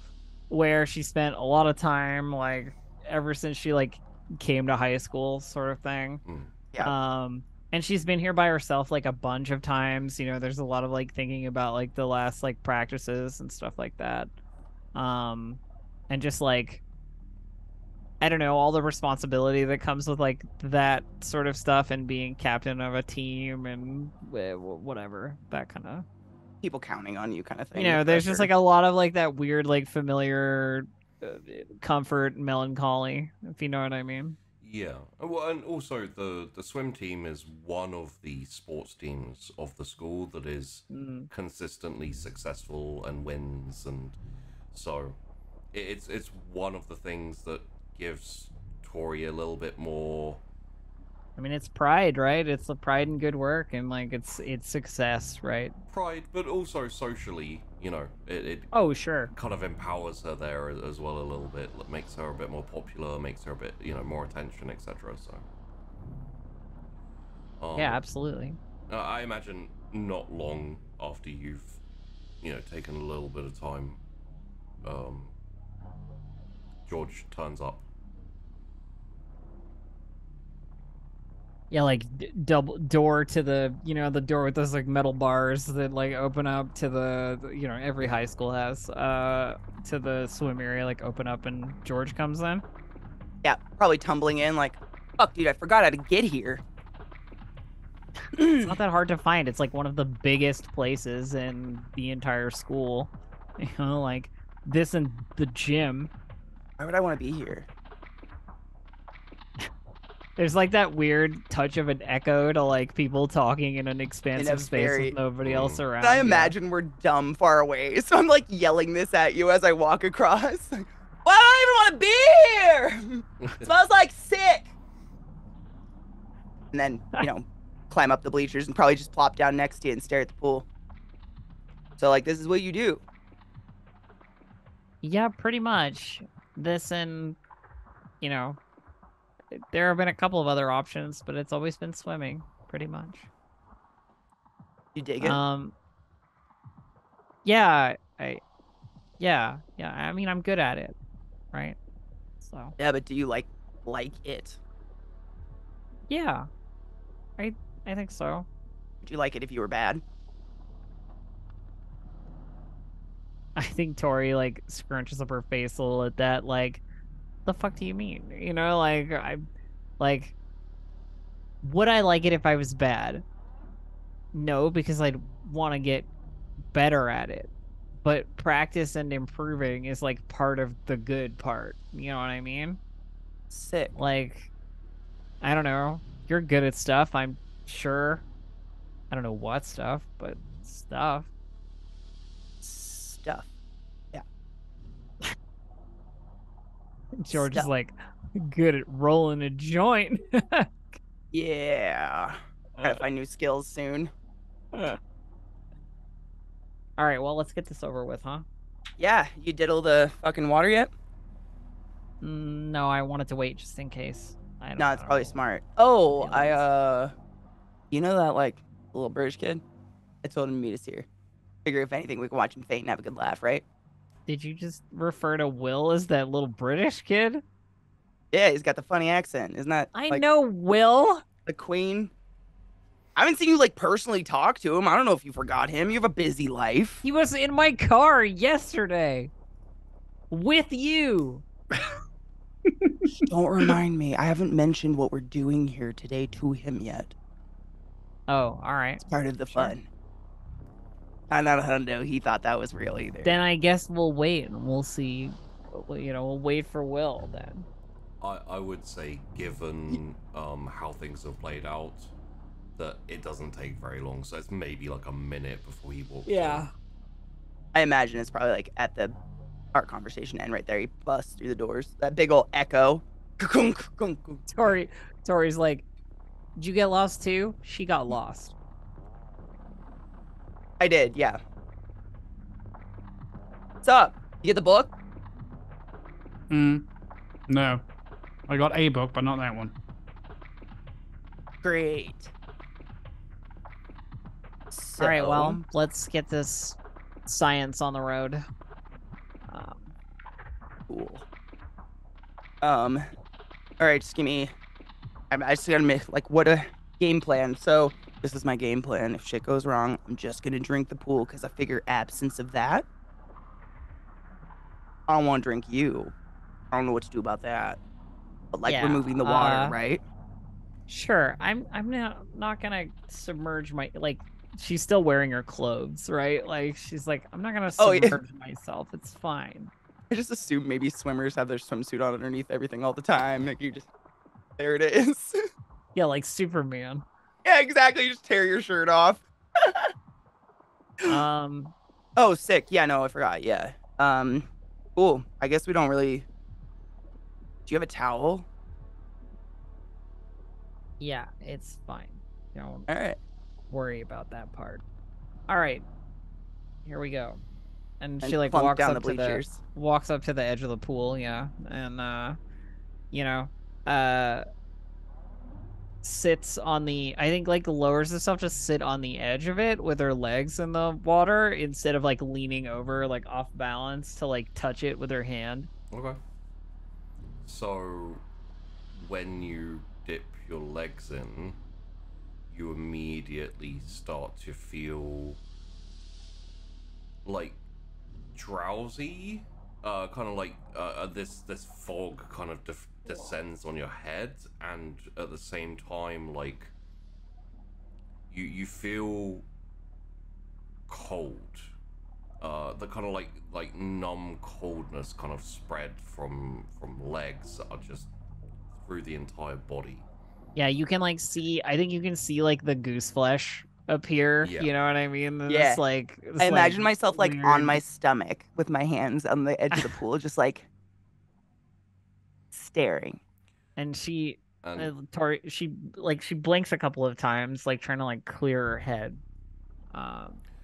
where she spent a lot of time like ever since she like came to high school sort of thing. Mm. Yeah. And she's been here by herself like a bunch of times. There's a lot of like thinking about like the last like practices and stuff like that. And just like I don't know, all the responsibility that comes with like that sort of stuff and being captain of a team and whatever, that kind of. People counting on you kind of thing. There's just like a lot of like that weird like familiar comfort, melancholy, if you know what I mean. Yeah, well, and also the swim team is one of the sports teams of the school that is consistently successful and wins, and so it's one of the things that gives Tori a little bit more. I mean, it's pride, right? It's the pride in good work, and like it's success, right? Pride, but also socially, it Oh, sure. kind of empowers her there as well a little bit. Makes her a bit more popular, makes her a bit, more attention, etc. So. Yeah, absolutely. I imagine not long after you've, taken a little bit of time, George turns up. Yeah, like double door to the, the door with those like metal bars that like open up to the, every high school has, to the swim area, like open up and George comes in. Yeah, probably tumbling in like, fuck, dude, I forgot how to get here. It's not that hard to find. It's like one of the biggest places in the entire school. Like this and the gym. Why would I want to be here? There's like that weird touch of an echo to like people talking in an expansive space with nobody else around. I imagine we're dumb far away, so I'm like yelling this at you as I walk across. Why do I even want to be here? Smells like sick. And then, climb up the bleachers and probably just plop down next to you and stare at the pool. So like, this is what you do. Yeah, pretty much. This and, there have been a couple of other options, but it's always been swimming, pretty much. You dig it? Yeah, yeah. I mean, I'm good at it, right? So. Yeah, but do you like it? Yeah, I think so. Would you like it if you were bad? I think Tori like scrunches up her face a little at that, like, the fuck do you mean? Would I like it if I was bad? No, because I'd want to get better at it. But practice and improving is like part of the good part. You know what I mean? Sick. Like, I don't know. You're good at stuff, I'm sure. I don't know what stuff, but stuff. Stuff. Yeah. George is like good at rolling a joint. Yeah. Gotta find new skills soon. All right, well, let's get this over with, huh? Yeah, you diddle the fucking water yet? No, I wanted to wait just in case. No, it's probably smart. Oh, you know that like little British kid? I told him to meet us here. Figure if anything, we can watch him faint and have a good laugh, right? Did you just refer to Will as that little British kid? Yeah, he's got the funny accent. Isn't that I like, know Will. the Queen? I haven't seen you like personally talk to him. I don't know if you forgot him. You have a busy life. He was in my car yesterday. With you. Don't remind me. I haven't mentioned what we're doing here today to him yet. Oh, all right. It's part of the fun. I'm not a hundo. He thought that was real either. Then I guess we'll wait and we'll see. We'll wait for Will then. I would say, given how things have played out, that it doesn't take very long. So it's maybe like a minute before he walks in. I imagine it's probably like at the our conversation end right there. He busts through the doors. That big old echo. Tori's like, did you get lost too? She got lost. I did, yeah. What's up? You get the book? No. I got a book, but not that one. Great. All right, well, let's get this science on the road. Cool. All right, just give me. I just gotta make like what game plan. So this is my game plan. If shit goes wrong, I'm just gonna drink the pool because I figure absence of that, I don't want to drink you. I don't know what to do about that. But like Yeah, removing the water, right? Sure. I'm not gonna submerge my like. She's still wearing her clothes, right? Like she's like, I'm not gonna Oh, yeah. submerge myself. It's fine. I just assume maybe swimmers have their swimsuit on underneath everything all the time. Like you just, there it is. Yeah, like Superman. Yeah, exactly. You just tear your shirt off. Um, Oh, sick. Yeah, no, I forgot. Yeah. Cool. I guess we don't really. Do you have a towel? yeah, it's fine. Don't All right. worry about that part. All right, here we go. And And she like plunk walks down up the to the bleachers. walks up to the edge of the pool, yeah, and you know, uh, sits on the I think like lowers herself to sit on the edge of it with her legs in the water instead of like leaning over like off balance to like touch it with her hand. Okay. So, when you dip your legs in, you immediately start to feel like drowsy, kind of like this fog kind of descends on your head, and at the same time, like you feel cold. The kind of like numb coldness kind of spread from legs that are just through the entire body. Yeah, you can like see. I think you can see like the goose flesh appear. Yeah. You know what I mean? Yeah. This, I imagine like, myself like on weird- my stomach with my hands on the edge of the pool, just like staring. And she, And she blinks a couple of times, like trying to like clear her head,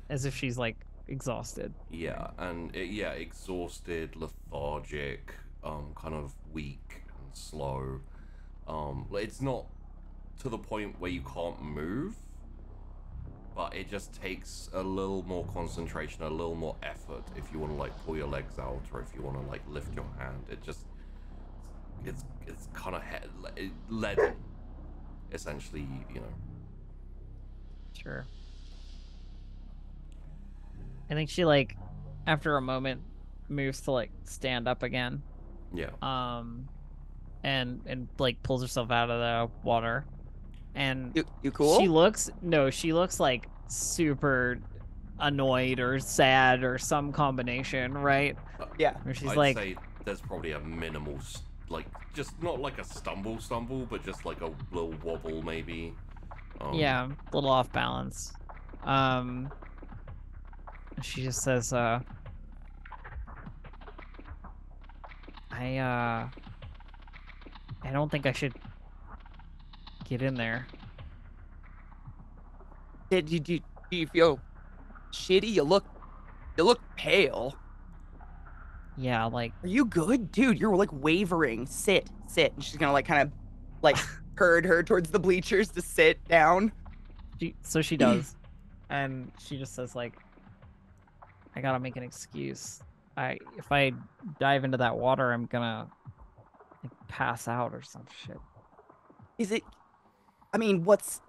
as if she's like exhausted. yeah, and exhausted, lethargic, kind of weak and slow. It's not to the point where you can't move, but it just takes a little more concentration, a little more effort if you want to like pull your legs out, or if you want to like lift your hand. It's kind of leaden, essentially, you know. Sure. I think she like, after a moment, moves to like stand up again. Yeah. And like pulls herself out of the water, and You cool? she looks like super annoyed or sad or some combination, right? Yeah. Where she's I'd like, say there's probably a minimal, like, just not like a stumble, but just like a little wobble, maybe. yeah, a little off balance. She just says, I don't think I should get in there. Do you feel shitty? You look pale. Yeah, like, Are you good? Dude, you're like wavering. Sit. And she's gonna like kind of like herd her towards the bleachers to sit down. so she does. And she just says like, I gotta make an excuse. If I dive into that water, I'm gonna like pass out or some shit. Is it? I mean, what's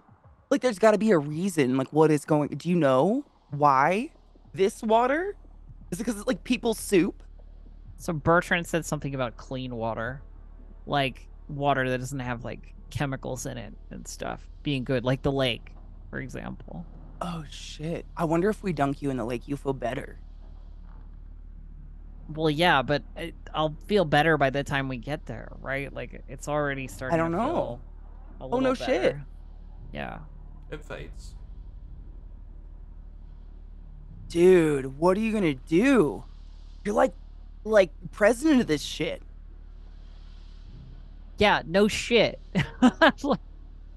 like? There's got to be a reason. Like, what is going? Do you know why this water? Is it because it's like people's soup? So Bertrand said something about clean water, like water that doesn't have like chemicals in it and stuff being good, like the lake, for example. Oh shit! I wonder if we dunk you in the lake, you feel better. Well, yeah, but I'll feel better by the time we get there, right? Like it's already starting. I don't to know. feel a Oh, little no better. shit. Yeah. It fades. Dude, what are you gonna do? You're like president of this shit. Yeah. No shit.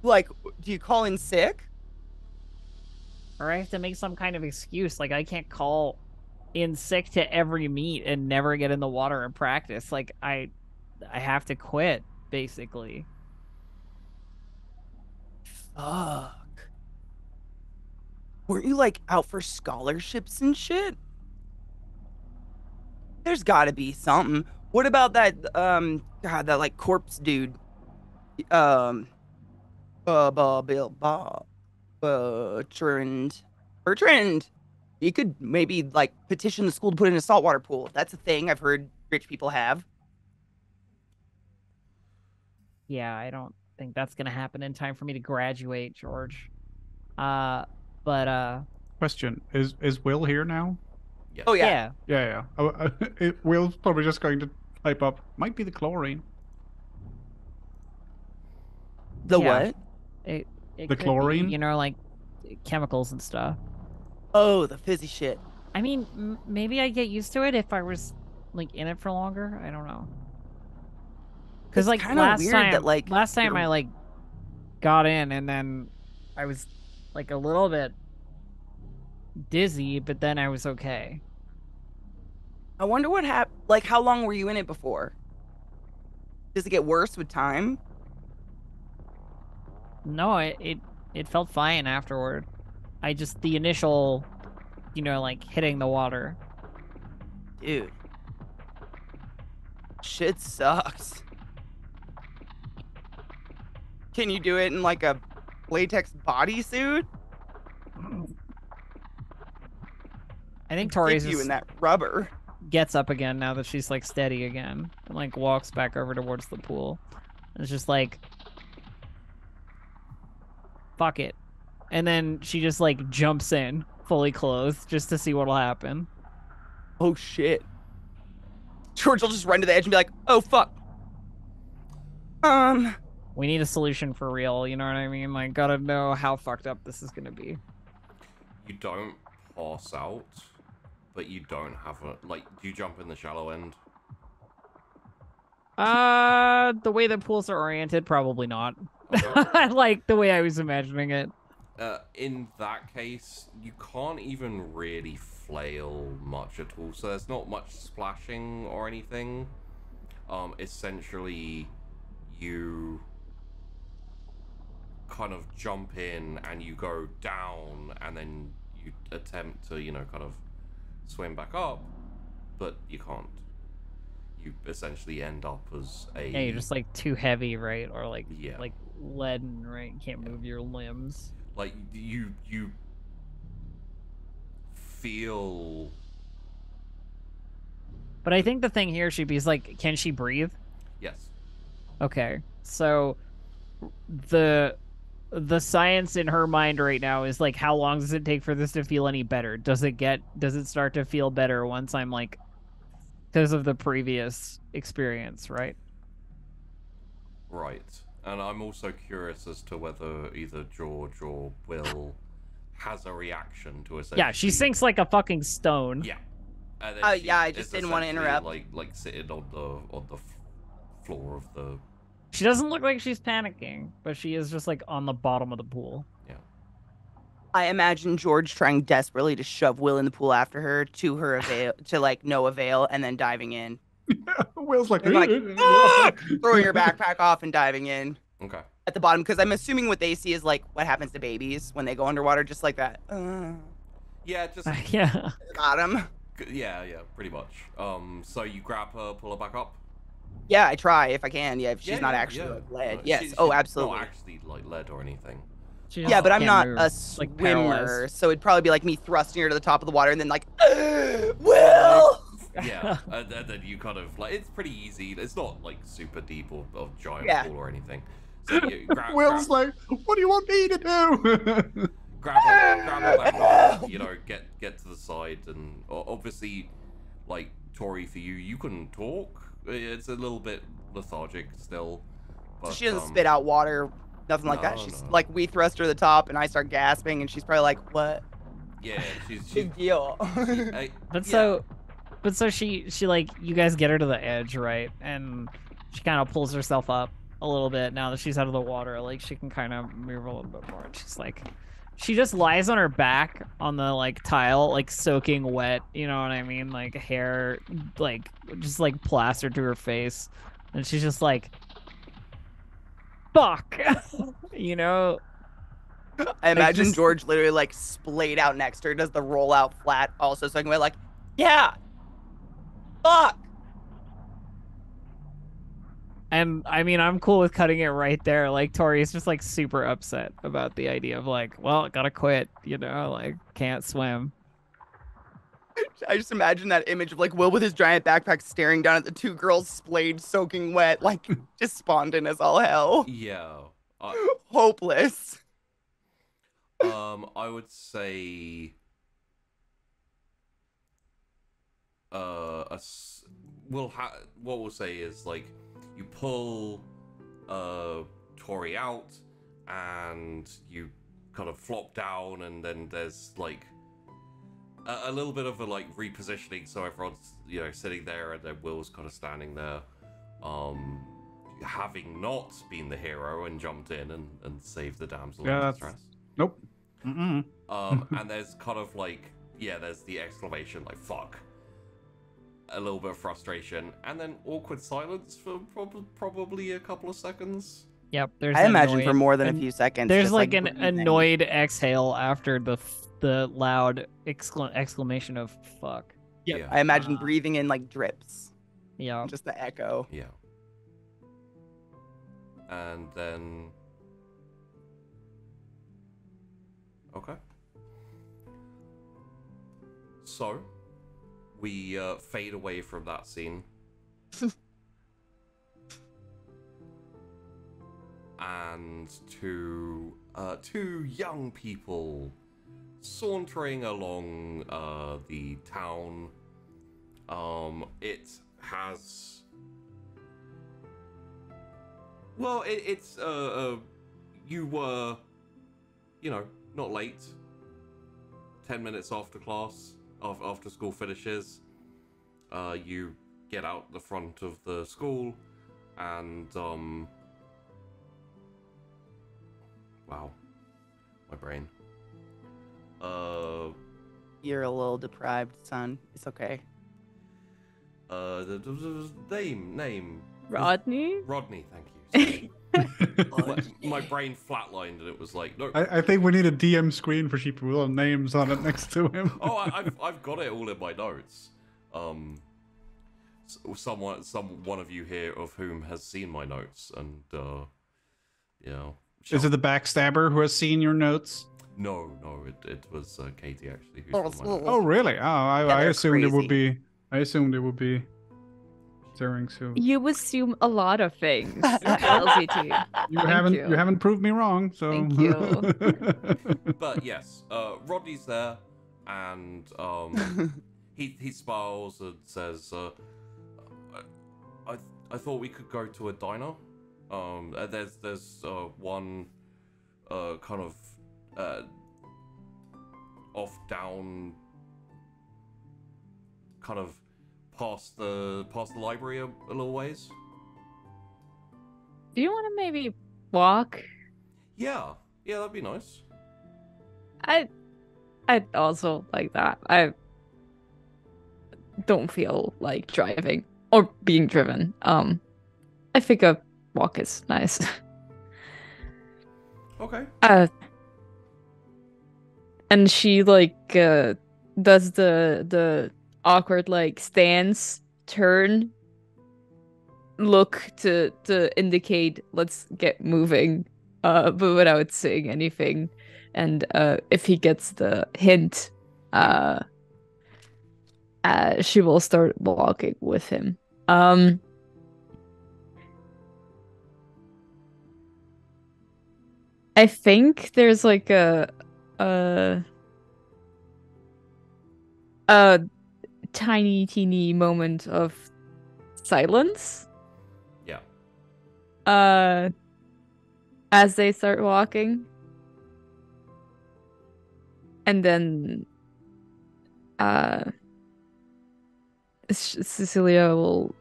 Like, do you call in sick? Or I have to make some kind of excuse. Like I can't call in sick to every meet and never get in the water and practice. Like I have to quit, basically. Fuck. Weren't you like out for scholarships and shit? There's gotta be something. What about that God, that like corpse dude? Bertrand. Bertrand. You could maybe like petition the school to put in a saltwater pool. That's a thing I've heard rich people have. Yeah, I don't think that's gonna happen in time for me to graduate, George. But Question: Is Will here now? Yes. Oh yeah. yeah. Yeah. Will's probably just going to type up. Might be the chlorine. The Yeah. what? It The could be, chlorine? you know, like chemicals and stuff. Oh, the fizzy shit. I mean, maybe I'd get used to it if I was like in it for longer. I don't know. Because It's like kinda last weird time, that, like, last time you're- I like got in and then I was like a little bit dizzy, but then I was okay. I wonder what happened. Like, how long were you in it before? Does it get worse with time? No, it felt fine afterward. I just the initial, you know, like hitting the water. Dude. Shit sucks. Can you do it in like a latex bodysuit? I think Tori's Dip you just in that rubber. gets up again now that she's like steady again and like walks back over towards the pool. And it's just like fuck it. And then she just like jumps in fully clothed just to see what'll happen. Oh shit. George will just run to the edge and be like, oh fuck. We need a solution for real, you know what I mean? Like gotta know how fucked up this is gonna be. You don't pass out, but you don't have a like. Do you jump in the shallow end? The way that pools are oriented, probably not. Okay. Like the way I was imagining it. In that case, you can't even really flail much at all. So there's not much splashing or anything. Essentially, you kind of jump in and you go down, and then you attempt to, you know, kind of swim back up, but you can't. You essentially end up as a. Yeah, you're just like too heavy, right? Or like Yeah. like leaden, right? You can't move your limbs. Like you feel. But I think the thing here should be is like, can she breathe? Yes. Okay, so the science in her mind right now is like, how long does it take for this to feel any better? Does it start to feel better once I'm like, because of the previous experience, right? Right. And I'm also curious as to whether either George or Will has a reaction to essentially. Yeah, she sinks like a fucking stone. Yeah. And then Oh, she yeah, I just is didn't wanna essentially, interrupt. Like sitting on the floor of the. She doesn't look like she's panicking, but she is just like on the bottom of the pool. Yeah. I imagine George trying desperately to shove Will in the pool after her to her avail, to like no avail, and then diving in. Will's like, And, like, "Ah!" throwing her backpack off and diving in Okay. at the bottom, because I'm assuming what they see is like what happens to babies when they go underwater, just like that. Yeah. Just. Yeah. Got him. Yeah. Pretty much. So you grab her, pull her back up. Yeah, I try if I can. Yeah, if she's Yeah, not yeah, actually yeah. like lead. No, Yes. she's Absolutely. Not actually like lead or anything. She Yeah, just but I'm can't not move, a like, swimmer, paralyzed. so it'd probably be like me thrusting her to the top of the water and then like, Will. Yeah, and then you kind of like, it's pretty easy. It's not like super deep or giant Yeah. pool or anything. So you Will's like, what do you want me to do? grab her back up, you know, get to the side, and obviously, like Tori, for you can talk. It's a little bit lethargic still. But, So she doesn't spit out water, nothing like that. No, She's no. like, we thrust her to the top, and I start gasping, and she's probably like, what? Yeah, she's Big deal. But so she like, you guys get her to the edge, right? And she kind of pulls herself up a little bit now that she's out of the water. Like she can kind of move a little bit more. And she's like, she just lies on her back on the like tile, like soaking wet. You know what I mean? Like hair, like just like plastered to her face, and she's just like, fuck, you know. I imagine just- George literally like splayed out next to her, does the roll out flat also soaking wet, like, yeah. Fuck. And I mean, I'm cool with cutting it right there. Like Tori is just like super upset about the idea of like, well, gotta quit, like can't swim. I just imagine that image of like Will with his giant backpack staring down at the two girls splayed, soaking wet, like despondent as all hell. Yeah. Hopeless. I would say what we'll say is like you pull Tori out and you kind of flop down, and then there's like a little bit of a like repositioning, so everyone's sitting there and then Will's kind of standing there, having not been the hero and jumped in and saved the damsel in distress. Nope. Mm-mm. And there's kind of like, there's the exclamation like fuck, a little bit of frustration, and then awkward silence for probably a couple of seconds. Yep, there's I imagine for annoyed- more than a few seconds. There's just, like an breathing. annoyed exhale after the loud exclamation of fuck. Yeah. I imagine breathing in like drips. Yeah. Just the echo. Yeah. And then okay. So we fade away from that scene. And to two young people sauntering along the town. It has, well, it's you were, not late. 10 minutes after class, after school finishes, you get out the front of the school, and wow, my brain. You're a little deprived, son. It's okay. The name. Rodney? Rodney, thank you. Sorry. my brain flatlined and it was like, no. I think we need a DM screen for sheep with all names on it next to him. Oh, I've got it all in my notes. One of you here of whom has seen my notes, and Is it the backstabber who has seen your notes? No, it was Katie actually. Who's on my notes. Oh, really? Oh, I they're assumed it would crazy. be. I assumed it would be. Staring so. You assume a lot of things, LZT. You Thank you haven't proved me wrong, so. Thank you. But yes, Rodney's there, and he smiles and says, I thought we could go to a diner. There's one kind of off down, kind of past the library a little ways. Do you want to maybe walk? Yeah, that'd be nice. I'd also like that. I don't feel like driving or being driven. I think a walk is nice. Okay. And she does the awkward stance, turn, look to indicate let's get moving, but without saying anything. And if he gets the hint, she will start walking with him. I think there's like a tiny teeny moment of silence. Yeah. As they start walking. And then Cecilia will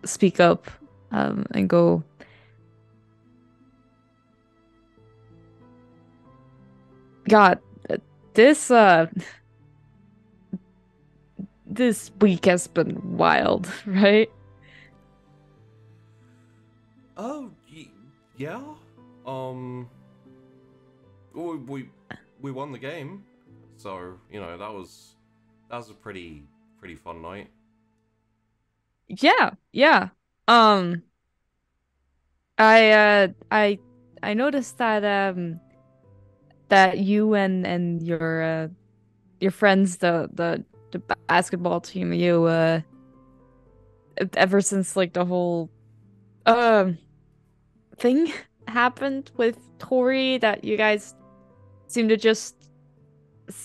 speak up and go, God, this week has been wild, right? Oh, yeah. We won the game, so that was a pretty fun night. Yeah. I noticed that that you and your friends, the basketball team, you ever since like the whole um thing happened with Tori, that you guys seem to just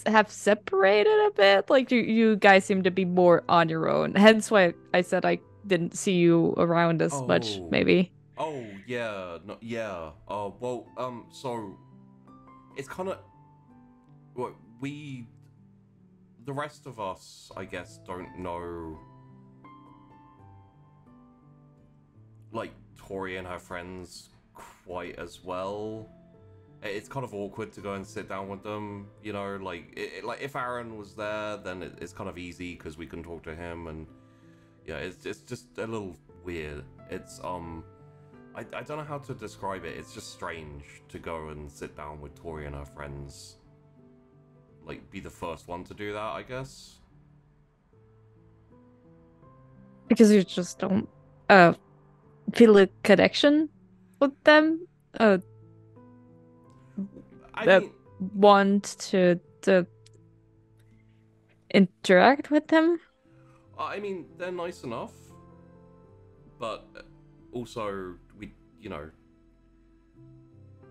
have separated a bit. Like you guys seem to be more on your own. Hence why I said I didn't see you around as much, Oh. maybe. Oh, yeah. No, yeah. Well, so it's kind of what we, the rest of us, I guess, don't know, like, Tori and her friends quite as well. It's kind of awkward to go and sit down with them, you know, like, like if Aaron was there, then it's kind of easy because we can talk to him, and yeah, it's just a little weird. It's, I don't know how to describe it. It's just strange to go and sit down with Tori and her friends. Like, be the first one to do that, I guess. Because you just don't feel a connection with them. I That mean, want to interact with them. they're nice enough, but also you know,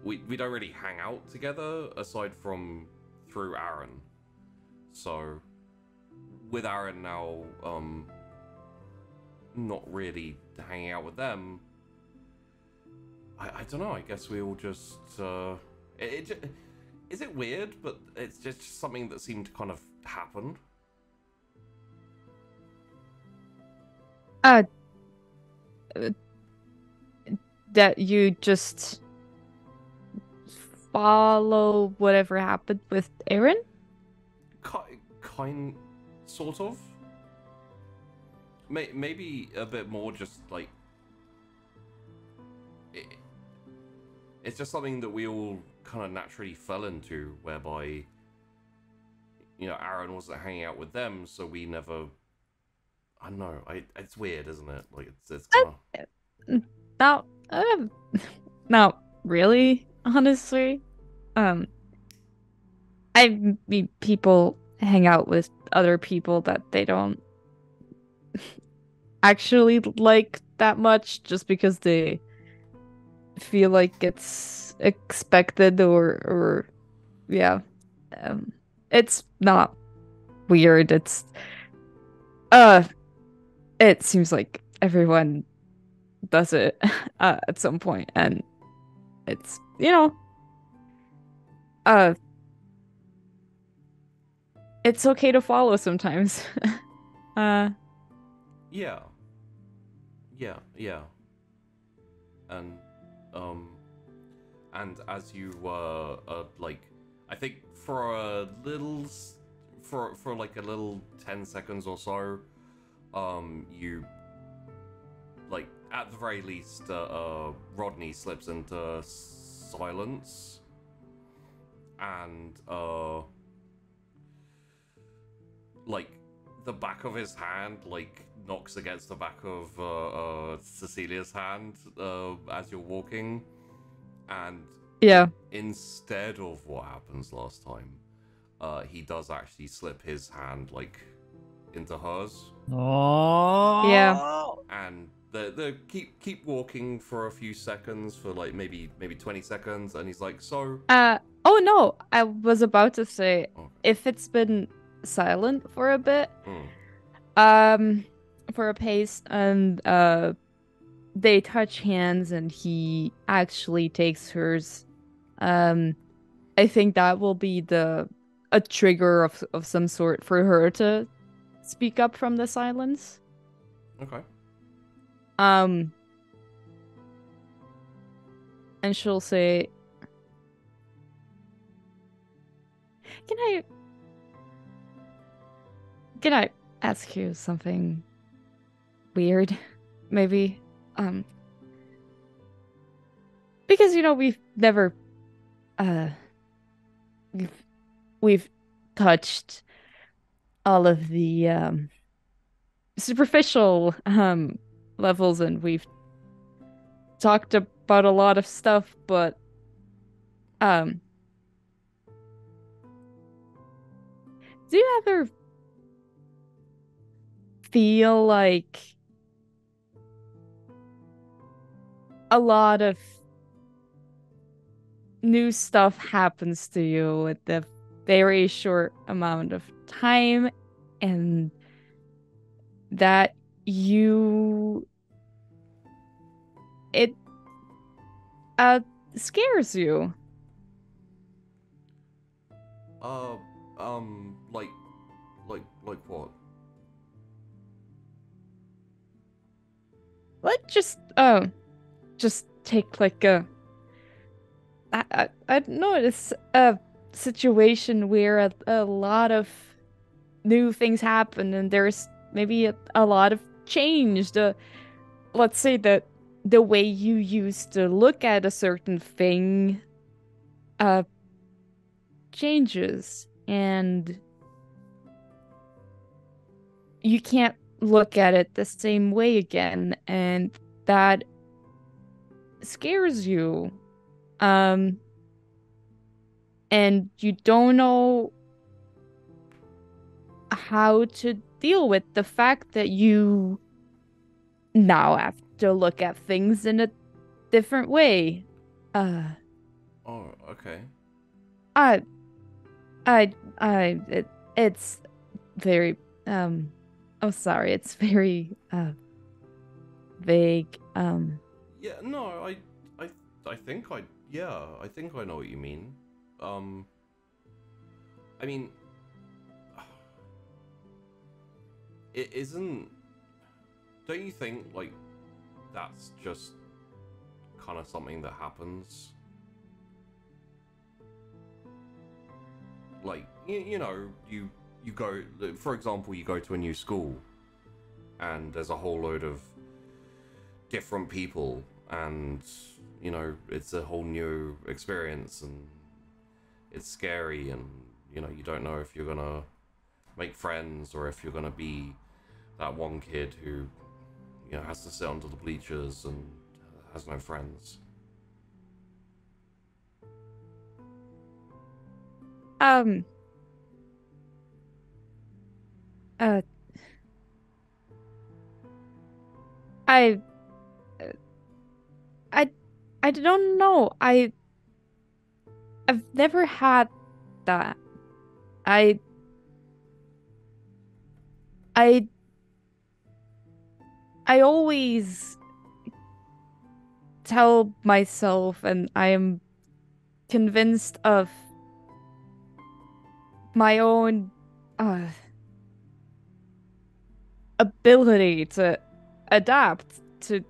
we don't really hang out together aside from through Aaron. So with Aaron now, not really hanging out with them. I don't know. I guess we all just is it weird? But it's just something that seemed to kind of happen. Uh, that you just follow whatever happened with Aaron? Kind, sort of. Maybe a bit more just like it's just something that we all kind of naturally fell into, whereby, you know, Aaron wasn't hanging out with them, so we never. I don't know. It's weird, isn't it? Like it's kind of Not, not really, honestly. I mean, people hang out with other people that they don't actually like that much just because they feel like it's expected, or yeah. It's not weird. Uh it seems like everyone does it at some point, and it's, uh it's okay to follow sometimes. uh yeah, yeah, and and as you like, I think for a little for like a little 10 seconds or so, you, like, at the very least, Rodney slips into silence, and like the back of his hand like knocks against the back of Cecilia's hand as you're walking, and yeah. instead of what happens last time, he does actually slip his hand like into hers. Oh. Yeah. And the keep walking for a few seconds, for like maybe 20 seconds, and he's like, so Oh no, I was about to say, okay. if it's been silent for a bit, for a pace, and they touch hands and he actually takes hers, I think that will be a trigger of some sort for her to speak up from the silence. Okay. And she'll say, Can I ask you something weird? Maybe? Because, we've never, uh, we've touched all of the, superficial, levels, and we've talked about a lot of stuff, but do you ever feel like a lot of new stuff happens to you with a very short amount of time, and that it scares you? Like what? Let's just take like I notice a situation where a lot of new things happen and there's maybe a lot of change. Let's say that the way you used to look at a certain thing changes, and you can't look at it the same way again, and that scares you. And you don't know how to deal with the fact that you now have to look at things in a different way. Oh, okay. It's very, I'm sorry, it's very, vague. Yeah, no, I think I think I know what you mean. I mean, it isn't. Don't you think like that's just kind of something that happens? Like you know, you go, for example, you go to a new school, and there's a whole load of different people, and you know, it's a whole new experience, and it's scary, and you know, you don't know if you're gonna make friends or if you're gonna be that one kid who, you know, has to sit under the bleachers and has no friends. Um, uh, I, I, I don't know. I've never had that. I, I, I always tell myself, and I am convinced of my own ability to adapt to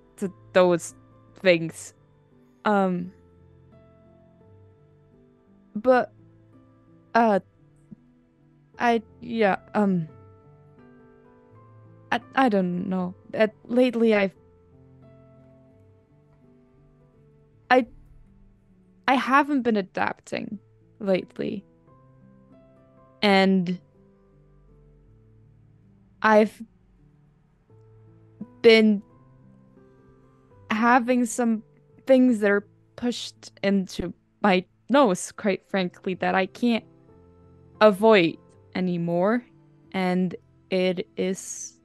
those things. But yeah, I don't know. Lately I I haven't been adapting lately. And I've been having some things that are pushed into my nose, quite frankly, that I can't avoid anymore. And it is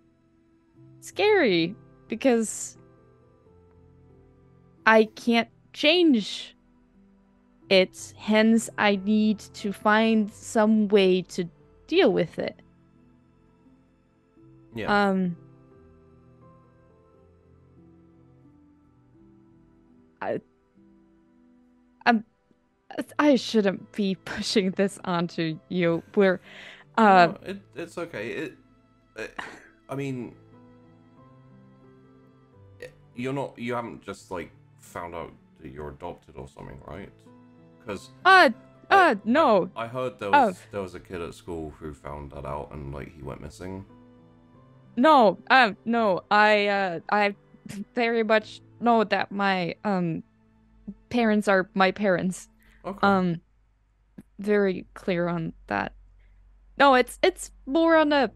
scary because I can't change it, hence I need to find some way to deal with it. Yeah. I shouldn't be pushing this onto you. No, it's okay. I mean, you haven't just like found out that you're adopted or something, right? Because no. I heard there was a kid at school who found that out and like he went missing. No, no. I very much know that my parents are my parents. Okay. Very clear on that. No, it's more on a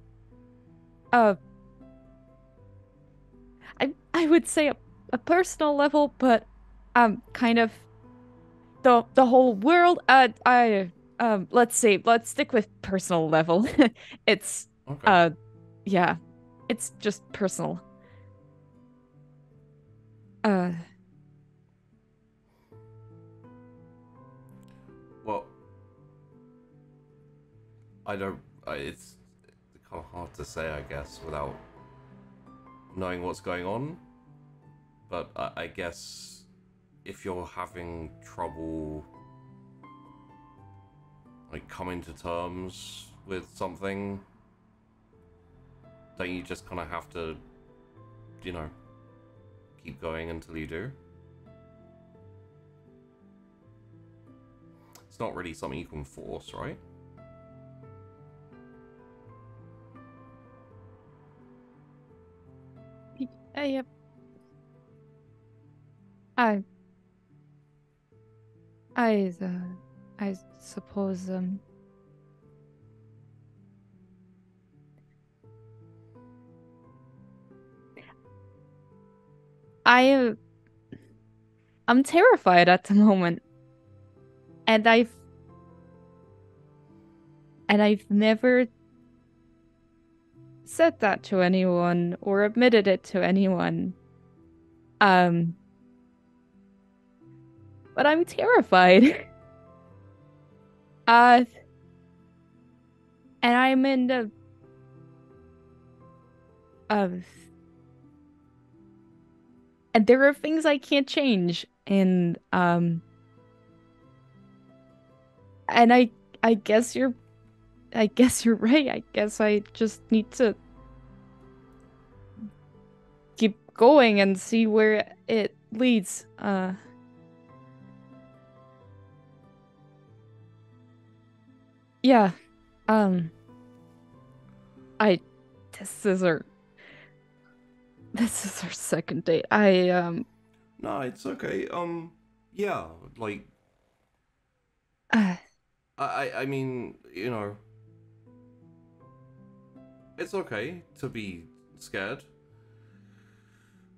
I would say a personal level, but kind of the whole world. Let's stick with personal level. It's Okay. yeah, it's just personal. Well, it's kind of hard to say, I guess, without knowing what's going on. But I guess if you're having trouble, like, coming to terms with something, don't you just kind of have to, you know, keep going until you do? It's not really something you can force, right? Yep. I I suppose I I'm terrified at the moment. And I've never said that to anyone or admitted it to anyone. But I'm terrified. And I'm in the and there are things I can't change, and I guess you're right. I guess I just need to keep going and see where it leads. Yeah. I this is our second date. No, it's okay. Yeah, like, uh, I mean, you know, it's okay to be scared.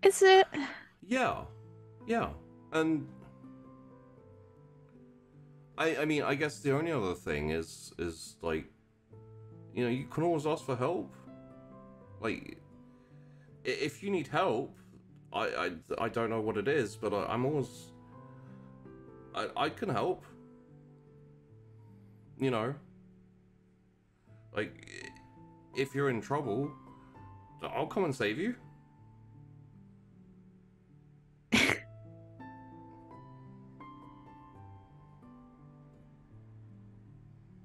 is it? Yeah, yeah, and I mean, I guess the only other thing is like, you know, you can always ask for help. Like, if you need help, I don't know what it is, but I'm always I can help. You know, like, if you're in trouble, I'll come and save you.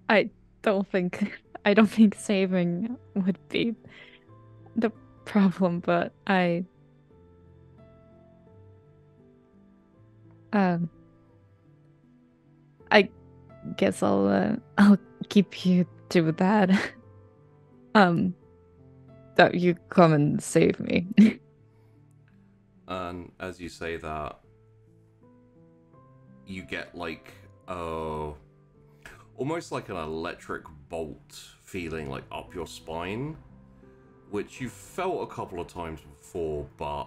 I I don't think saving would be the problem, but um I guess I'll keep you to that. That you come and save me. And as you say that, you get like almost like an electric bolt feeling like up your spine, which you've felt a couple of times before, but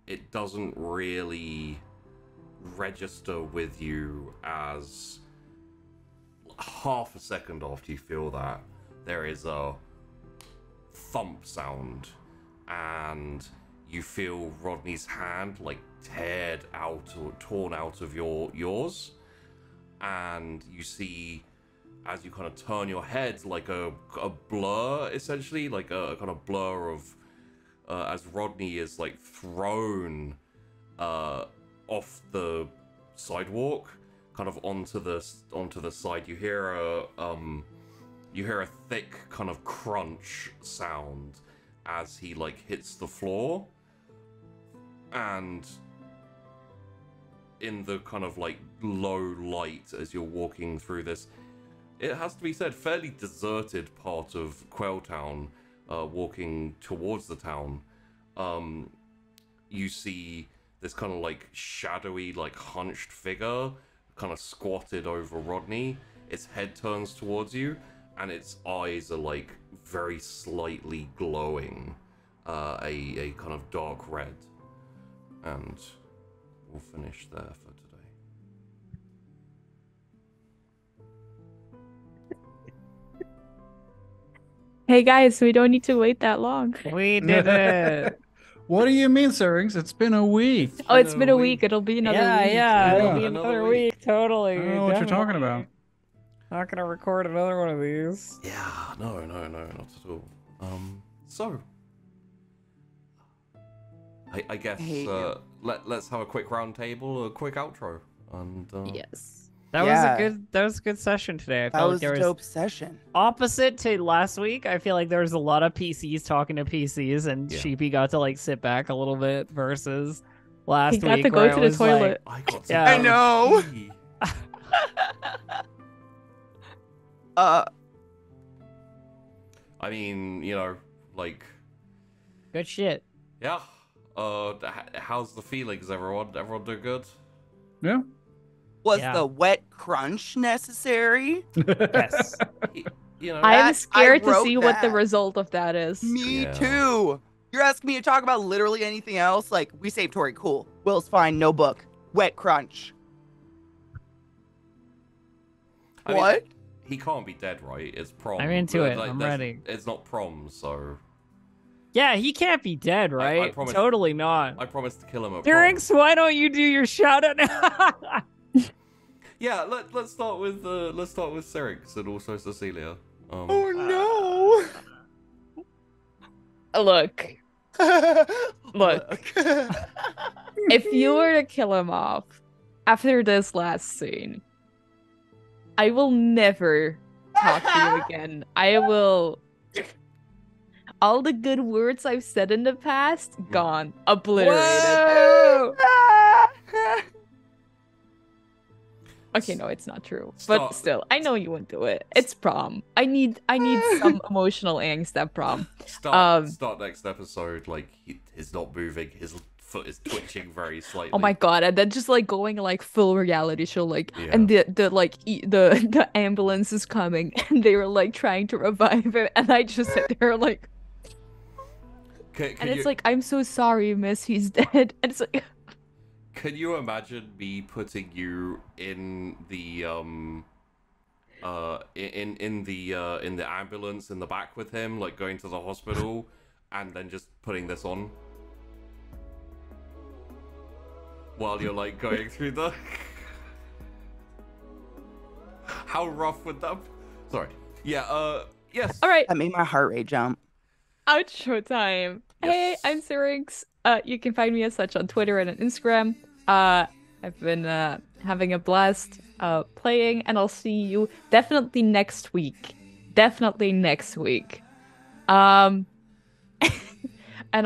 it doesn't really register with you as half a second after you feel that there is a thump sound, and you feel Rodney's hand like teared out or torn out of yours, and you see, as you kind of turn your head, like a blur, essentially, like a kind of blur of as Rodney is like thrown off the sidewalk, kind of onto the side. You hear a thick kind of crunch sound as he like hits the floor, and in the kind of like low light as you're walking through this, it has to be said, fairly deserted part of Quail Town, walking towards the town, you see this kind of like shadowy, like hunched figure kind of squatted over Rodney. Its head turns towards you, and its eyes are like very slightly glowing, a kind of dark red. And we'll finish there for today. Hey guys, we don't need to wait that long. We did it. What do you mean, Syrinx? It's been a week. Oh, it's been a week. It'll be another Yeah, week. yeah, it'll Yeah. be Another another week. week. Totally. I don't know what you're talking definitely. about. Not gonna record another one of these. Yeah, no, not at all. So I guess Hate you. let's have a quick round table, a quick outro, and Yes. That Yeah. was a good session today. I That felt was like there a was dope session. opposite to last week. I feel like there was a lot of PCs talking to PCs, and Yeah. Sheepy got to like sit back a little bit versus last He got week to go where to it the was like- toilet. I got to Yeah. I know. pee. I mean, you know, like, good shit. yeah. How's the feelings, everyone? Everyone doing good? Yeah. Was Yeah. the wet crunch necessary? Yes. You know, I am I scared to wrote see what the that. result of that is. Me Yeah. too. You're asking me to talk about literally anything else? Like, we saved Tori, cool. Will's fine, no book. Wet crunch. I mean, What? he can't be dead, right? It's prom. I'm into it. I'm there's- ready. It's not prom, so Yeah, he can't be dead, right? promise- Totally not. I promised to kill him at prom. Drinks, why don't you do your shout out now? Yeah, let's start with Syrinx and also Cecilia. Oh Look, no. Look. if you were to kill him off after this last scene, I will never talk to you again. I will. All the good words I've said in the past, gone, obliterated. Whoa! Okay, no, it's not true. Stop. But still, I know you wouldn't do it. It's prom. I need some emotional angst at prom. Start next episode like he's not moving, his foot is twitching very slightly. Oh my god, and then just like going like full reality show, like Yeah. and the ambulance is coming and they were like trying to revive him and I just sit there like and it's like, I'm so sorry, miss, he's dead. And it's like can you imagine me putting you in the in the ambulance in the back with him, like going to the hospital, and then just putting this on while you're like going through the how rough would that be? Sorry. Yeah, yes. Alright, That made my heart rate jump. outro time. Hey, Yes. I'm Syrinx. You can find me as such on Twitter and on Instagram. I've been having a blast playing, and I'll see you definitely next week. Definitely next week. And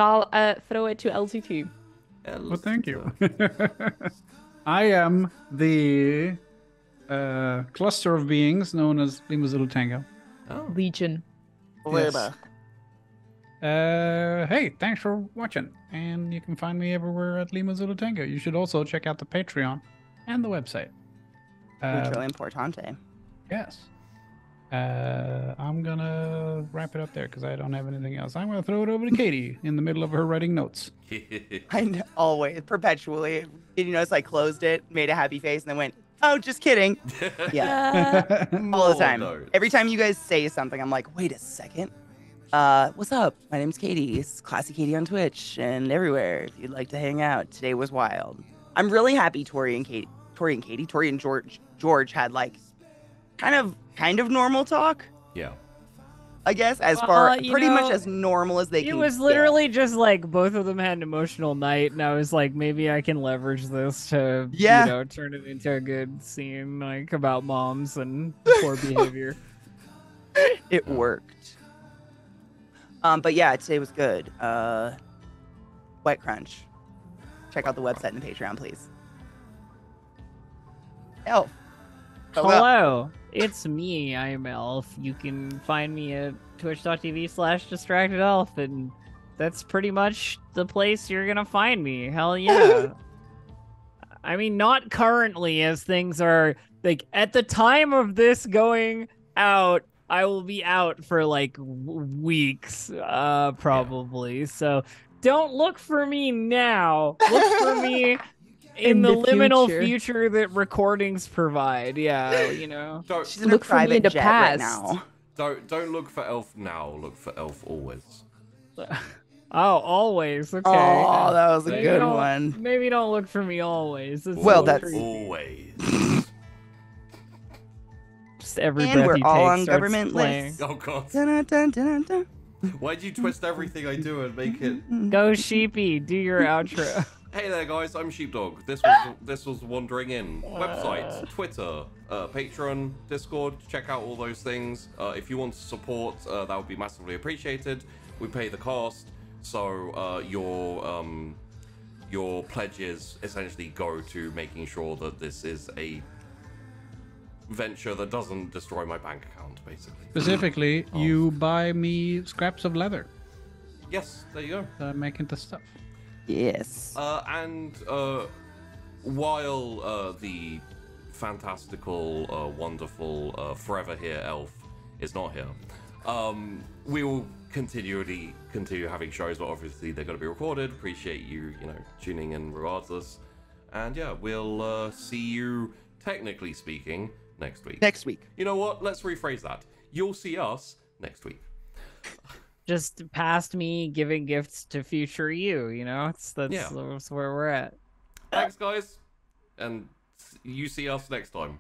I'll throw it to LCT. Well, thank you. I am the cluster of beings known as Lima's Little Tango. Oh. Legion. Yes. Hey, thanks for watching. And you can find me everywhere at Lima's Little Tango. You should also check out the Patreon and the website. Mucho importante. Yes. I'm gonna wrap it up there because I don't have anything else. I'm gonna throw it over to Katie in the middle of her writing notes. I know, always, perpetually. Did you notice I closed it, made a happy face, and then went, oh, just kidding. Yeah, all the time. notes. Every time you guys say something, I'm like, wait a second. What's up? My name's Katie. It's Classy Katie on Twitch and everywhere. If you'd like to hang out, today was wild. I'm really happy Tori and George had like kind of normal talk, Yeah. I guess, as Well, far you pretty much know, as normal as they It can. was get. literally just like both of them had an emotional night, and I was like, maybe I can leverage this to, Yeah. you know, turn it into a good scene, like about moms and poor behavior. It worked. But yeah, today was good. Wet Crunch. Check out the website and the Patreon, please. Elf. Oh, well. Hello, it's me, I'm Elf. You can find me at twitch.tv/distractedelf, and that's pretty much the place you're gonna find me. Hell yeah. I mean, not currently, as things are, like, at the time of this going out, I will be out for, like, weeks, probably. So don't look for me now. Look for me in the the liminal future. future that recordings provide. Yeah, you know. Don't She's in Look a for me in private the jet right past. now. don't look for Elf now. Look for Elf always. Oh, always. Okay. Oh, that was a Maybe good don't- one. Maybe don't look for me always. It's Well, so that's- creepy. always. Just every And breath we're you all take on starts government playing. lists. Oh god. Dun, dun, dun, dun, Why'd you twist everything I do and make it? dun. Go Sheepy, do your outro. Hey there, guys. I'm Sheepdog. This was Wandering In. Website, Twitter, Patreon, Discord. Check out all those things. If you want to support, that would be massively appreciated. We pay the cost, so your pledges essentially go to making sure that this is a venture that doesn't destroy my bank account, basically. Specifically, you buy me scraps of leather Yes, there you go. that I make into stuff. Yes. And while the fantastical, wonderful, forever here elf is not here, we will continue having shows, but obviously they're going to be recorded. Appreciate you tuning in regardless. And yeah, we'll see you, technically speaking, next week. Next week. You know what? Let's rephrase that. You'll see us next week. Just past me giving gifts to future you, that's Yeah. that's where we're at. Thanks, guys. And you see us next time.